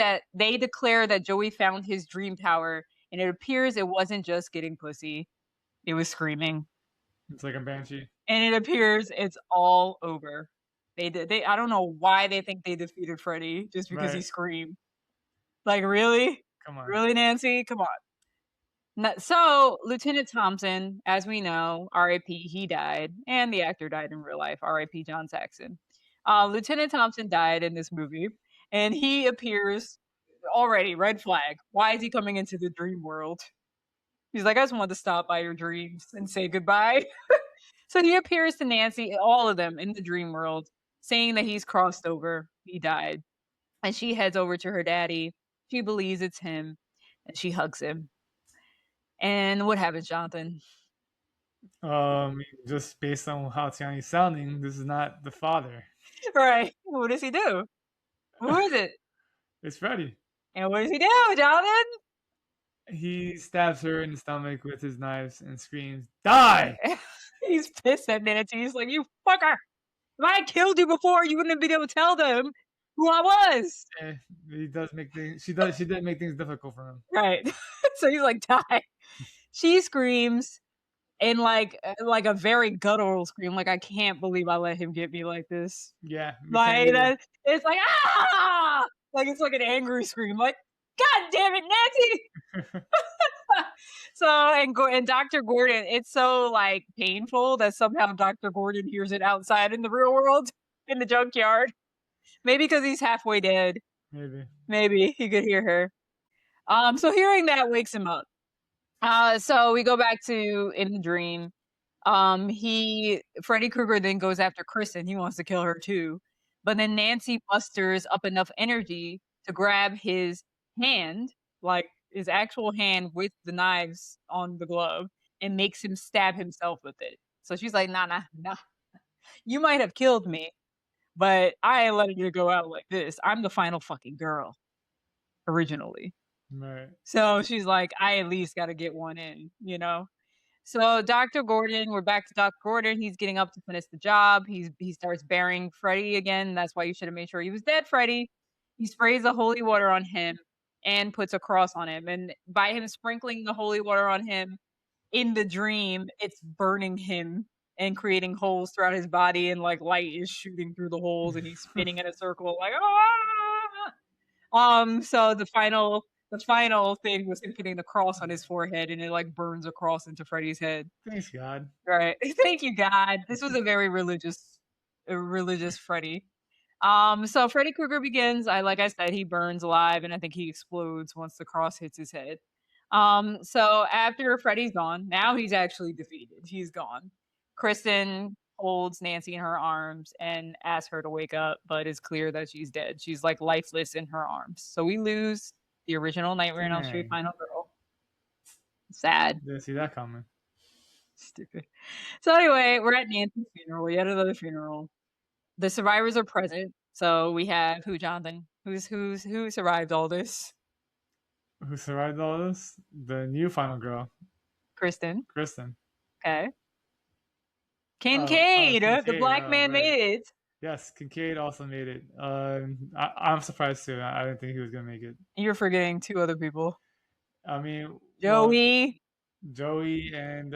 [SPEAKER 1] declare that Joey found his dream power, and it appears it wasn't just getting pussy; it was screaming.
[SPEAKER 2] It's like a banshee,
[SPEAKER 1] and it appears it's all over. They I don't know why they think they defeated Freddy just because he screamed. Like, really?
[SPEAKER 2] Come on.
[SPEAKER 1] Really, Nancy? Come on. So, Lieutenant Thompson, as we know, R.I.P., he died, and the actor died in real life, R.I.P. John Saxon. Lieutenant Thompson died in this movie, and he appears already, red flag. Why is he coming into the dream world? He's like, I just wanted to stop by your dreams and say goodbye. So he appears to Nancy, all of them in the dream world, saying that he's crossed over, he died. And she heads over to her daddy. She believes it's him, and she hugs him. And what happens, Jonathan?
[SPEAKER 2] Just based on how Tionne's sounding, this is not the father.
[SPEAKER 1] Right. What does he do? Who is it?
[SPEAKER 2] It's Freddy.
[SPEAKER 1] And what does he do, Jonathan?
[SPEAKER 2] He stabs her in the stomach with his knives and screams, "Die!"
[SPEAKER 1] He's pissed at Nancy. He's like, "You fucker! If I had killed you before, you wouldn't have been able to tell them who I was."
[SPEAKER 2] He does make things. She did make things difficult for him.
[SPEAKER 1] Right. So he's like, "Die!" She screams in like a very guttural scream. Like, I can't believe I let him get me like this.
[SPEAKER 2] Yeah, we can't
[SPEAKER 1] Like
[SPEAKER 2] either.
[SPEAKER 1] that. It's like ah, like it's like an angry scream. Like, God damn it, Nancy! So and Dr. Gordon, it's so like painful that somehow Dr. Gordon hears it outside in the real world in the junkyard. Maybe because he's halfway dead. Maybe he could hear her. So hearing that wakes him up. So we go back to in the dream. Freddy Krueger then goes after Kristen. He wants to kill her too. But then Nancy musters up enough energy to grab his hand, like his actual hand with the knives on the glove, and makes him stab himself with it. So she's like, nah. You might have killed me, but I ain't letting you go out like this. I'm the final fucking girl, originally.
[SPEAKER 2] Right.
[SPEAKER 1] So she's like, I at least got to get one in, you know? So Dr. Gordon, we're back to Dr. Gordon. He's getting up to finish the job. He starts burying Freddy again. That's why you should have made sure he was dead, Freddy. He sprays the holy water on him and puts a cross on him. And by him sprinkling the holy water on him in the dream, it's burning him and creating holes throughout his body, and like light is shooting through the holes, and he's spinning in a circle like ah. So the final thing was him getting the cross on his forehead, and it like burns a cross into Freddy's head.
[SPEAKER 2] Thanks, God.
[SPEAKER 1] Right. Thank you, God. This was a very religious Freddy. So Freddy Krueger begins. Like I said, he burns alive, and I think he explodes once the cross hits his head. So after Freddy's gone, now he's actually defeated. He's gone. Kristen holds Nancy in her arms and asks her to wake up, but it's clear that she's dead. She's like lifeless in her arms. So we lose the original Nightmare on Elm Street final girl. Sad.
[SPEAKER 2] Didn't see that coming.
[SPEAKER 1] Stupid. So anyway, we're at Nancy's funeral, yet another funeral. The survivors are present. So we have who, Jonathan? Who survived all this?
[SPEAKER 2] Who survived all this? The new final girl.
[SPEAKER 1] Kristen. Okay.
[SPEAKER 2] Kincaid,
[SPEAKER 1] the black man
[SPEAKER 2] right.
[SPEAKER 1] made it.
[SPEAKER 2] Yes, Kincaid also made it. I'm surprised too. I didn't think he was gonna make it.
[SPEAKER 1] You're forgetting two other people.
[SPEAKER 2] I mean,
[SPEAKER 1] Joey
[SPEAKER 2] and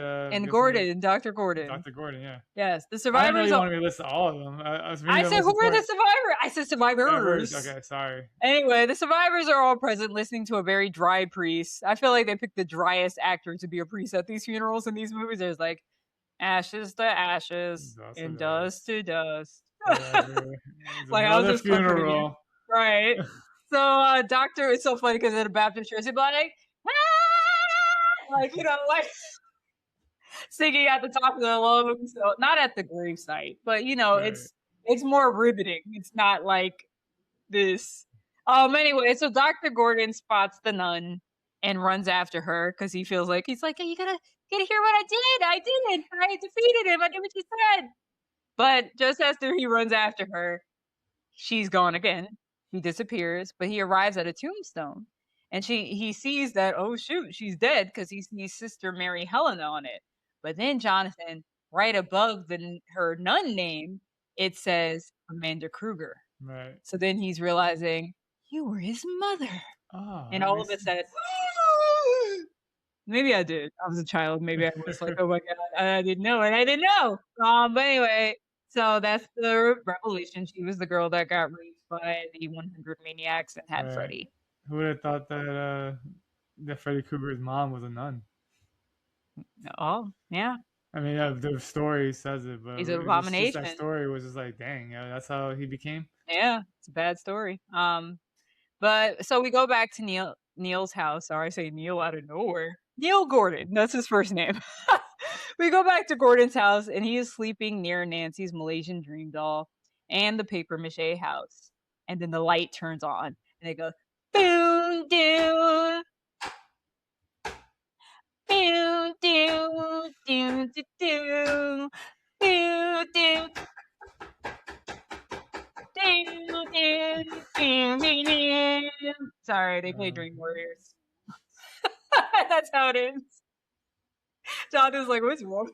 [SPEAKER 1] Gordon, Dr. Gordon.
[SPEAKER 2] Dr. Gordon, yeah.
[SPEAKER 1] Yes, the survivors.
[SPEAKER 2] I didn't know you wanted me to list all of them.
[SPEAKER 1] I said, who are the survivors? I said survivors.
[SPEAKER 2] Okay, sorry.
[SPEAKER 1] Anyway, the survivors are all present, listening to a very dry priest. I feel like they picked the driest actor to be a priest at these funerals in these movies. There's like ashes to ashes and dust to dust. Like I was just
[SPEAKER 2] funeral,
[SPEAKER 1] right? So, Doctor, it's so funny because at a Baptist church, he'd be like, ah! Like like singing at the top of their lungs. So not at the gravesite, but right. It's more riveting. It's not like this. Anyway, so Dr. Gordon spots the nun and runs after her because he's like, hey, you gotta hear what I did. I did it. I defeated him. I did what you said. But just after he runs after her, she's gone again. He disappears, but he arrives at a tombstone. And he sees that, oh shoot, she's dead because he sees Sister Mary Helena on it. But then Jonathan, right above her nun name, it says Amanda Krueger.
[SPEAKER 2] Right.
[SPEAKER 1] So then he's realizing, you were his mother.
[SPEAKER 2] Oh,
[SPEAKER 1] and all of a sudden, maybe I did. I was a child. Maybe I was like, oh my God, I didn't know. And I didn't know. But anyway, so that's the revelation. She was the girl that got raped by the 100 maniacs and had Freddy.
[SPEAKER 2] Who would have thought that Freddy Krueger's mom was a nun?
[SPEAKER 1] Oh, yeah.
[SPEAKER 2] I mean, the story says it, but
[SPEAKER 1] he's an abomination.
[SPEAKER 2] That story was just like, dang, that's how he became.
[SPEAKER 1] Yeah, it's a bad story. But so we go back to Neil's house. Sorry, I say Neil out of nowhere. Neil Gordon, that's his first name. We go back to Gordon's house, and he is sleeping near Nancy's Malaysian dream doll and the paper mache house. And then the light turns on, and they go, boom, doom. Boom, doom, doom, doom, doom, doom. Sorry, they play
[SPEAKER 2] Uh,
[SPEAKER 1] Dream Warriors. That's how it is. Jonathan's like, what's wrong?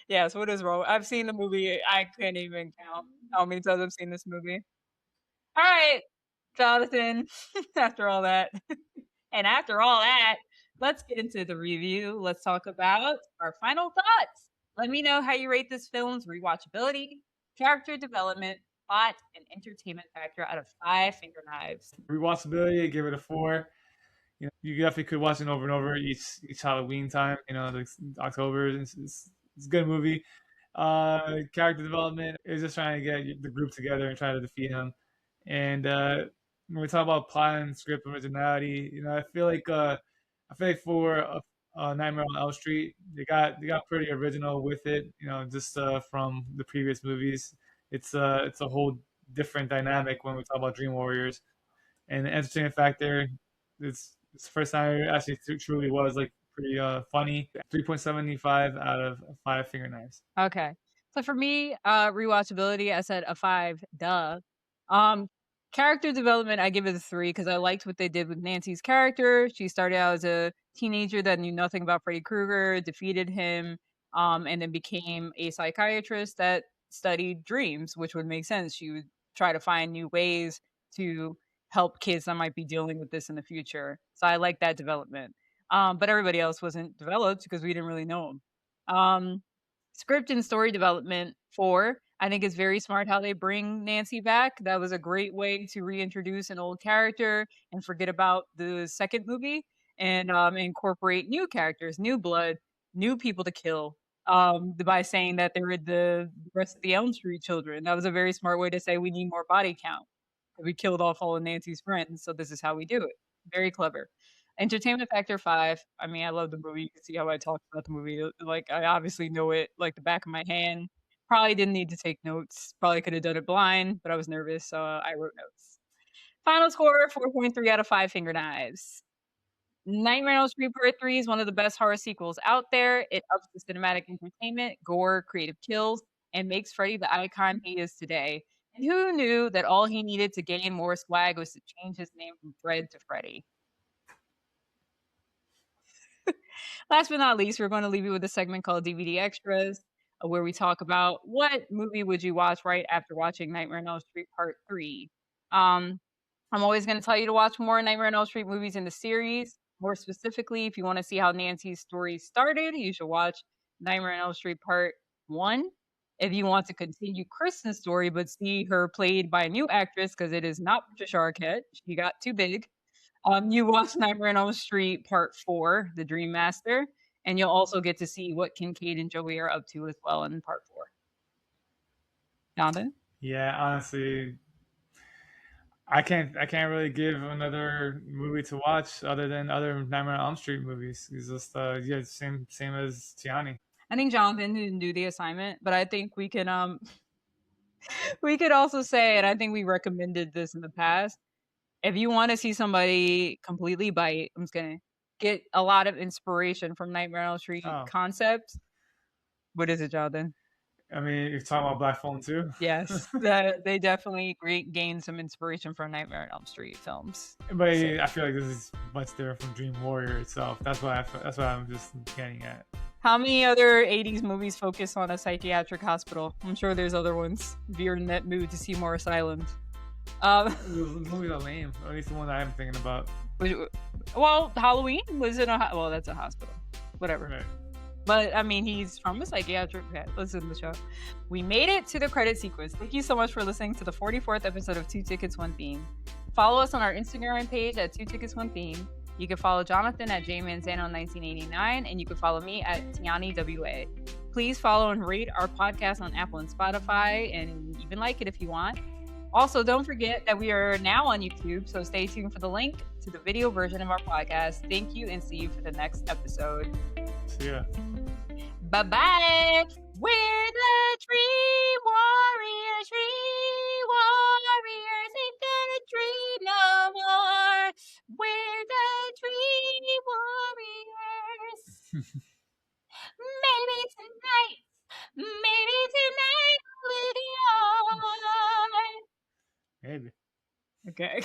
[SPEAKER 1] Yes, what is wrong? I've seen the movie. I can't even count how many times I've seen this movie. All right, Jonathan. After all that, and after all that, let's get into the review. Let's talk about our final thoughts. Let me know how you rate this film's rewatchability, character development, plot, and entertainment factor out of 5 finger knives.
[SPEAKER 2] Rewatchability, give it a 4. You definitely could watch it over and over each Halloween time. Like October. It's a good movie. Character development is just trying to get the group together and try to defeat him. And when we talk about plot and script originality, I feel like for Nightmare on Elm Street, they got pretty original with it. Just from the previous movies, it's a whole different dynamic when we talk about Dream Warriors. And the entertainment factor, it's the first time it actually truly was like pretty funny. 3.75 out of 5 finger knives.
[SPEAKER 1] Okay. So for me, rewatchability, I said a 5. Duh. Um, Character development, I give it a 3 because I liked what they did with Nancy's character. She started out as a teenager that knew nothing about Freddy Krueger, defeated him, and then became a psychiatrist that studied dreams, which would make sense. She would try to find new ways to help kids that might be dealing with this in the future. So I like that development. But everybody else wasn't developed because we didn't really know them. Script and story development 4. I think it's very smart how they bring Nancy back. That was a great way to reintroduce an old character and forget about the second movie and incorporate new characters, new blood, new people to kill. By saying that they were the rest of the Elm Street children. That was a very smart way to say we need more body count. We killed off all of Nancy's friends, so this is how we do it. Very clever. Entertainment factor 5. I mean, I love the movie. You can see how I talked about the movie. Like, I obviously know it like the back of my hand. Probably didn't need to take notes. Probably could have done it blind, but I was nervous, so I wrote notes. Final score 4.3 out of 5 finger knives. Nightmare on Elm Street Part 3 is one of the best horror sequels out there. It ups the cinematic entertainment, gore, creative kills, and makes Freddy the icon he is today. And who knew that all he needed to gain more swag was to change his name from Fred to Freddy? Last but not least, we're going to leave you with a segment called DVD Extras, where we talk about what movie would you watch right after watching Nightmare on Elm Street Part 3. I'm always going to tell you to watch more Nightmare on Elm Street movies in the series. More specifically, if you want to see how Nancy's story started, you should watch Nightmare on Elm Street Part 1. If you want to continue Kristen's story but see her played by a new actress, because it is not Patricia Arquette, she got too big, you watch Nightmare on Elm Street Part 4, The Dream Master, and you'll also get to see what Kincaid and Joey are up to as well in Part 4. Jonathan?
[SPEAKER 2] Yeah, honestly, I can't really give another movie to watch other than other Nightmare on Elm Street movies. It's just yeah, same as Tiani.
[SPEAKER 1] I think Jonathan didn't do the assignment, but I think we can we could also say, and I think we recommended this in the past, if you want to see somebody completely bite, I'm just gonna get a lot of inspiration from Nightmare on Elm Street
[SPEAKER 2] Oh,
[SPEAKER 1] concepts. What is it, Jonathan?
[SPEAKER 2] I mean, you're talking about Black Phone too.
[SPEAKER 1] Yes, that they definitely gained some inspiration from Nightmare on Elm Street films.
[SPEAKER 2] But
[SPEAKER 1] So,
[SPEAKER 2] I feel like this is much different from Dream Warrior itself. That's what I'm just getting at.
[SPEAKER 1] how many other 80s movies focus on a psychiatric hospital? I'm sure there's other ones if you're in that mood to see more asylums.
[SPEAKER 2] Those movies are lame. Or at least the one that I'm thinking about.
[SPEAKER 1] Well, Halloween was in a well, that's a hospital. Whatever.
[SPEAKER 2] Right.
[SPEAKER 1] But I mean, he's from a psychiatric. Okay, listen to the show. We made it to the credit sequence. Thank you so much for listening to the 44th episode of Two Tickets, One Theme. Follow us on our Instagram page at Two Tickets, One Theme. You can follow Jonathan at jmanzano1989, and you can follow me at TianiWA. Please follow and rate our podcast on Apple and Spotify, and even like it if you want. Also, don't forget that we are now on YouTube, so stay tuned for the link to the video version of our podcast. Thank you, and see you for the next episode.
[SPEAKER 2] See ya.
[SPEAKER 1] Bye-bye. We're the Tree Warriors, ain't gonna dream no more. We're the Tree Warriors. Maybe tonight will be on.
[SPEAKER 2] Maybe.
[SPEAKER 1] Okay.